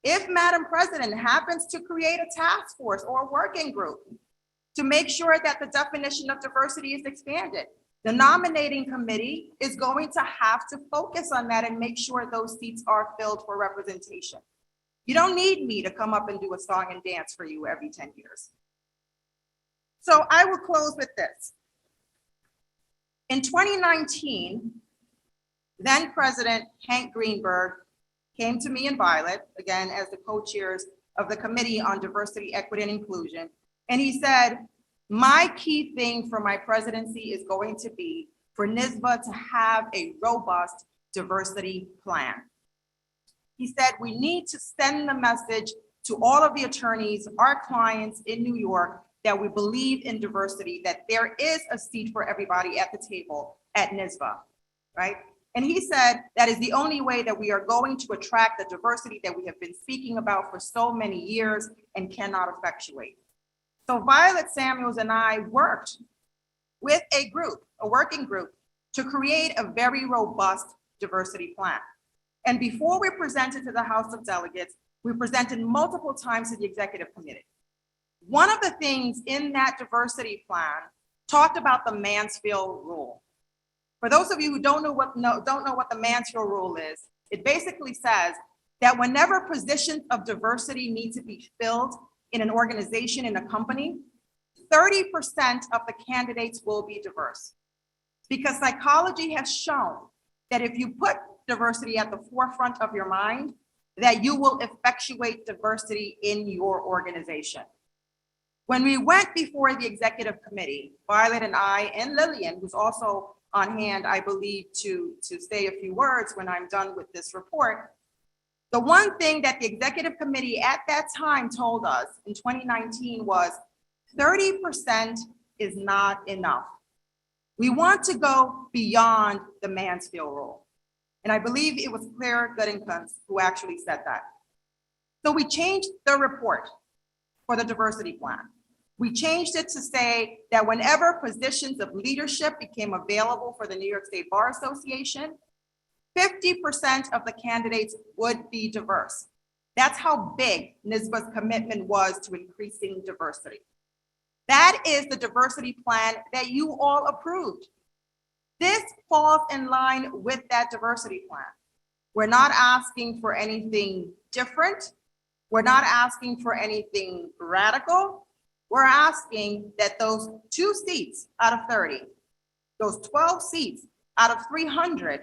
If Madam President happens to create a task force or a working group to make sure that the definition of diversity is expanded, the nominating committee is going to have to focus on that and make sure those seats are filled for representation. You don't need me to come up and do a song and dance for you every 10 years. So I will close with this. In 2019, then President Hank Greenberg came to me and Violet, again, as the co-chairs of the Committee on Diversity, Equity, and Inclusion. And he said, my key thing for my presidency is going to be for NYSBA to have a robust diversity plan. He said, we need to send the message to all of the attorneys, our clients in New York, that we believe in diversity, that there is a seat for everybody at the table at NYSBA, right? And he said that is the only way that we are going to attract the diversity that we have been speaking about for so many years and cannot effectuate. So Violet Samuels and I worked with a group, a working group, to create a very robust diversity plan. And before we presented to the House of Delegates, we presented multiple times to the Executive Committee. One of the things in that diversity plan talked about the Mansfield Rule. For those of you who don't know what the Mansfield Rule is, it basically says that whenever positions of diversity need to be filled in an organization, in a company, 30% of the candidates will be diverse. Because psychology has shown that if you put diversity at the forefront of your mind, that you will effectuate diversity in your organization. When we went before the Executive Committee, Violet and I and Lillian, who's also on hand, I believe, to say a few words when I'm done with this report. The one thing that the Executive Committee at that time told us in 2019 was 30% is not enough. We want to go beyond the Mansfield Rule. And I believe it was Claire Goodington who actually said that. So we changed the report for the diversity plan. We changed it to say that whenever positions of leadership became available for the New York State Bar Association, 50% of the candidates would be diverse. That's how big NYSBA's commitment was to increasing diversity. That is the diversity plan that you all approved. This falls in line with that diversity plan. We're not asking for anything different. We're not asking for anything radical. we're asking that those 2 seats out of 30, those 12 seats out of 300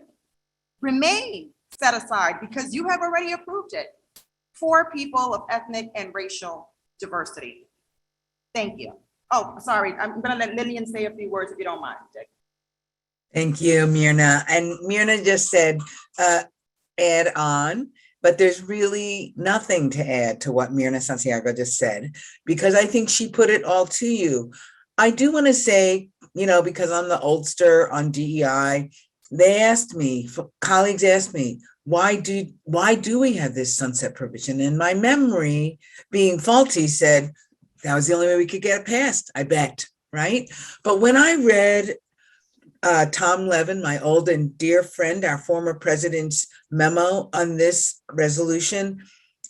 remain set aside because you have already approved it for people of ethnic and racial diversity. Thank you. Oh, sorry, I'm gonna let Lillian say a few words if you don't mind, Dick.
Thank you, Myrna. And Myrna just said, add on, but there's really nothing to add to what Myrna Santiago just said, because I think she put it all to you. I do want to say, because I'm the oldster on DEI, they asked me, colleagues asked me, why do we have this sunset provision? And my memory, being faulty, said that was the only way we could get it passed, I bet, right? But when I read Tom Levin, my old and dear friend, our former president's memo on this resolution,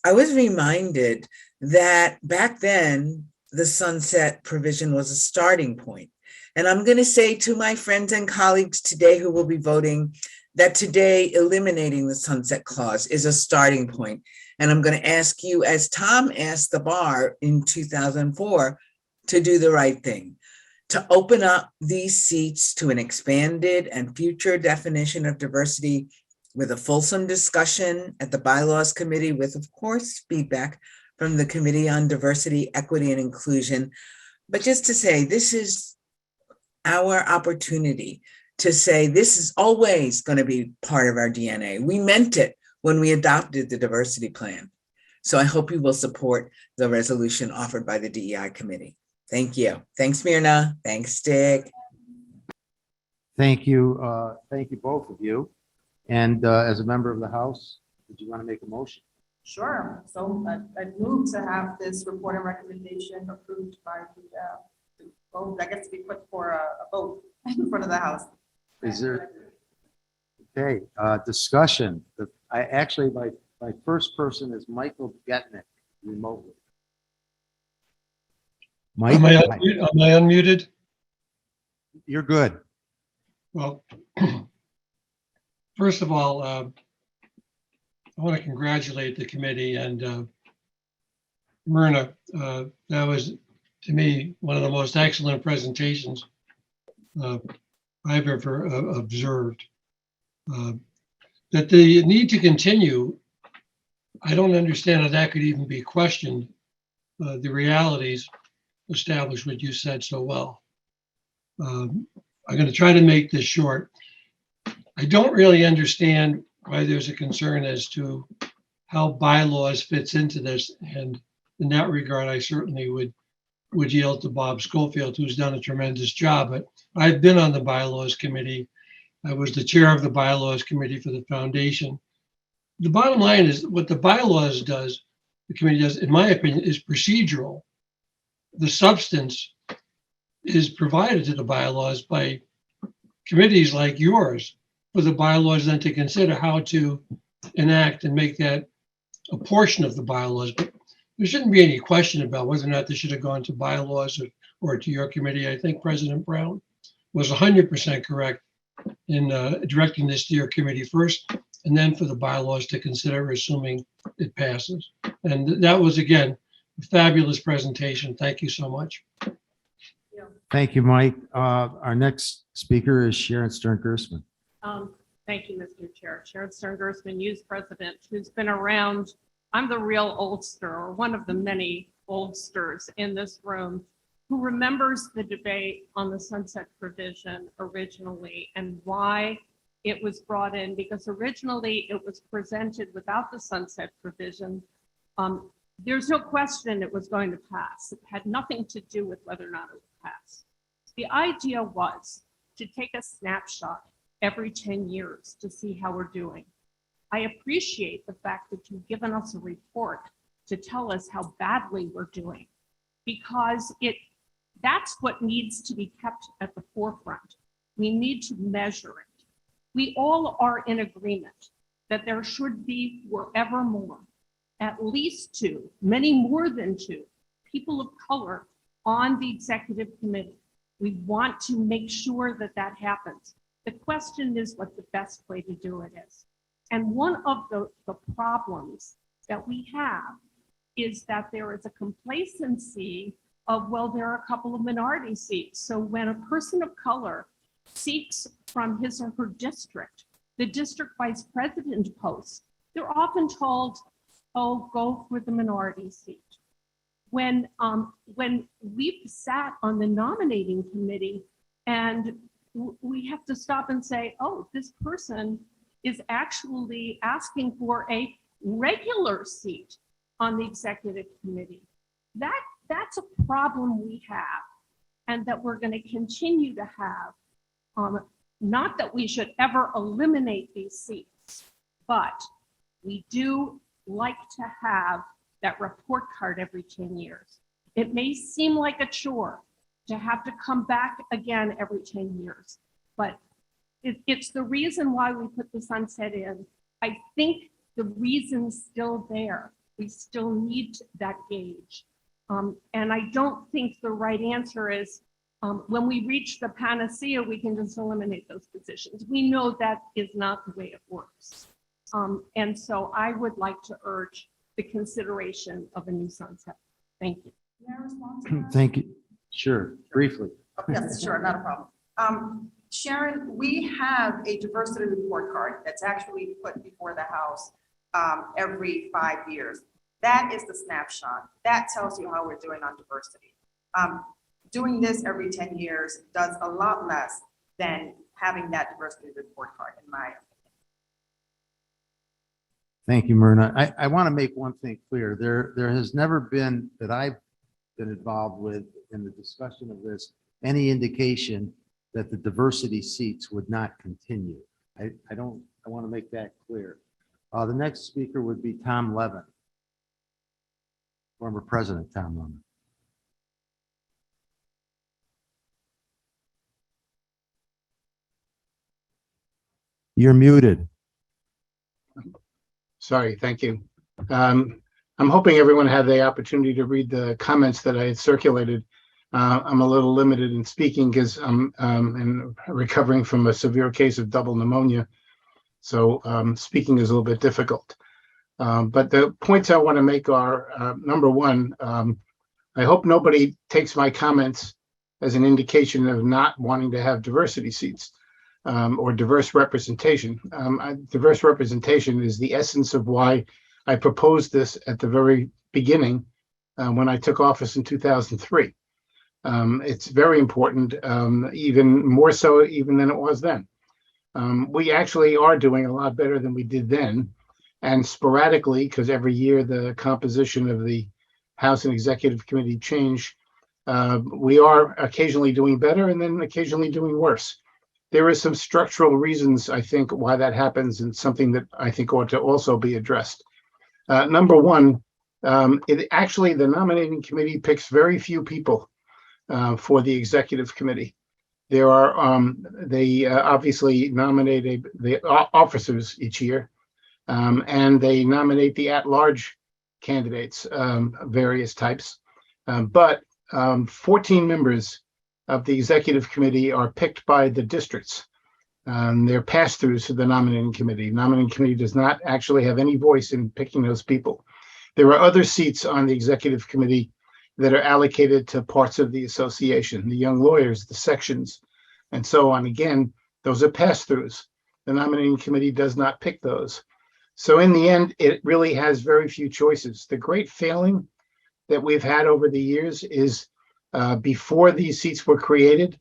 I was reminded that back then, the sunset provision was a starting point. And I'm going to say to my friends and colleagues today who will be voting that today eliminating the sunset clause is a starting point. And I'm going to ask you, as Tom asked the bar in 2004, to do the right thing, to open up these seats to an expanded and future definition of diversity with a fulsome discussion at the bylaws committee with, of course, feedback from the Committee on Diversity, Equity, and Inclusion. But just to say, this is our opportunity to say this is always going to be part of our DNA. We meant it when we adopted the diversity plan. So I hope you will support the resolution offered by the DEI committee. Thank you. Thanks, Myrna. Thanks, Dick.
Thank you. Thank you, both of you. And as a member of the House, did you want to make a motion?
Sure. So I move to have this report and recommendation approved by the vote, I guess, to be put for a vote in front of the House.
Is there? Okay, discussion. My first person is Michael Getnick remotely. Mike,
Am I unmuted?
You're good.
Well, first of all, I want to congratulate the committee and Myrna. That was, to me, one of the most excellent presentations I've ever observed. That the need to continue, I don't understand how that could even be questioned. The realities establish what you said so well. I'm going to try to make this short. I don't really understand why there's a concern as to how bylaws fits into this. And in that regard, I certainly would yield to Bob Schofield, who's done a tremendous job. But I've been on the bylaws committee. I was the chair of the bylaws committee for the foundation. The bottom line is what the bylaws does, the committee does, in my opinion, is procedural. The substance is provided to the bylaws by committees like yours for the bylaws then to consider how to enact and make that a portion of the bylaws. But there shouldn't be any question about whether or not this should have gone to bylaws or to your committee. I think President Brown was 100% correct in directing this to your committee first, and then for the bylaws to consider, assuming it passes. And that was, again, a fabulous presentation. Thank you so much.
Thank you, Mike. Our next speaker is Sharon Stern-Gerstmann.
Thank you, Mr. Chair. Sharon Stern-Gerstmann, youth president, who's been around. I'm the real oldster, or one of the many oldsters in this room, who remembers the debate on the sunset provision originally and why it was brought in, because originally it was presented without the sunset provision. There's no question it was going to pass. It had nothing to do with whether or not it would pass. The idea was to take a snapshot every 10 years to see how we're doing. I appreciate the fact that you've given us a report to tell us how badly we're doing, because that's what needs to be kept at the forefront. We need to measure it. We all are in agreement that there should be forevermore at least 2, many more than 2, people of color on the executive committee. We want to make sure that that happens. The question is what the best way to do it is. And one of the problems that we have is that there is a complacency of, well, there are a couple of minority seats. So when a person of color seeks from his or her district, the district vice president post, they're often told, oh, go for the minority seat. When we've sat on the nominating committee and we have to stop and say, oh, this person is actually asking for a regular seat on the executive committee. That's a problem we have and that we're going to continue to have. Not that we should ever eliminate these seats, but we do like to have that report card every 10 years. It may seem like a chore to have to come back again every 10 years, but it's the reason why we put the sunset in. I think the reason's still there. We still need that gauge. And I don't think the right answer is when we reach the panacea, we can just eliminate those positions. We know that is not the way it works. And so I would like to urge the consideration of a new sunset. Thank you.
May I respond to that?
Thank you. Sure, briefly.
Yes, sure, not a problem. Sharon, we have a diversity report card that's actually put before the House every 5 years. That is the snapshot. That tells you how we're doing on diversity. Doing this every 10 years does a lot less than having that diversity report card, in my opinion.
Thank you, Myrna. I want to make one thing clear. There has never been, that I've been involved with in the discussion of this, any indication that the diversity seats would not continue. I want to make that clear. The next speaker would be Tom Levin, former President Tom Levin. You're muted.
Sorry, thank you. I'm hoping everyone had the opportunity to read the comments that I had circulated. I'm a little limited in speaking because I'm recovering from a severe case of double pneumonia. So speaking is a little bit difficult. But the points I want to make are, number one, I hope nobody takes my comments as an indication of not wanting to have diversity seats. Or diverse representation. Diverse representation is the essence of why I proposed this at the very beginning when I took office in 2003. It's very important, even more so even than it was then. We actually are doing a lot better than we did then. And sporadically, because every year the composition of the House and Executive Committee change, we are occasionally doing better and then occasionally doing worse. There are some structural reasons, I think, why that happens, and something that I think ought to also be addressed. Number one, the nominating committee picks very few people for the executive committee. There are they obviously nominate the officers each year, and they nominate the at-large candidates, various types. But 14 members of the executive committee are picked by the districts. They're pass-throughs to the nominating committee. Nominating committee does not actually have any voice in picking those people. There are other seats on the executive committee that are allocated to parts of the association, the young lawyers, the sections, and so on. Again, those are pass-throughs. The nominating committee does not pick those. So in the end, it really has very few choices. The great failing that we've had over the years is before these seats were created,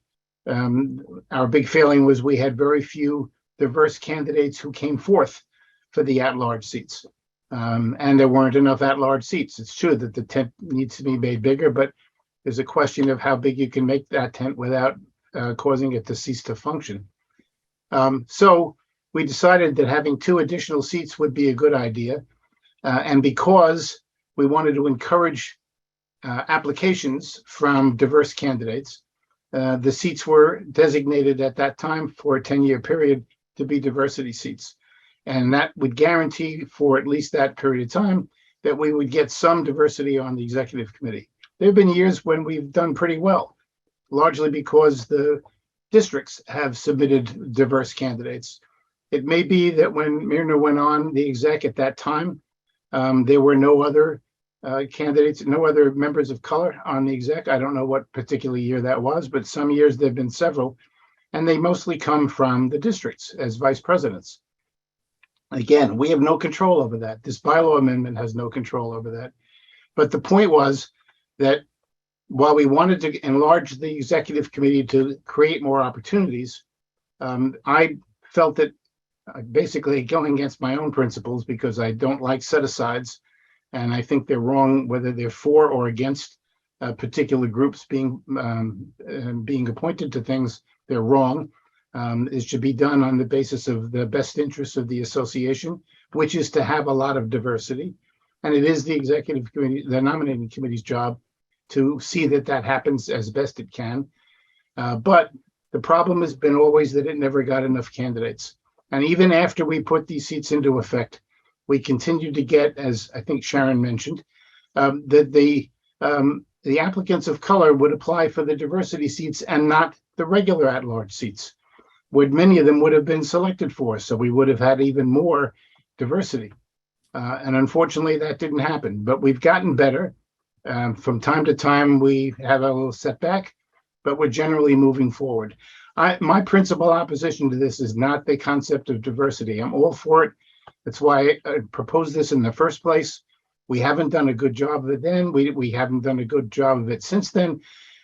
our big failing was we had very few diverse candidates who came forth for the at-large seats. And there weren't enough at-large seats. It's true that the tent needs to be made bigger, but there's a question of how big you can make that tent without causing it to cease to function. So we decided that having 2 additional seats would be a good idea. And because we wanted to encourage applications from diverse candidates, the seats were designated at that time for a 10-year period to be diversity seats. And that would guarantee for at least that period of time that we would get some diversity on the executive committee. There have been years when we've done pretty well, largely because the districts have submitted diverse candidates. It may be that when Myrna went on the exec at that time, there were no other candidates, no other members of color on the exec. I don't know what particular year that was, but some years there've been several, and they mostly come from the districts as vice presidents. Again, we have no control over that. This bylaw amendment has no control over that. But the point was that while we wanted to enlarge the executive committee to create more opportunities, I felt that basically going against my own principles because I don't like set-asides, and I think they're wrong whether they're for or against particular groups being appointed to things. They're wrong. It should be done on the basis of the best interests of the association, which is to have a lot of diversity. And it is the executive committee, the nominating committee's job to see that that happens as best it can. But the problem has been always that it never got enough candidates. And even after we put these seats into effect, we continued to get, as I think Sharon mentioned, that the applicants of color would apply for the diversity seats and not the regular at-large seats, where many of them would have been selected for. So we would have had even more diversity. And unfortunately, that didn't happen. But we've gotten better. From time to time, we have a little setback, but we're generally moving forward. My principal opposition to this is not the concept of diversity. I'm all for it. That's why I proposed this in the first place. We haven't done a good job of it then. We haven't done a good job of it since then,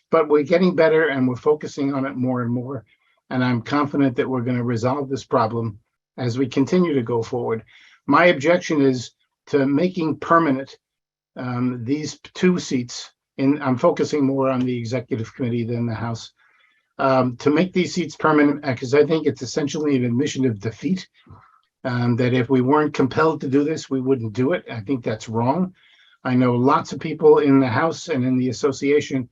but we're getting better and we're focusing on it more and more. And I'm confident that we're going to resolve this problem as we continue to go forward. My objection is to making permanent these two seats. I'm focusing more on the executive committee than the House. To make these seats permanent, because I think it's essentially an admission of defeat. That if we weren't compelled to do this, we wouldn't do it. I think that's wrong. I know lots of people in the House and in the association.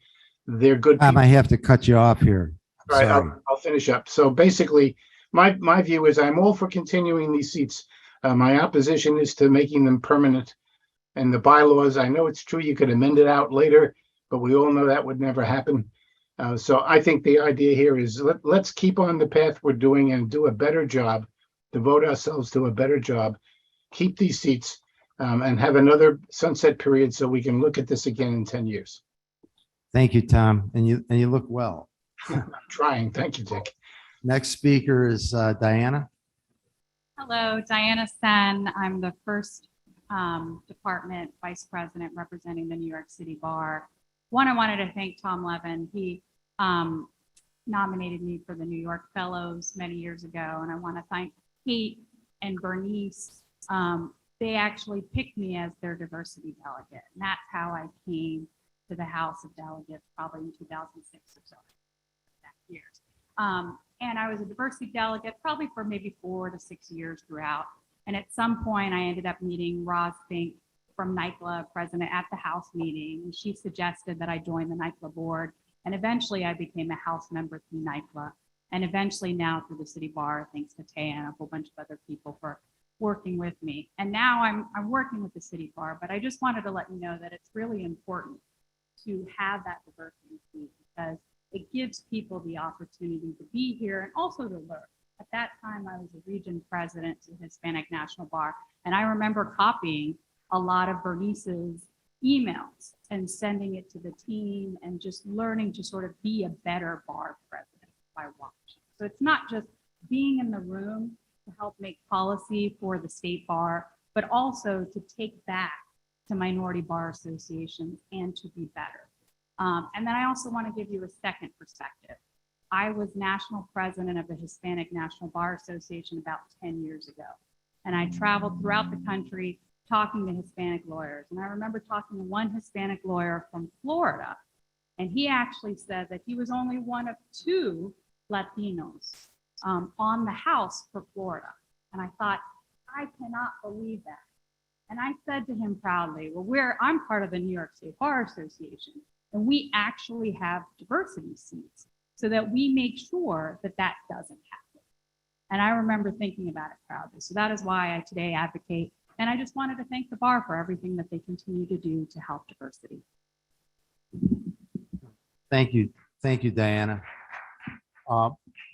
They're good people.
I have to cut you off here.
All right,
Sorry.
I'll finish up. So basically, my view is I'm all for continuing these seats. My opposition is to making them permanent. And the bylaws, I know it's true you could amend it out later, but we all know that would never happen. So I think the idea here is let's keep on the path we're doing and do a better job, devote ourselves to a better job, keep these seats, and have another sunset period so we can look at this again in 10 years.
Thank you, Tom. And you look well.
I'm trying. Thank you, Dick.
Next speaker is Diana.
Hello, Diana Sen. I'm the first department vice president representing the New York City Bar. One, I wanted to thank Tom Levin. He nominated me for the New York Fellows many years ago, and I want to thank Kate and Bernice. They actually picked me as their diversity delegate, and that's how I came to the House of Delegates, probably in 2006 or so. Years. And I was a diversity delegate probably for maybe 4 to 6 years throughout. And at some point, I ended up meeting Roz Fink from NYSBA President at the House meeting. And she suggested that I join the NYSBA board. And eventually, I became a House member through NYSBA. And eventually now through the City Bar, thanks to Taya and a whole bunch of other people for working with me. And now I'm working with the City Bar. But I just wanted to let you know that it's really important to have that diversity because it gives people the opportunity to be here and also to learn. At that time, I was a region president to the Hispanic National Bar, and I remember copying a lot of Bernice's emails and sending it to the team and just learning to sort of be a better bar president by watching. So it's not just being in the room to help make policy for the state bar, but also to take back to minority bar associations and to be better. And then I also want to give you a second perspective. I was national president of the Hispanic National Bar Association about 10 years ago. And I traveled throughout the country talking to Hispanic lawyers. And I remember talking to one Hispanic lawyer from Florida. And he actually said that he was only one of 2 Latinos on the House for Florida. And I thought, I cannot believe that. And I said to him proudly, well, I'm part of the New York State Bar Association. And we actually have diversity seats so that we make sure that that doesn't happen. And I remember thinking about it proudly. So that is why I today advocate. And I just wanted to thank the bar for everything that they continue to do to help diversity.
Thank you. Thank you, Diana.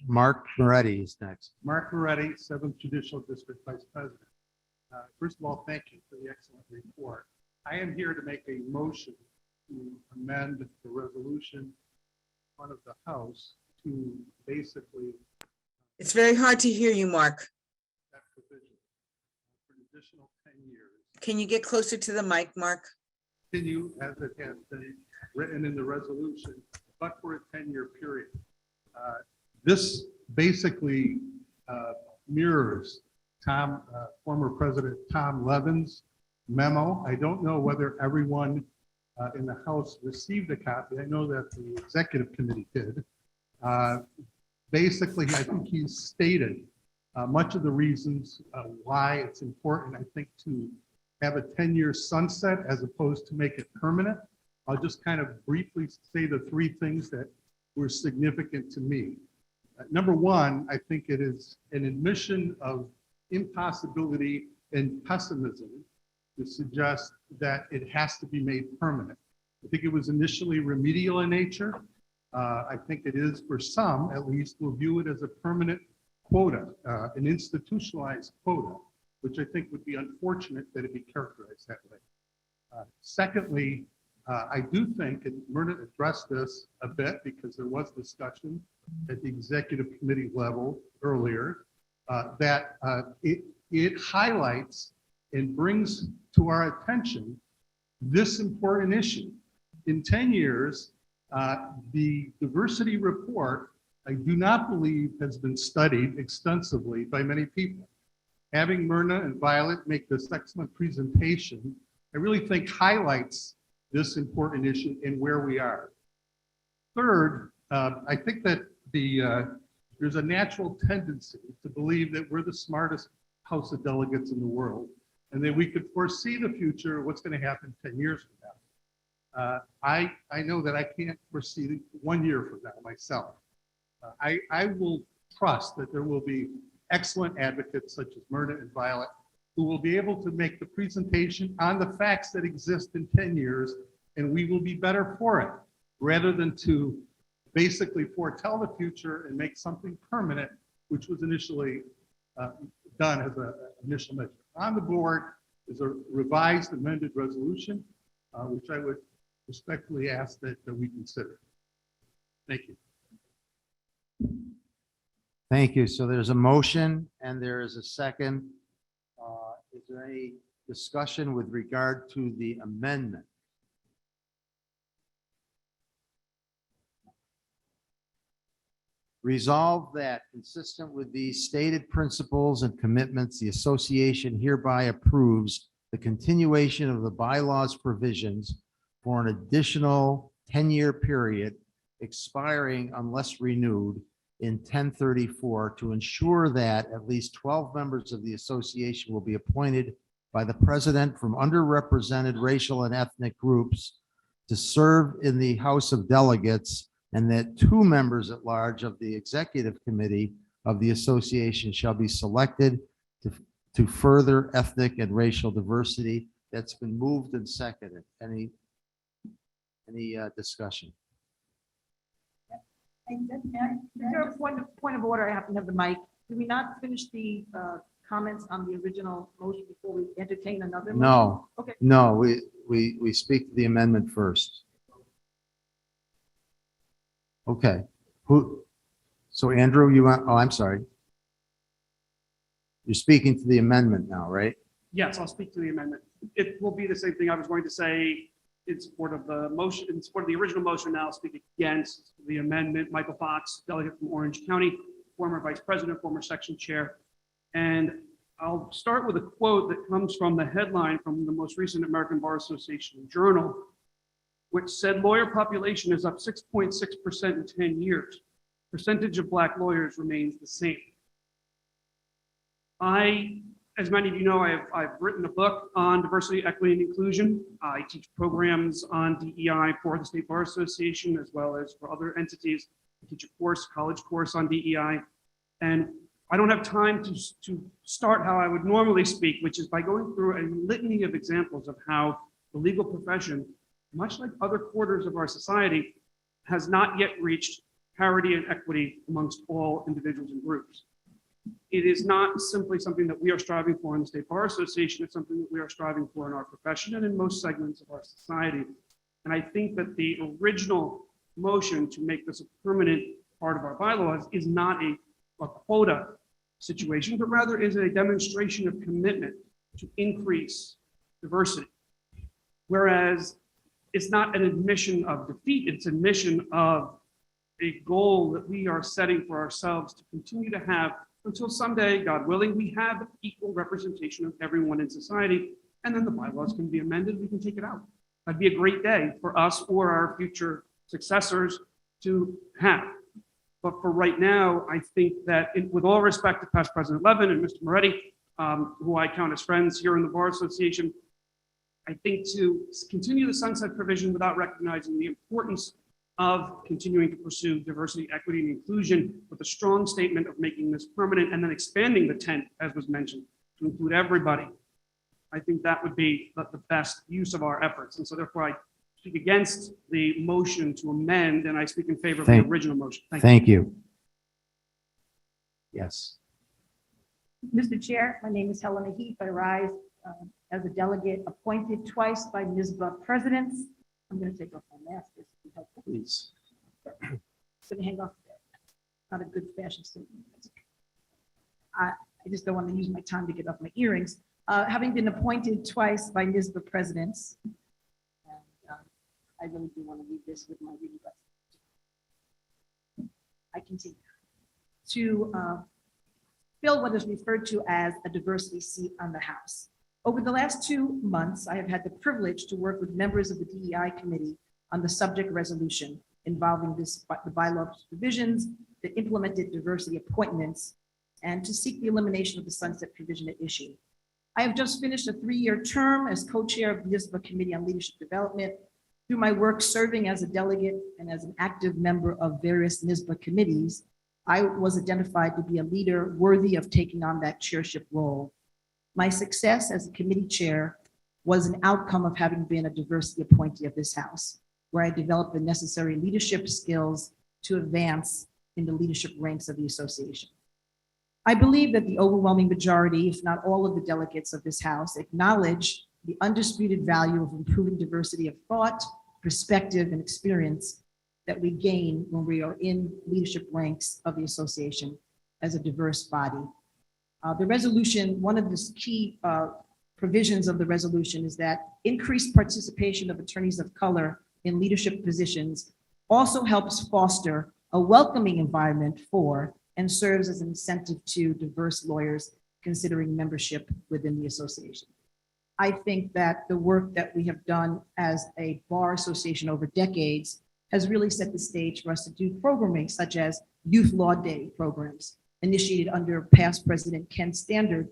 Mark Moretti is next.
Mark Moretti, 7th Judicial District Vice President. First of all, thank you for the excellent report. I am here to make a motion to amend the resolution in front of the House to basically
It's very hard to hear you, Mark.
that provision for an additional 10 years.
Can you get closer to the mic, Mark?
Continue as it has been written in the resolution, but for a 10-year period. This basically mirrors former President Tom Levin's memo. I don't know whether everyone in the House received a copy. I know that the Executive Committee did. Basically, I think he stated much of the reasons why it's important, I think, to have a 10-year sunset as opposed to make it permanent. I'll just kind of briefly say the three things that were significant to me. Number one, I think it is an admission of impossibility and pessimism to suggest that it has to be made permanent. I think it was initially remedial in nature. I think it is, for some at least, will view it as a permanent quota, an institutionalized quota, which I think would be unfortunate that it be characterized that way. Secondly, I do think, and Myrna addressed this a bit because there was discussion at the Executive Committee level earlier, that it highlights and brings to our attention this important issue. In 10 years, the diversity report, I do not believe has been studied extensively by many people. Having Myrna and Violet make this excellent presentation, I really think highlights this important issue and where we are. Third, I think that there's a natural tendency to believe that we're the smartest House of Delegates in the world and that we could foresee the future, what's going to happen 10 years from now. I know that I can't foresee 1 year from now myself. I will trust that there will be excellent advocates such as Myrna and Violet who will be able to make the presentation on the facts that exist in 10 years, and we will be better for it, rather than to basically foretell the future and make something permanent, which was initially done as an initial measure. On the board is a revised amended resolution, which I would respectfully ask that we consider. Thank you.
Thank you. So there's a motion and there is a second. Is there any discussion with regard to the amendment? Resolve that, consistent with these stated principles and commitments, the association hereby approves the continuation of the bylaws provisions for an additional 10-year period expiring unless renewed in 1034 to ensure that at least 12 members of the association will be appointed by the president from underrepresented racial and ethnic groups to serve in the House of Delegates, and that 2 members at large of the executive committee of the association shall be selected to further ethnic and racial diversity. That's been moved and seconded. Any discussion?
Point of order, I happen to have the mic. Did we not finish the comments on the original motion before we entertain another motion?
No.
Okay.
No, we speak to the amendment first. Okay. So Andrew, you want, oh, I'm sorry. You're speaking to the amendment now, right?
Yes, I'll speak to the amendment. It will be the same thing I was going to say in support of the motion, in support of the original motion. Now I'll speak against the amendment. Michael Fox, delegate from Orange County, former vice president, former section chair. And I'll start with a quote that comes from the headline from the most recent American Bar Association Journal, which said lawyer population is up 6.6% in 10 years. Percentage of Black lawyers remains the same. As many of you know, I've written a book on diversity, equity, and inclusion. I teach programs on DEI for the State Bar Association, as well as for other entities. I teach a college course on DEI. And I don't have time to start how I would normally speak, which is by going through a litany of examples of how the legal profession, much like other quarters of our society, has not yet reached parity and equity amongst all individuals and groups. it is not simply something that we are striving for in the State Bar Association. It's something that we are striving for in our profession and in most segments of our society. And I think that the original motion to make this a permanent part of our bylaws is not a quota situation, but rather is a demonstration of commitment to increase diversity. Whereas it's not an admission of defeat, it's an admission of a goal that we are setting for ourselves to continue to have until someday, God willing, we have equal representation of everyone in society, and then the bylaws can be amended, we can take it out. That'd be a great day for us or our future successors to have. But for right now, I think that with all respect to past President Levin and Mr. Moretti, who I count as friends here in the Bar Association, I think to continue the sunset provision without recognizing the importance of continuing to pursue diversity, equity, and inclusion with a strong statement of making this permanent and then expanding the tent, as was mentioned, to include everybody. I think that would be the best use of our efforts. And so therefore I speak against the motion to amend, and I speak in favor of the original motion.
Thank you. Yes.
Mr. Chair, my name is Helena Heath. I rise as a delegate appointed twice by NYSBA presidents. I'm going to take off my mask. This will be helpful.
Please.
So hang off there. Not a good fashion statement. I just don't want to use my time to get off my earrings. Having been appointed twice by NYSBA presidents, and, I really do want to leave this with my reading glasses. I continue to fill what is referred to as a diversity seat on the House. Over the last 2 months, I have had the privilege to work with members of the DEI committee on the subject resolution involving the bylaw provisions that implemented diversity appointments and to seek the elimination of the sunset provision at issue. I have just finished a 3-year term as co-chair of the NYSBA Committee on Leadership Development. Through my work serving as a delegate and as an active member of various NYSBA committees, I was identified to be a leader worthy of taking on that chairship role. My success as a committee chair was an outcome of having been a diversity appointee of this House, where I developed the necessary leadership skills to advance in the leadership ranks of the association. I believe that the overwhelming majority, if not all of the delegates of this House, acknowledge the undisputed value of improving diversity of thought, perspective, and experience that we gain when we are in leadership ranks of the association as a diverse body. The resolution, one of the key provisions of the resolution is that increased participation of attorneys of color in leadership positions also helps foster a welcoming environment for and serves as an incentive to diverse lawyers considering membership within the association. I think that the work that we have done as a bar association over decades has really set the stage for us to do programming such as Youth Law Day programs initiated under past President Ken Standard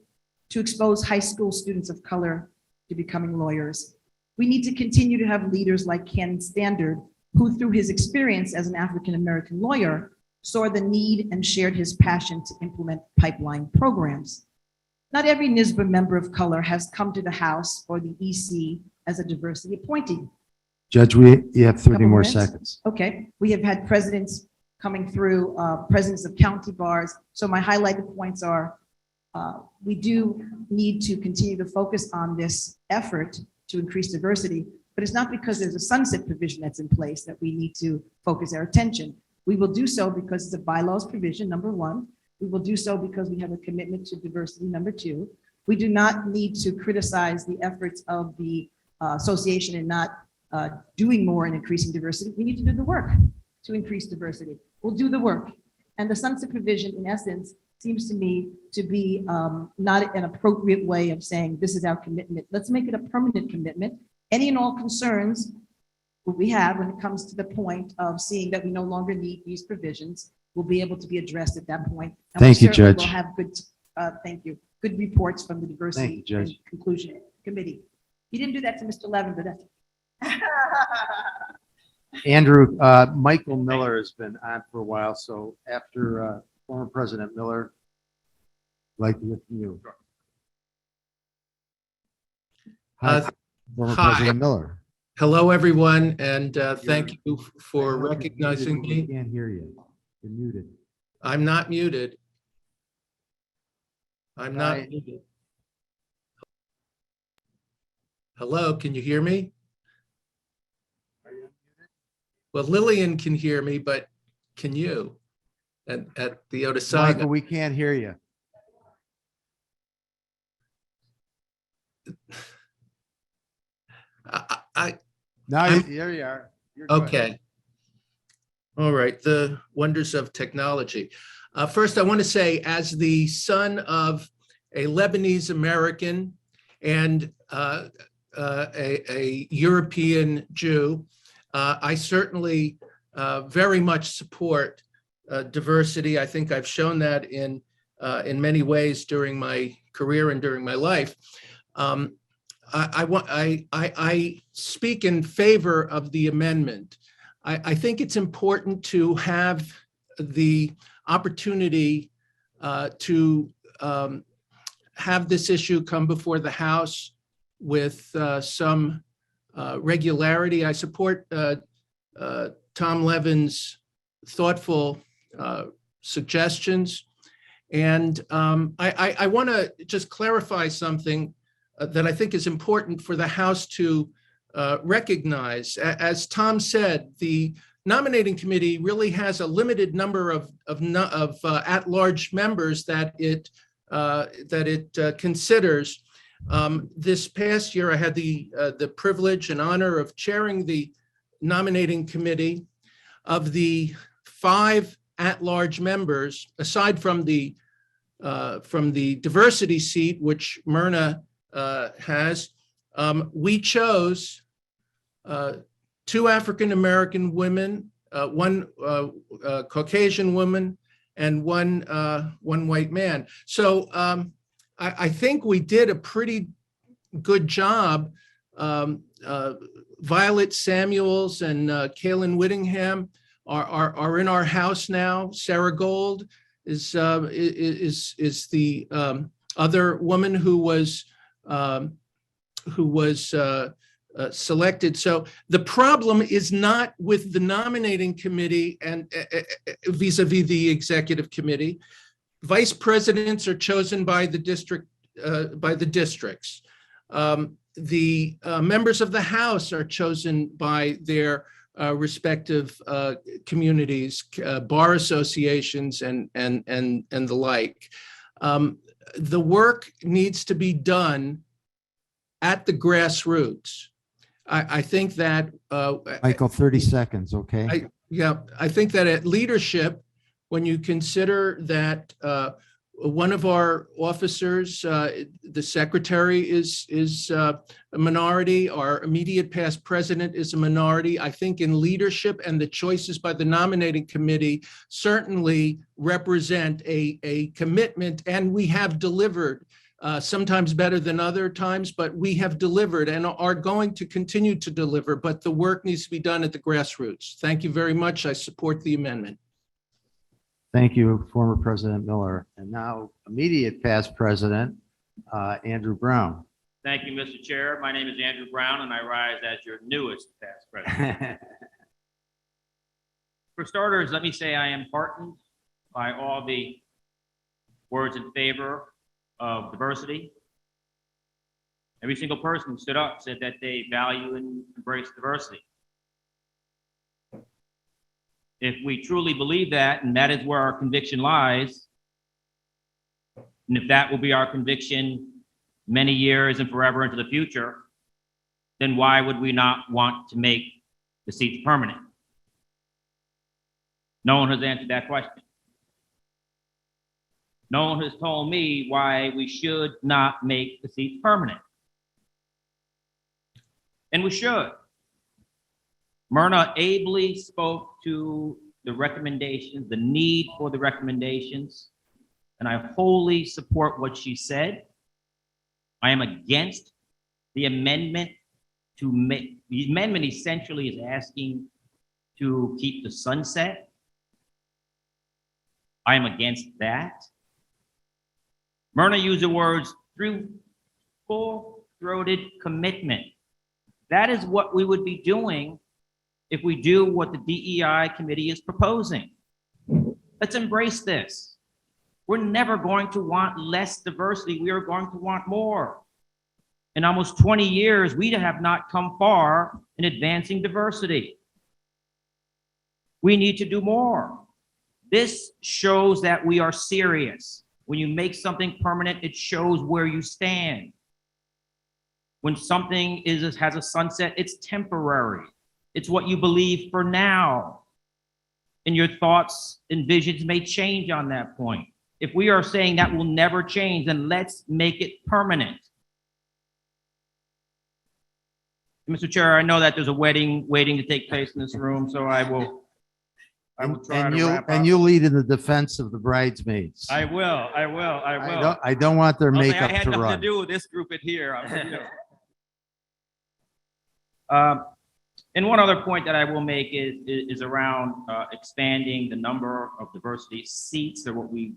to expose high school students of color to becoming lawyers. We need to continue to have leaders like Ken Standard, who through his experience as an African-American lawyer, saw the need and shared his passion to implement pipeline programs. Not every NYSBA member of color has come to the House or the EC as a diversity appointee.
Judge, you have 30
Couple
more
minutes?
seconds.
Okay, we have had presidents coming through, presidents of county bars. So my highlighted points are, we do need to continue to focus on this effort to increase diversity, but it's not because there's a sunset provision that's in place that we need to focus our attention. We will do so because it's a bylaws provision, number one. We will do so because we have a commitment to diversity, number two. We do not need to criticize the efforts of the association and not doing more in increasing diversity. We need to do the work to increase diversity. We'll do the work. And the sunset provision, in essence, seems to me to be not an appropriate way of saying this is our commitment. Let's make it a permanent commitment. Any and all concerns what we have when it comes to the point of seeing that we no longer need these provisions will be able to be addressed at that point. And
Thank
we
you,
certainly
Judge.
will have good, thank you, good reports from the Diversity
Judge.
and Conclusion Committee. You didn't do that to Mr. Levin, but that's.
Andrew, Michael Miller has been on for a while, so after former President Miller, I'd like to hear from you. Hi, former
hi.
President Miller.
Hello, everyone, and thank you for recognizing
We
me.
can't hear you. You're muted.
I'm not muted. I'm not. Hello, can you hear me? Well, Lillian can hear me, but can you? At the Otesaga?
Michael, we can't hear you. Now, here you are. You're good.
Okay. All right, the wonders of technology. First, I want to say, as the son of a Lebanese American and a European Jew, I certainly very much support diversity. I think I've shown that in many ways during my career and during my life. I speak in favor of the amendment. I think it's important to have the opportunity to have this issue come before the House with some regularity. I support Tom Levin's thoughtful suggestions. And I want to just clarify something that I think is important for the House to recognize. As Tom said, the nominating committee really has a limited number of at-large members that it considers. This past year, I had the privilege and honor of chairing the nominating committee. Of the 5 at-large members, aside from the diversity seat, which Myrna has, we chose 2 African-American women, 1 Caucasian woman, and one white man. So I think we did a pretty good job. Violet Samuels and Kaylin Whittingham are in our House now. Sarah Gold is the other woman who was selected. So the problem is not with the nominating committee and vis-a-vis the executive committee. Vice presidents are chosen by the districts. The members of the House are chosen by their respective communities, bar associations, and the like. The work needs to be done at the grassroots. I think that
Michael, 30 seconds, okay?
I think that at leadership, when you consider that one of our officers, the secretary is a minority, our immediate past president is a minority. I think in leadership and the choices by the nominating committee certainly represent a commitment, and we have delivered. Sometimes better than other times, but we have delivered and are going to continue to deliver, but the work needs to be done at the grassroots. Thank you very much. I support the amendment.
Thank you, former President Miller. And now immediate past president, Andrew Brown.
Thank you, Mr. Chair. My name is Andrew Brown, and I rise as your newest past president. For starters, let me say I am heartened by all the words in favor of diversity. Every single person who stood up said that they value and embrace diversity. If we truly believe that, and that is where our conviction lies, and if that will be our conviction many years and forever into the future, then why would we not want to make the seats permanent? No one has answered that question. No one has told me why we should not make the seats permanent. And we should. Myrna ably spoke to the recommendations, the need for the recommendations, and I wholly support what she said. I am against the amendment the amendment essentially is asking to keep the sunset. I am against that. Myrna used the words through full-throated commitment. That is what we would be doing if we do what the DEI committee is proposing. Let's embrace this. We're never going to want less diversity. We are going to want more. In almost 20 years, we have not come far in advancing diversity. We need to do more. This shows that we are serious. When you make something permanent, it shows where you stand. When something has a sunset, it's temporary. It's what you believe for now. And your thoughts and visions may change on that point. If we are saying that will never change, then let's make it permanent. Mr. Chair, I know that there's a wedding waiting to take place in this room, so I will try to wrap up.
And you'll lead in the defense of the bridesmaids.
I will.
I don't want their
I'll say
makeup
I had
to
nothing
run.
to do with this group in here. And one other point that I will make is around expanding the number of diversity seats, or what we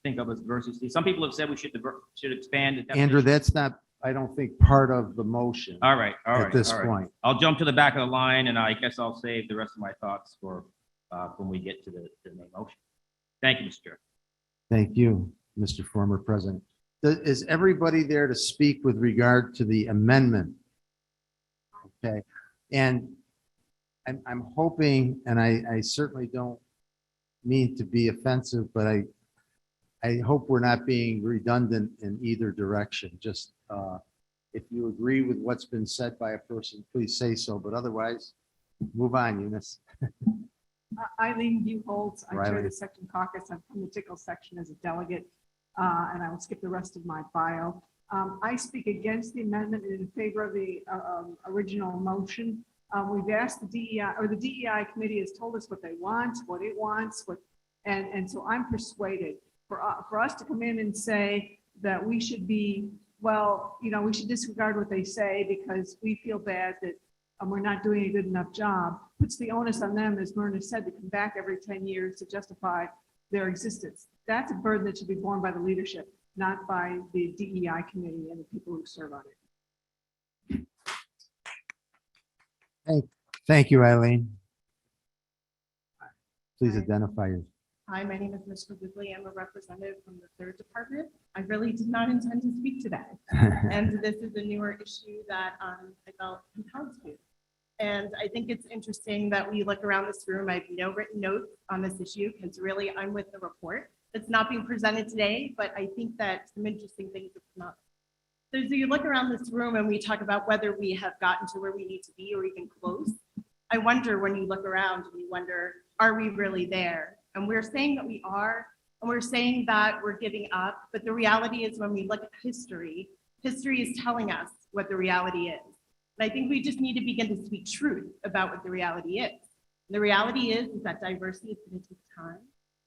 think of as diversity seats. Some people have said we should expand the definition.
Andrew, that's not, I don't think, part of the motion.
All right.
At this
all right.
point.
I'll jump to the back of the line, and I guess I'll save the rest of my thoughts for when we get to the main motion. Thank you, Mr. Chair.
Thank you, Mr. Former President. Is everybody there to speak with regard to the amendment? Okay, and I'm hoping, and I certainly don't mean to be offensive, but I hope we're not being redundant in either direction. Just if you agree with what's been said by a person, please say so, but otherwise, move on, Eunice.
Eileen Buchholz, I chair
Riley.
the section caucus. I'm from the Tickle section as a delegate, and I will skip the rest of my bio. I speak against the amendment and in favor of the original motion. We've asked the DEI, or the DEI committee has told us what they want, what it wants, and so I'm persuaded for us to come in and say that we should be, well, we should disregard what they say because we feel bad that we're not doing a good enough job, puts the onus on them, as Myrna said, to come back every 10 years to justify their existence. That's a burden that should be borne by the leadership, not by the DEI committee and the people who serve on it.
Thank you, Eileen. Please identify yourself.
Hi, my name is Ms. Quigley. I'm a representative from the third department. I really did not intend to speak today. And this is a newer issue that I felt compelled to. And I think it's interesting that we look around this room. I have no written notes on this issue because really I'm with the report. It's not being presented today, but I think that some interesting things have come up. So as you look around this room and we talk about whether we have gotten to where we need to be or even close, I wonder when you look around and you wonder, are we really there? And we're saying that we are, and we're saying that we're giving up. But the reality is when we look at history, history is telling us what the reality is. And I think we just need to begin to speak truth about what the reality is. And the reality is that diversity is going to take time.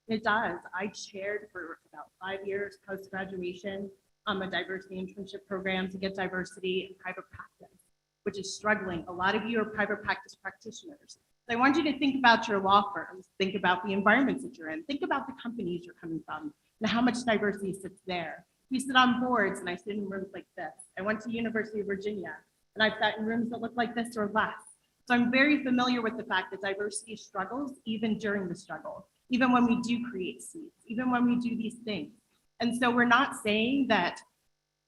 It does. I chaired for about 5 years post-graduation a diversity internship program to get diversity in private practice, which is struggling. A lot of you are private practice practitioners. So I want you to think about your law firms, think about the environments that you're in, think about the companies you're coming from and how much diversity sits there. We sit on boards and I sit in rooms like this. I went to University of Virginia and I've sat in rooms that look like this or less. So I'm very familiar with the fact that diversity struggles even during the struggle, even when we do create seats, even when we do these things. And so we're not saying that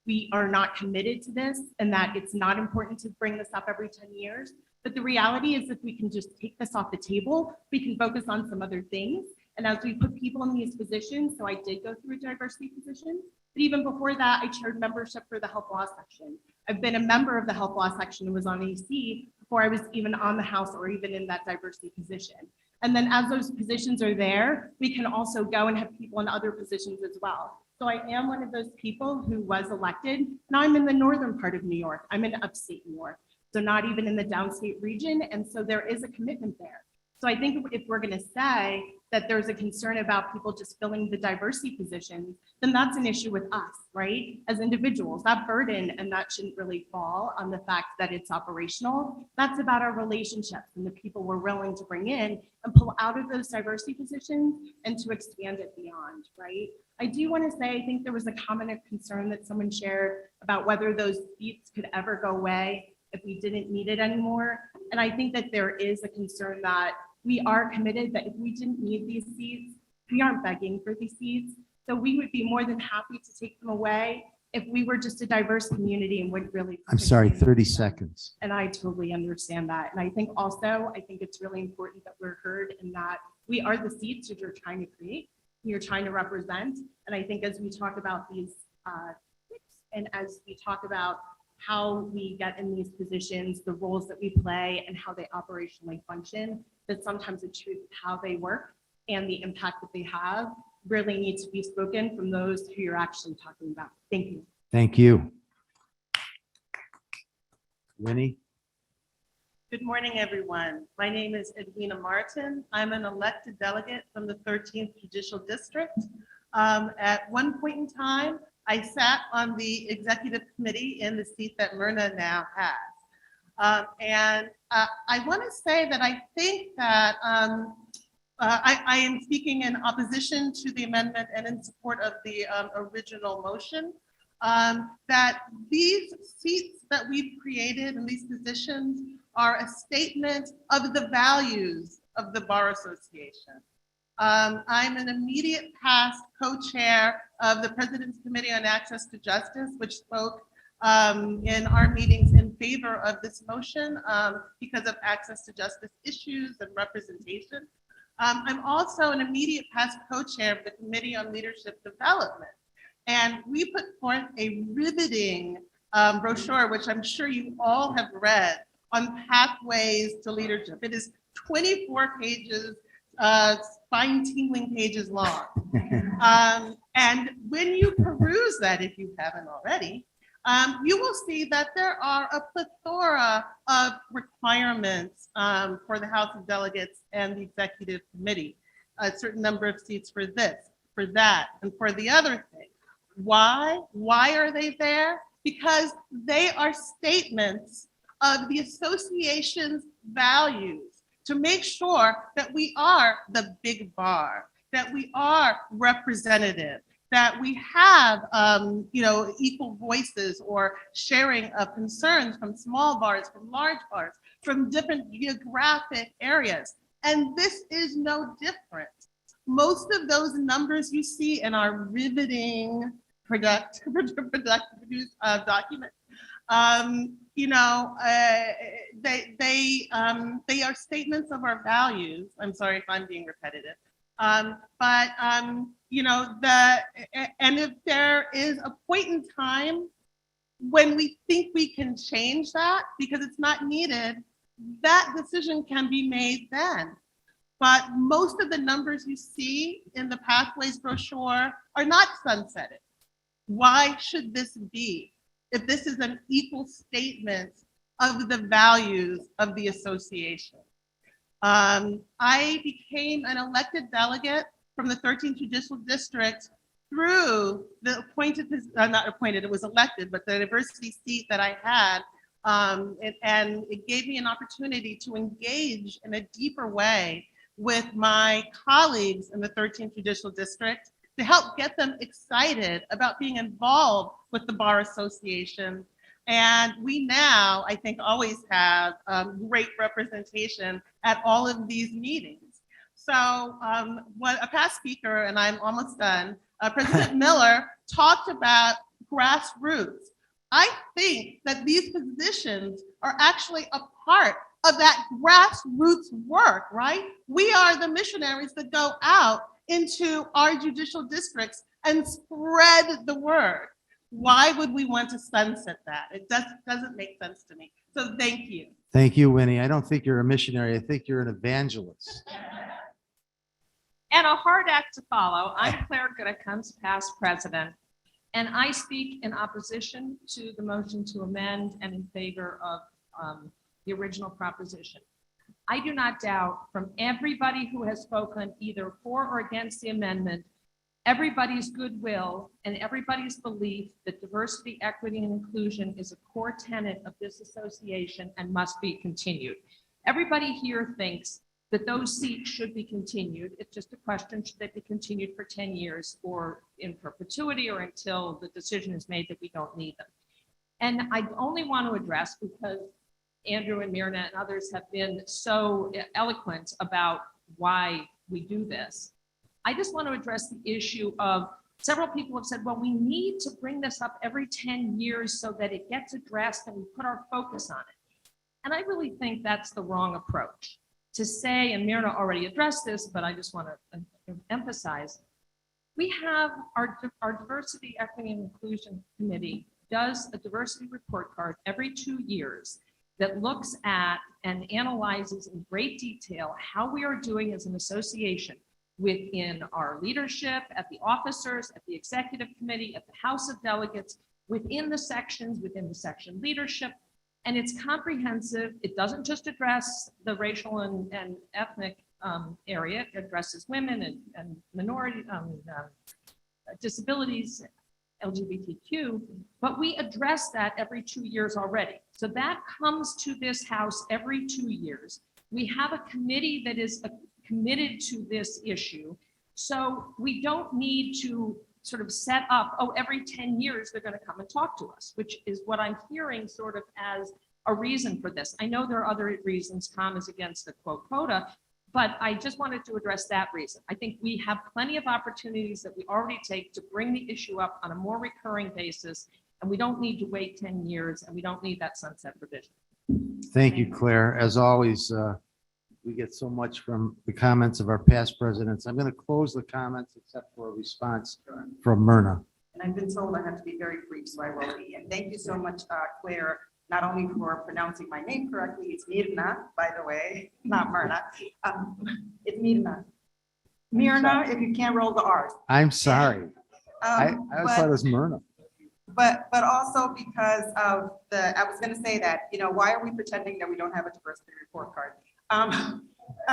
we are not committed to this and that it's not important to bring this up every 10 years. But the reality is if we can just take this off the table, we can focus on some other things. And as we put people in these positions, so I did go through a diversity position, but even before that, I chaired membership for the health law section. I've been a member of the health law section and was on AC before I was even on the House or even in that diversity position. And then as those positions are there, we can also go and have people in other positions as well. So I am one of those people who was elected. Now I'm in the northern part of New York. I'm in upstate New York. So not even in the downstate region. And so there is a commitment there. So I think if we're going to say that there's a concern about people just filling the diversity positions, then that's an issue with us, right? As individuals, that burden, and that shouldn't really fall on the fact that it's operational. That's about our relationships and the people we're willing to bring in and pull out of those diversity positions and to expand it beyond, right? I do want to say, I think there was a comment of concern that someone shared about whether those seats could ever go away if we didn't need it anymore. And I think that there is a concern that we are committed that if we didn't need these seats, we aren't begging for these seats. So we would be more than happy to take them away if we were just a diverse community and wouldn't really.
I'm sorry, 30 seconds.
And I totally understand that. And I think also, I think it's really important that we're heard and that we are the seats that you're trying to create, you're trying to represent. And I think as we talk about these and as we talk about how we get in these positions, the roles that we play and how they operationally function, that sometimes the truth of how they work and the impact that they have really needs to be spoken from those who you're actually talking about. Thank you.
Thank you. Winnie?
Good morning, everyone. My name is Edwina Martin. I'm an elected delegate from the 13th Judicial District. At one point in time, I sat on the executive committee in the seat that Myrna now has. I want to say that I think that I am speaking in opposition to the amendment and in support of the original motion, that these seats that we've created and these positions are a statement of the values of the Bar Association. I'm an immediate past co-chair of the President's Committee on Access to Justice, which spoke in our meetings in favor of this motion because of access to justice issues and representation. I'm also an immediate past co-chair of the Committee on Leadership Development. And we put forth a riveting brochure, which I'm sure you all have read, on pathways to leadership. It is 24 pages, spine-tingling pages long. And when you peruse that, if you haven't already, you will see that there are a plethora of requirements for the House of Delegates and the Executive Committee, a certain number of seats for this, for that, and for the other thing. Why? Why are they there? Because they are statements of the association's values to make sure that we are the big bar, that we are representative, that we have, equal voices or sharing of concerns from small bars, from large bars, from different geographic areas. And this is no different. Most of those numbers you see in our riveting document, they are statements of our values. I'm sorry if I'm being repetitive. And if there is a point in time when we think we can change that because it's not needed, that decision can be made then. But most of the numbers you see in the Pathways brochure are not sunsetted. Why should this be? If this is an equal statement of the values of the association. I became an elected delegate from the 13th Judicial District through the it was elected, but the diversity seat that I had. And it gave me an opportunity to engage in a deeper way with my colleagues in the 13th Judicial District to help get them excited about being involved with the Bar Association. And we now, I think, always have great representation at all of these meetings. So what a past speaker, and I'm almost done, President Miller talked about grassroots. I think that these positions are actually a part of that grassroots work, right? We are the missionaries that go out into our judicial districts and spread the word. Why would we want to sunset that? It doesn't make sense to me. So thank you.
Thank you, Winnie. I don't think you're a missionary. I think you're an evangelist.
And a hard act to follow. I'm Claire Goodecombs, past president, and I speak in opposition to the motion to amend and in favor of the original proposition. I do not doubt from everybody who has spoken either for or against the amendment, everybody's goodwill and everybody's belief that diversity, equity, and inclusion is a core tenet of this association and must be continued. Everybody here thinks that those seats should be continued. It's just a question, should they be continued for 10 years or in perpetuity or until the decision is made that we don't need them? And I only want to address, because Andrew and Myrna and others have been so eloquent about why we do this. I just want to address the issue of Several people have said, well, we need to bring this up every 10 years so that it gets addressed and we put our focus on it. And I really think that's the wrong approach. To say, and Myrna already addressed this, but I just want to emphasize, we have our Diversity, Equity, and Inclusion Committee does a diversity report card every 2 years that looks at and analyzes in great detail how we are doing as an association within our leadership, at the officers, at the executive committee, at the House of Delegates, within the sections, within the section leadership. And it's comprehensive. It doesn't just address the racial and ethnic area. It addresses women and minority disabilities, LGBTQ, but we address that every 2 years already. So that comes to this House every 2 years. We have a committee that is committed to this issue. So we don't need to sort of set up, oh, every 10 years they're going to come and talk to us, which is what I'm hearing sort of as a reason for this. I know there are other reasons. Tom is against the quote quota, but I just wanted to address that reason. I think we have plenty of opportunities that we already take to bring the issue up on a more recurring basis, and we don't need to wait 10 years, and we don't need that sunset provision.
Thank you, Claire. As always, we get so much from the comments of our past presidents. I'm going to close the comments except for a response from Myrna.
And I've been told I have to be very brief, so I will be. And thank you so much, Claire, not only for pronouncing my name correctly, it's Mirna, by the way, not Myrna. It's Mirna. Mirna, if you can't roll the R's.
I'm sorry. I always thought it was Myrna.
But also because of I was going to say that, why are we pretending that we don't have a diversity report card?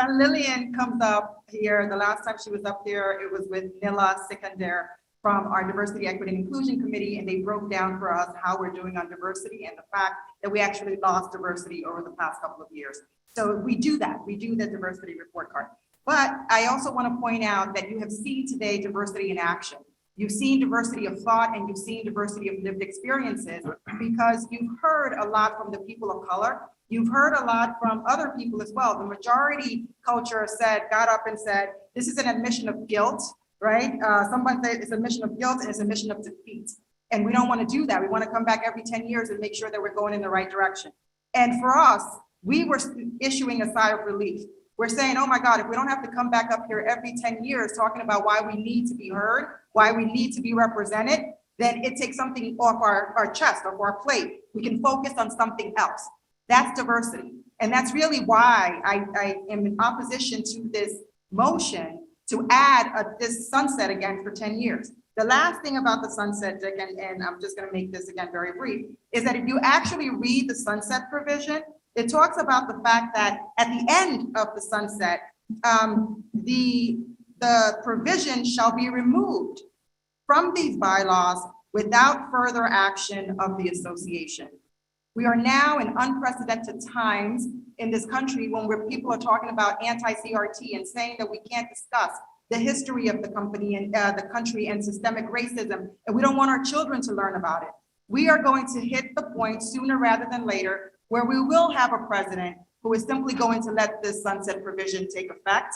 Lillian comes up here. The last time she was up here, it was with Nila Sikander from our Diversity, Equity, and Inclusion Committee, and they broke down for us how we're doing on diversity and the fact that we actually lost diversity over the past couple of years. So we do that. We do the diversity report card. But I also want to point out that you have seen today diversity in action. You've seen diversity of thought and you've seen diversity of lived experiences because you've heard a lot from the people of color. You've heard a lot from other people as well. The majority culture got up and said, this is an admission of guilt, right? Someone said it's a mission of guilt and it's a mission of defeat. And we don't want to do that. We want to come back every 10 years and make sure that we're going in the right direction. And for us, we were issuing a sigh of relief. We're saying, oh my God, if we don't have to come back up here every 10 years talking about why we need to be heard, why we need to be represented, then it takes something off our chest, off our plate. We can focus on something else. That's diversity. And that's really why I am in opposition to this motion to add this sunset again for 10 years. The last thing about the sunset, Dick, and I'm just going to make this again very brief, is that if you actually read the sunset provision, it talks about the fact that at the end of the sunset, the provision shall be removed from these bylaws without further action of the association. We are now in unprecedented times in this country when people are talking about anti-CRT and saying that we can't discuss the history of the company and the country and systemic racism, and we don't want our children to learn about it. We are going to hit the point sooner rather than later where we will have a president who is simply going to let this sunset provision take effect,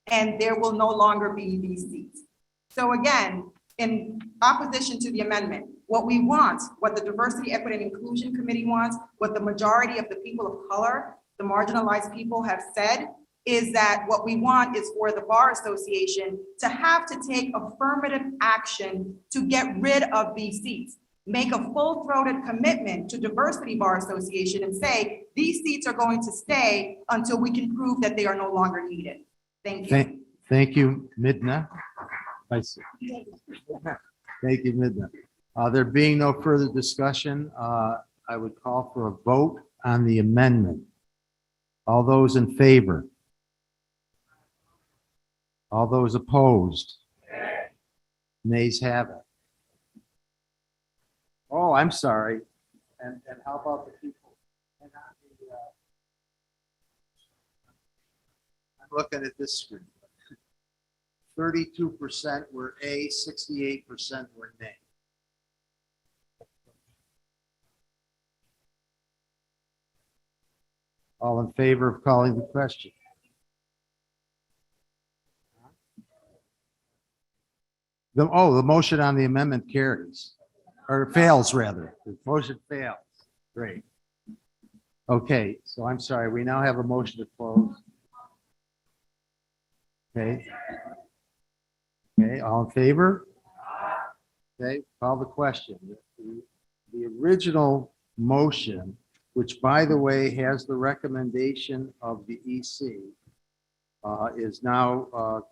and there will no longer be these seats. So again, in opposition to the amendment, what we want, what the Diversity, Equity, and Inclusion Committee wants, what the majority of the people of color, the marginalized people have said, is that what we want is for the Bar Association to have to take affirmative action to get rid of these seats. Make a full-throated commitment to Diversity Bar Association and say, these seats are going to stay until we can prove that they are no longer needed. Thank you.
Thank you, Midna. Thank you, Midna. There being no further discussion, I would call for a vote on the amendment. All those in favor? All those opposed? Nays have it. Oh, I'm sorry. And how about the people? And I'm looking at this screen. 32% were A, 68% were nay. All in favor of calling the question? The motion on the amendment carries, or fails rather. The motion fails. Great. Okay, so I'm sorry, we now have a motion to close. Okay. Okay, all in favor? Okay, call the question. The original motion, which by the way has the recommendation of the EC, is now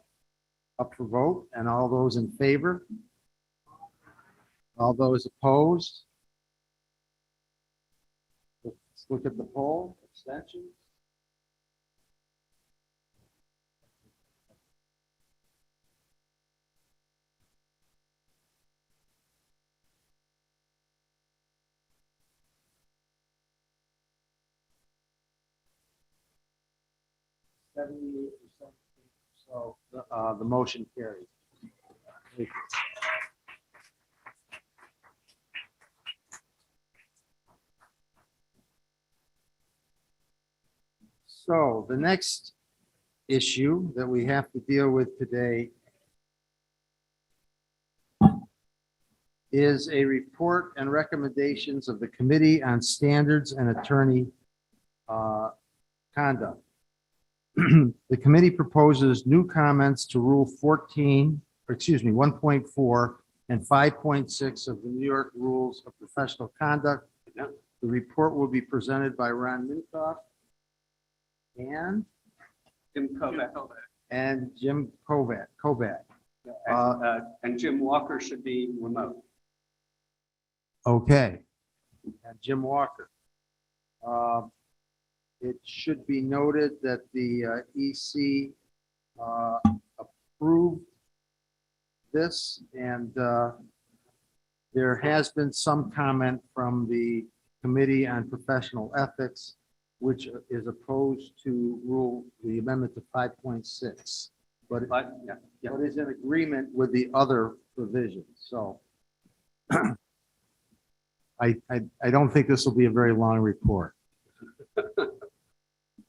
up for vote, and all those in favor? All those opposed? Let's look at the poll, abstentions. So the motion carries. So the next issue that we have to deal with today is a report and recommendations of the Committee on Standards and Attorney Conduct. The committee proposes new comments to Rule 1.4 and 5.6 of the New York Rules of Professional Conduct. The report will be presented by Ron Minkoff and
Jim Kovac.
Jim Kovac.
And Jim Walker should be remote.
Okay. And Jim Walker. It should be noted that the EC approved this, and there has been some comment from the Committee on Professional Ethics, which is opposed to the amendment to 5.6, but is in agreement with the other provisions. So I don't think this will be a very long report.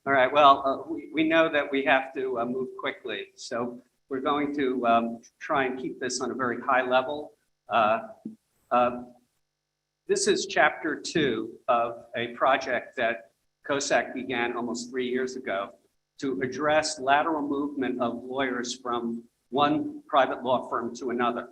All right, well, we know that we have to move quickly, so we're going to try and keep this on a very high level. This is chapter 2 of a project that COSAC began almost 3 years ago to address lateral movement of lawyers from one private law firm to another,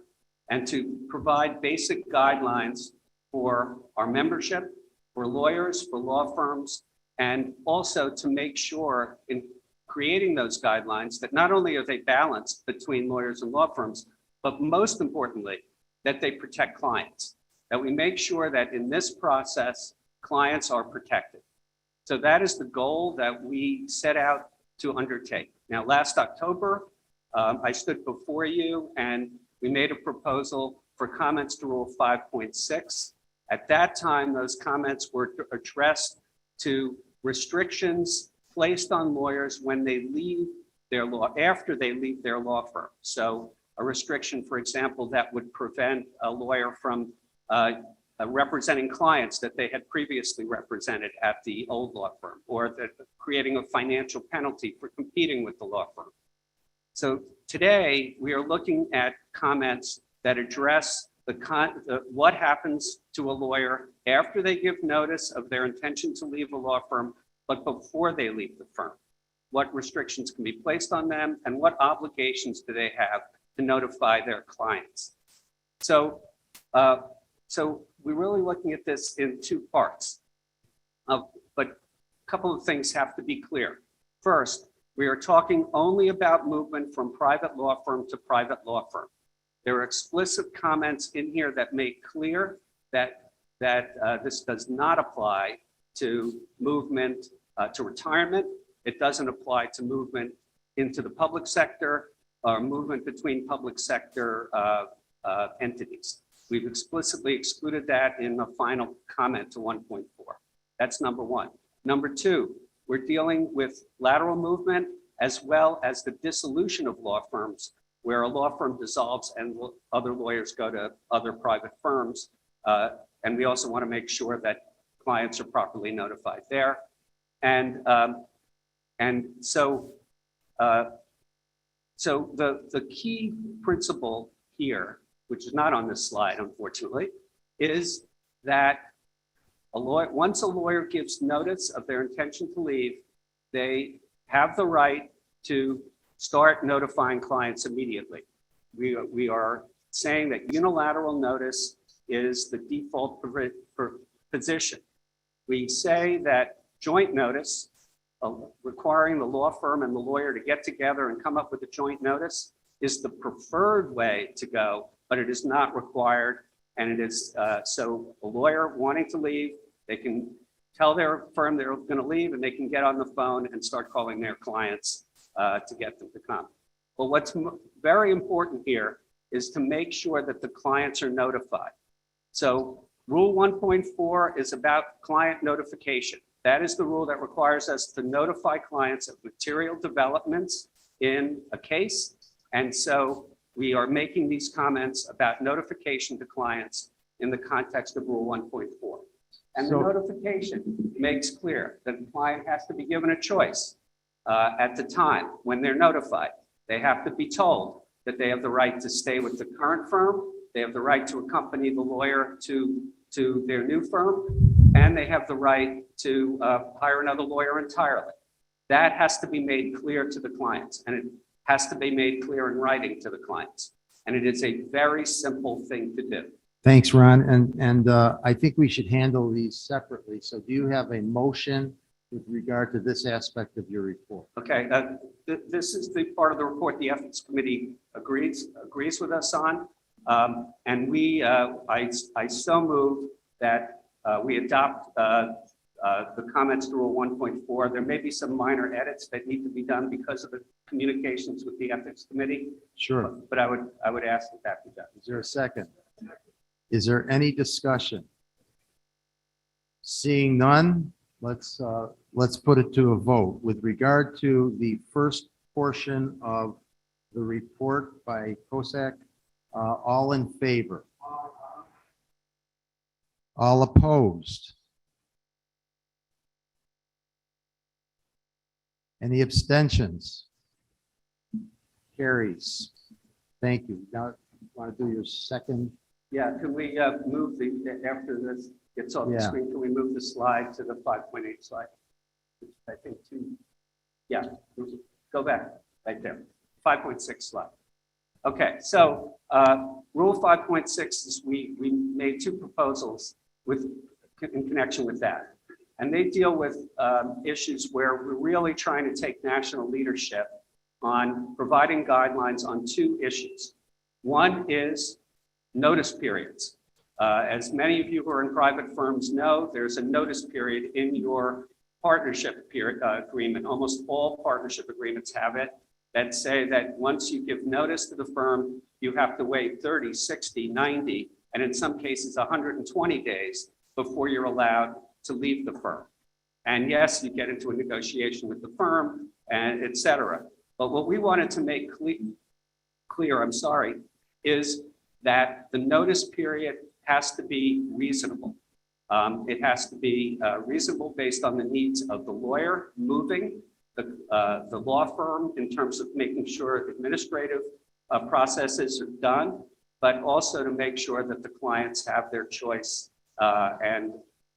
and to provide basic guidelines for our membership, for lawyers, for law firms, and also to make sure in creating those guidelines that not only are they balanced between lawyers and law firms, but most importantly, that they protect clients, that we make sure that in this process, clients are protected. So that is the goal that we set out to undertake. Now, last October, I stood before you and we made a proposal for comments to Rule 5.6. At that time, those comments were addressed to restrictions placed on lawyers when they leave their after they leave their law firm. So a restriction, for example, that would prevent a lawyer from representing clients that they had previously represented at the old law firm, or that creating a financial penalty for competing with the law firm. So today we are looking at comments that address what happens to a lawyer after they give notice of their intention to leave a law firm, but before they leave the firm. What restrictions can be placed on them, and what obligations do they have to notify their clients? So we're really looking at this in two parts, but a couple of things have to be clear. First, we are talking only about movement from private law firm to private law firm. There are explicit comments in here that make clear that this does not apply to movement to retirement. It doesn't apply to movement into the public sector or movement between public sector entities. We've explicitly excluded that in the final comment to 1.4. That's number one. Number two, we're dealing with lateral movement as well as the dissolution of law firms, where a law firm dissolves and other lawyers go to other private firms. And we also want to make sure that clients are properly notified there. And so the key principle here, which is not on this slide, unfortunately, is that once a lawyer gives notice of their intention to leave, they have the right to start notifying clients immediately. We are saying that unilateral notice is the default position. We say that joint notice, requiring the law firm and the lawyer to get together and come up with a joint notice, is the preferred way to go, but it is not required. And it is, so a lawyer wanting to leave, they can tell their firm they're going to leave, and they can get on the phone and start calling their clients to get them to come. But what's very important here is to make sure that the clients are notified. So Rule 1.4 is about client notification. That is the rule that requires us to notify clients of material developments in a case. And so we are making these comments about notification to clients in the context of Rule 1.4. And the notification makes clear that the client has to be given a choice at the time when they're notified. They have to be told that they have the right to stay with the current firm, they have the right to accompany the lawyer to their new firm, and they have the right to hire another lawyer entirely. That has to be made clear to the clients, and it has to be made clear in writing to the clients. And it is a very simple thing to do.
Thanks, Ron. And I think we should handle these separately. So do you have a motion with regard to this aspect of your report?
Okay, this is the part of the report the Ethics Committee agrees with us on. And I so move that we adopt the comments to Rule 1.4. There may be some minor edits that need to be done because of the communications with the Ethics Committee.
Sure.
But I would ask that that be done.
Is there a second? Is there any discussion? Seeing none, let's put it to a vote. With regard to the first portion of the report by COSAC, all in favor? All opposed? Any abstentions? Carries. Thank you. Now, want to do your second?
Yeah, can we move after this gets off the
Yeah.
screen, can we move the slide to the 5.8 slide? I think yeah, go back right there. 5.6 slide. Okay, so Rule 5.6 is we made two proposals in connection with that. And they deal with issues where we're really trying to take national leadership on providing guidelines on two issues. One is notice periods. As many of you who are in private firms know, there's a notice period in your partnership agreement. Almost all partnership agreements have it, that say that once you give notice to the firm, you have to wait 30, 60, 90, and in some cases 120 days before you're allowed to leave the firm. And yes, you get into a negotiation with the firm, and et cetera. But what we wanted to make clear, is that the notice period has to be reasonable. It has to be reasonable based on the needs of the lawyer moving, the law firm in terms of making sure administrative processes are done, but also to make sure that the clients have their choice and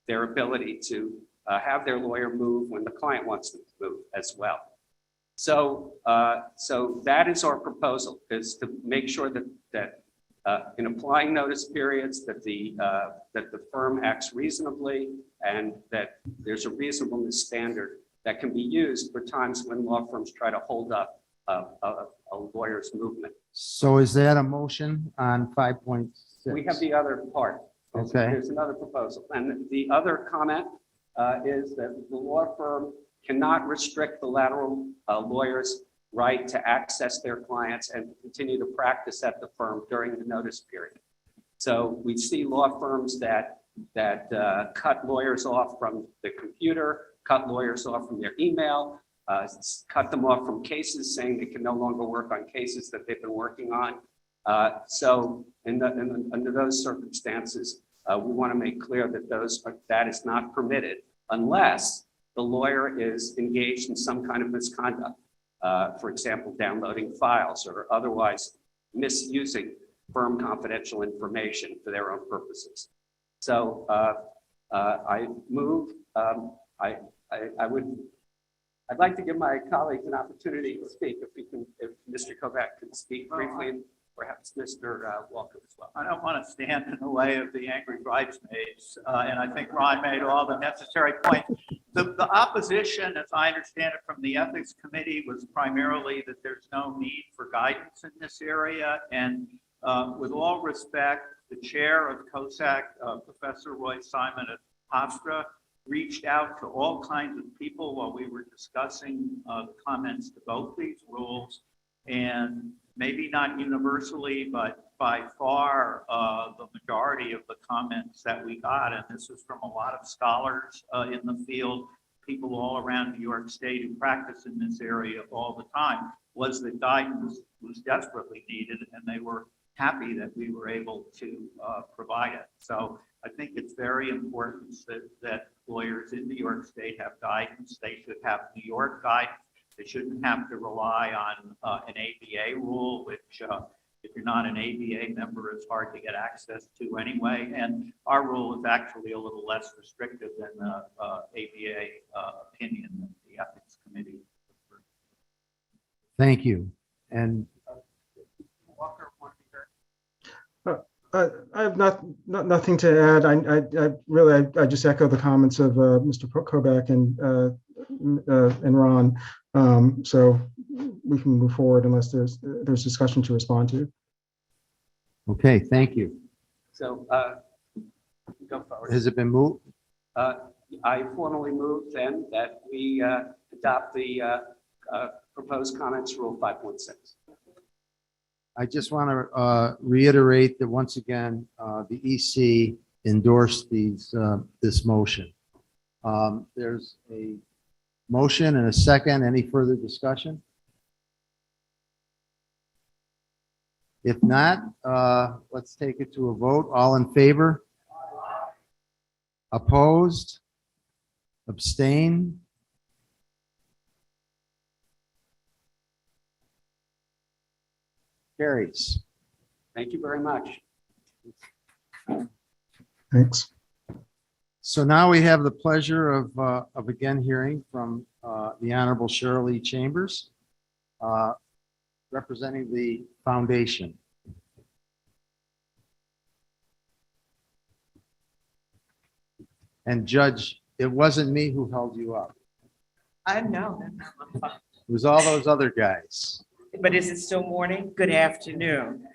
their ability to have their lawyer move when the client wants them to move as well. So that is our proposal, is to make sure that in applying notice periods, that the firm acts reasonably and that there's a reasonableness standard that can be used for times when law firms try to hold up a lawyer's movement.
So is that a motion on 5.6?
We have the other part.
Okay.
There's another proposal. And the other comment is that the law firm cannot restrict the lateral lawyer's right to access their clients and continue to practice at the firm during the notice period. So we see law firms that cut lawyers off from the computer, cut lawyers off from their email, cut them off from cases, saying they can no longer work on cases that they've been working on. So under those circumstances, we want to make clear that that is not permitted unless the lawyer is engaged in some kind of misconduct. For example, downloading files or otherwise misusing firm confidential information for their own purposes. So I move, I'd like to give my colleagues an opportunity to speak if Mr. Kovac can speak briefly, and perhaps Mr. Walker as well.
I don't want to stand in the way of the angry bridesmaids, and I think Ron made all the necessary points. The opposition, as I understand it from the Ethics Committee, was primarily that there's no need for guidance in this area. And with all respect, the chair of COSAC, Professor Roy Simon at Hofstra, reached out to all kinds of people while we were discussing comments to both these rules. And maybe not universally, but by far the majority of the comments that we got, and this was from a lot of scholars in the field, people all around New York State who practice in this area all the time, was that guidance was desperately needed, and they were happy that we were able to provide it. So I think it's very important that lawyers in New York State have guidance. They should have New York guidance. They shouldn't have to rely on an ABA rule, which if you're not an ABA member, it's hard to get access to anyway. And our rule is actually a little less restrictive than the ABA opinion that the Ethics Committee.
Thank you. And
Walker, want to
I have nothing to add. I really just echo the comments of Mr. Kovac and Ron. So we can move forward unless there's discussion to respond to.
okay, thank you.
So go forward.
Has it been moved?
I formally move then that we adopt the proposed comments rule 5.6.
I just want to reiterate that once again, the EC endorsed this motion. There's a motion and a second. Any further discussion? If not, let's take it to a vote. All in favor? Opposed? Abstain? Carries.
Thank you very much.
Thanks.
So now we have the pleasure of again hearing from the Honorable Shirley Chambers, representing the foundation. And Judge, it wasn't me who held you up.
I know.
It was all those other guys.
But is it still morning? Good afternoon.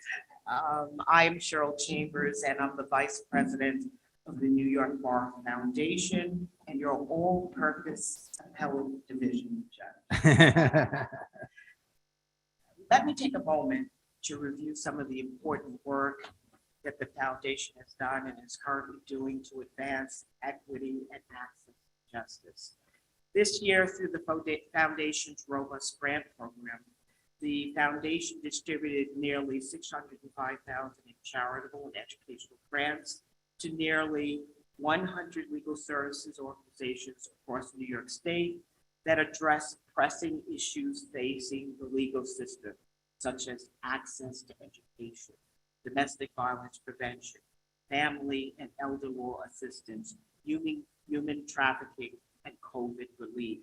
I am Cheryl Chambers, and I'm the Vice President of the New York Bar Foundation and your all-purpose appellate division, Judge. Let me take a moment to review some of the important work that the foundation has done and is currently doing to advance equity and access to justice. This year, through the foundation's robust grant program, the foundation distributed nearly $605,000 in charitable and educational grants to nearly 100 legal services organizations across New York State that address pressing issues facing the legal system, such as access to education, domestic violence prevention, family and elder law assistance, human trafficking, and COVID relief.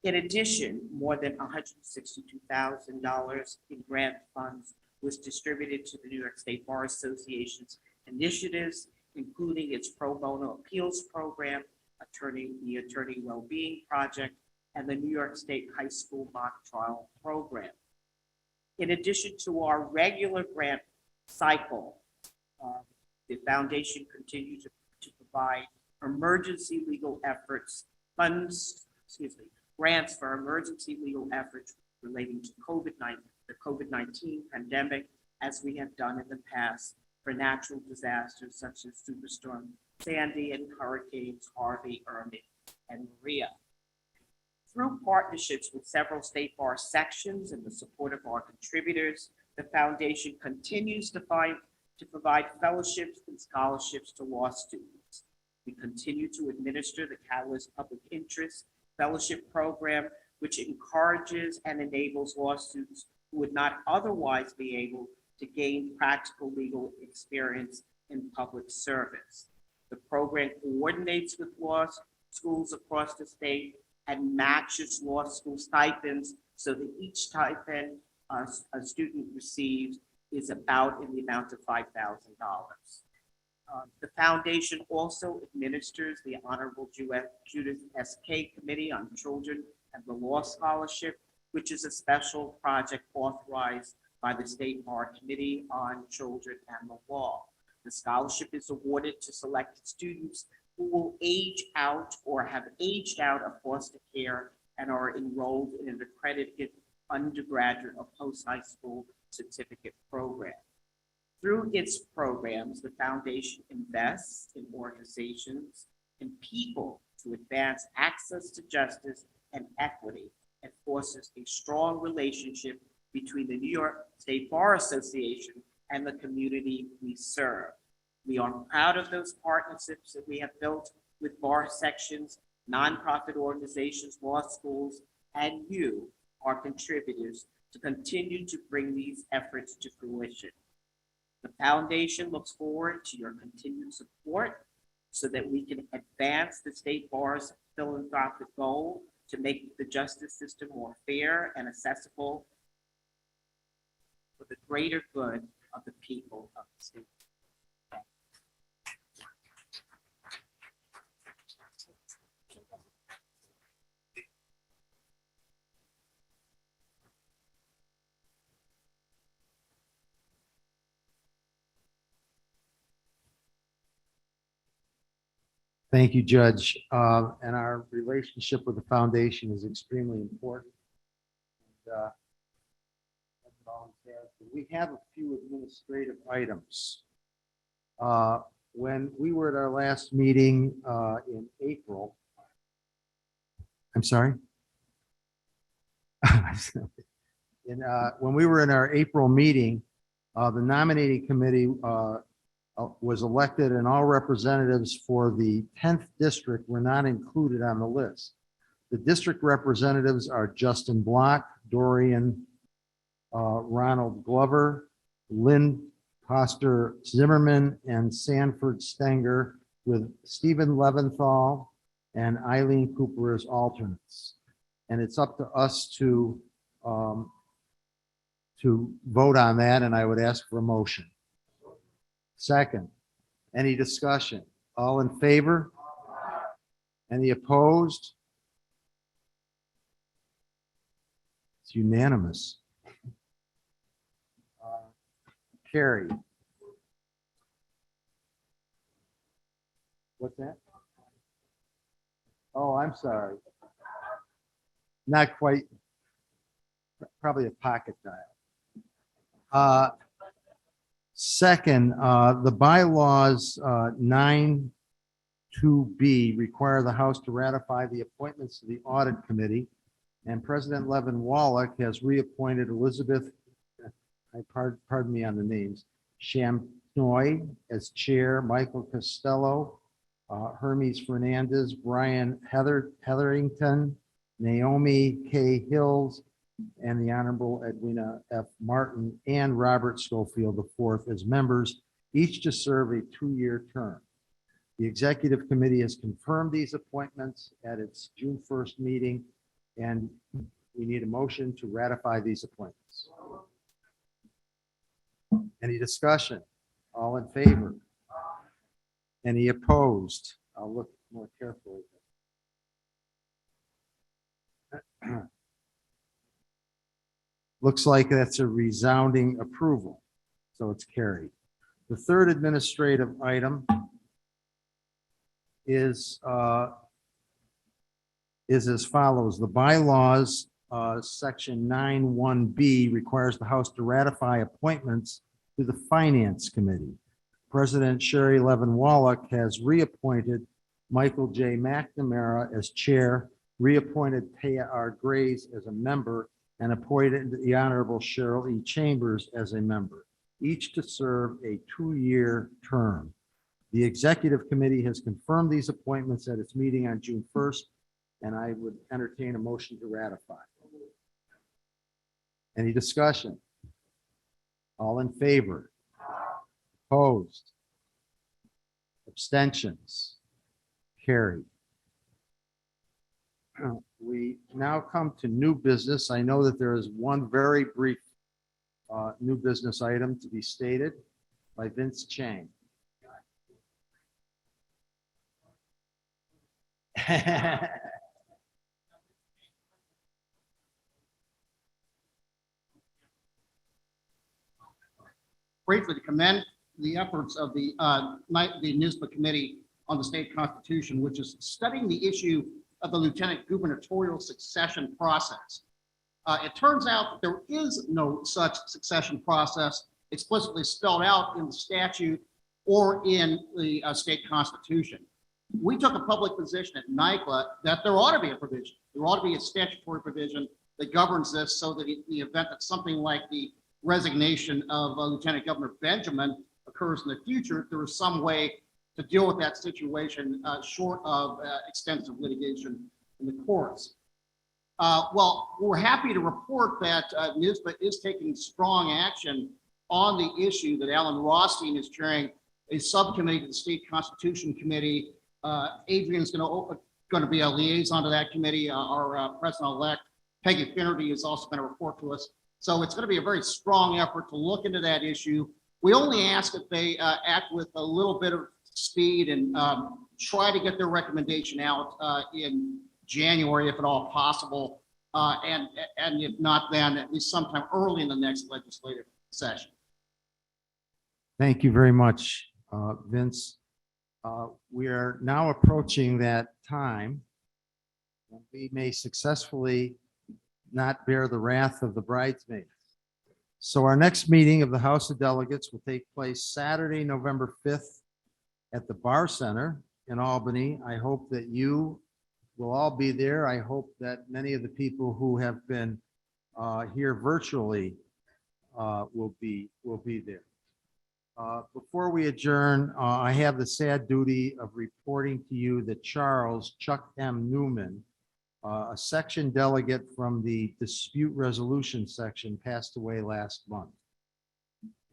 In addition, more than $162,000 in grant funds was distributed to the New York State Bar Association's initiatives, including its pro bono appeals program, the Attorney Wellbeing Project, and the New York State High School Mock Trial Program. In addition to our regular grant cycle, the foundation continues to provide emergency legal efforts, grants for emergency legal efforts relating to the COVID-19 pandemic, as we have done in the past for natural disasters such as Superstorm Sandy and Hurricanes Harvey, Irma, and Maria. Through partnerships with several state bar sections and the support of our contributors, the foundation continues to provide fellowships and scholarships to law students. We continue to administer the Catalyst Public Interest Fellowship Program, which encourages and enables law students who would not otherwise be able to gain practical legal experience in public service. The program coordinates with law schools across the state and matches law school stipends so that each stipend a student receives is about in the amount of $5,000. The foundation also administers the Honorable Judith S.K. Committee on Children and the Law Scholarship, which is a special project authorized by the State Bar Committee on Children and the Law. The scholarship is awarded to selected students who will age out or have aged out of foster care and are enrolled in an accredited undergraduate or post-high school certificate program. Through its programs, the foundation invests in organizations and people to advance access to justice and equity and fosters a strong relationship between the New York State Bar Association and the community we serve. We are proud of those partnerships that we have built with bar sections, nonprofit organizations, law schools, and you, our contributors, to continue to bring these efforts to fruition. The foundation looks forward to your continued support so that we can advance the State Bar's philanthropic goal to make the justice system more fair and accessible for the greater good of the people of the state.
Thank you, Judge. And our relationship with the foundation is extremely important. And, we have a few administrative items. When we were at our last meeting in April, I'm sorry? When we were in our April meeting, the nominating committee was elected and all representatives for the 10th district were not included on the list. The district representatives are Justin Block, Dorian Ronald Glover, Lynn Coster Zimmerman, and Sanford Stenger, with Stephen Leventhal and Eileen Cooper as alternates. And it's up to us to vote on that, and I would ask for a motion. Second, any discussion? All in favor? Any opposed? It's unanimous. Carried. What's that? Oh, I'm sorry. Not quite. Probably a pocket dial. Second, the bylaws 9(2)B require the House to ratify the appointments to the Audit Committee, and President Levin Wallach has reappointed Elizabeth, pardon me on the names, Shamnoy as chair, Michael Costello, Hermes Fernandez, Brian Hetherington, Naomi K. Hills, and the Honorable Edwina F. Martin and Robert Schofield IV as members, each to serve a 2-year term. The Executive Committee has confirmed these appointments at its June 1st meeting, and we need a motion to ratify these appointments. Any discussion? All in favor? Any opposed? I'll look more carefully. Looks like that's a resounding approval, so it's carried. The third administrative item is as follows. The bylaws, section 9(1)B requires the House to ratify appointments to the Finance Committee. President Sherry Levin Wallach has reappointed Michael J. McNamara as chair, reappointed Taya R. Grays as a member, and appointed the Honorable Cheryl E. Chambers as a member, each to serve a 2-year term. The Executive Committee has confirmed these appointments at its meeting on June 1st, and I would entertain a motion to ratify. Any discussion? All in favor? Opposed? Abstentions? Carried. We now come to new business. I know that there is one very brief new business item to be stated by Vince Chang.
Briefly, to commend the efforts of the NYSBA Committee on the State Constitution, which is studying the issue of the lieutenant gubernatorial succession process. It turns out that there is no such succession process explicitly spelled out in the statute or in the state constitution. We took a public position at NYCLA that there ought to be a provision. There ought to be a statutory provision that governs this so that in the event that something like the resignation of Lieutenant Governor Benjamin occurs in the future, there is some way to deal with that situation short of extensive litigation in the courts. Well, we're happy to report that NYSBA is taking strong action on the issue that Alan Rothstein is chairing a subcommittee to the State Constitution Committee. Adrian is going to be a liaison to that committee. Our president-elect, Peggy Finnerty, is also going to report to us. So it's going to be a very strong effort to look into that issue. We only ask that they act with a little bit of speed and try to get their recommendation out in January, if at all possible. And if not, then at least sometime early in the next legislative session.
Thank you very much, Vince. We are now approaching that time when we may successfully not bear the wrath of the bridesmaids. So our next meeting of the House of Delegates will take place Saturday, November 5th at the Bar Center in Albany. I hope that you will all be there. I hope that many of the people who have been here virtually will be there. Before we adjourn, I have the sad duty of reporting to you that Charles Chuck M. Newman, a section delegate from the dispute resolution section, passed away last month.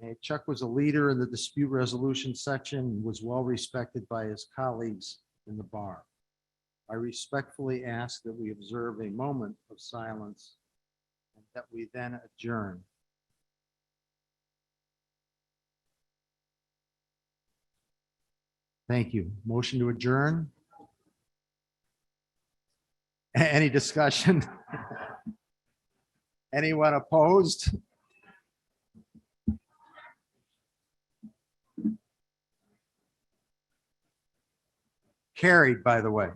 And Chuck was a leader in the dispute resolution section and was well respected by his colleagues in the bar. I respectfully ask that we observe a moment of silence and that we then adjourn. Thank you. Motion to adjourn. Any discussion? Anyone opposed? Carried, by the way.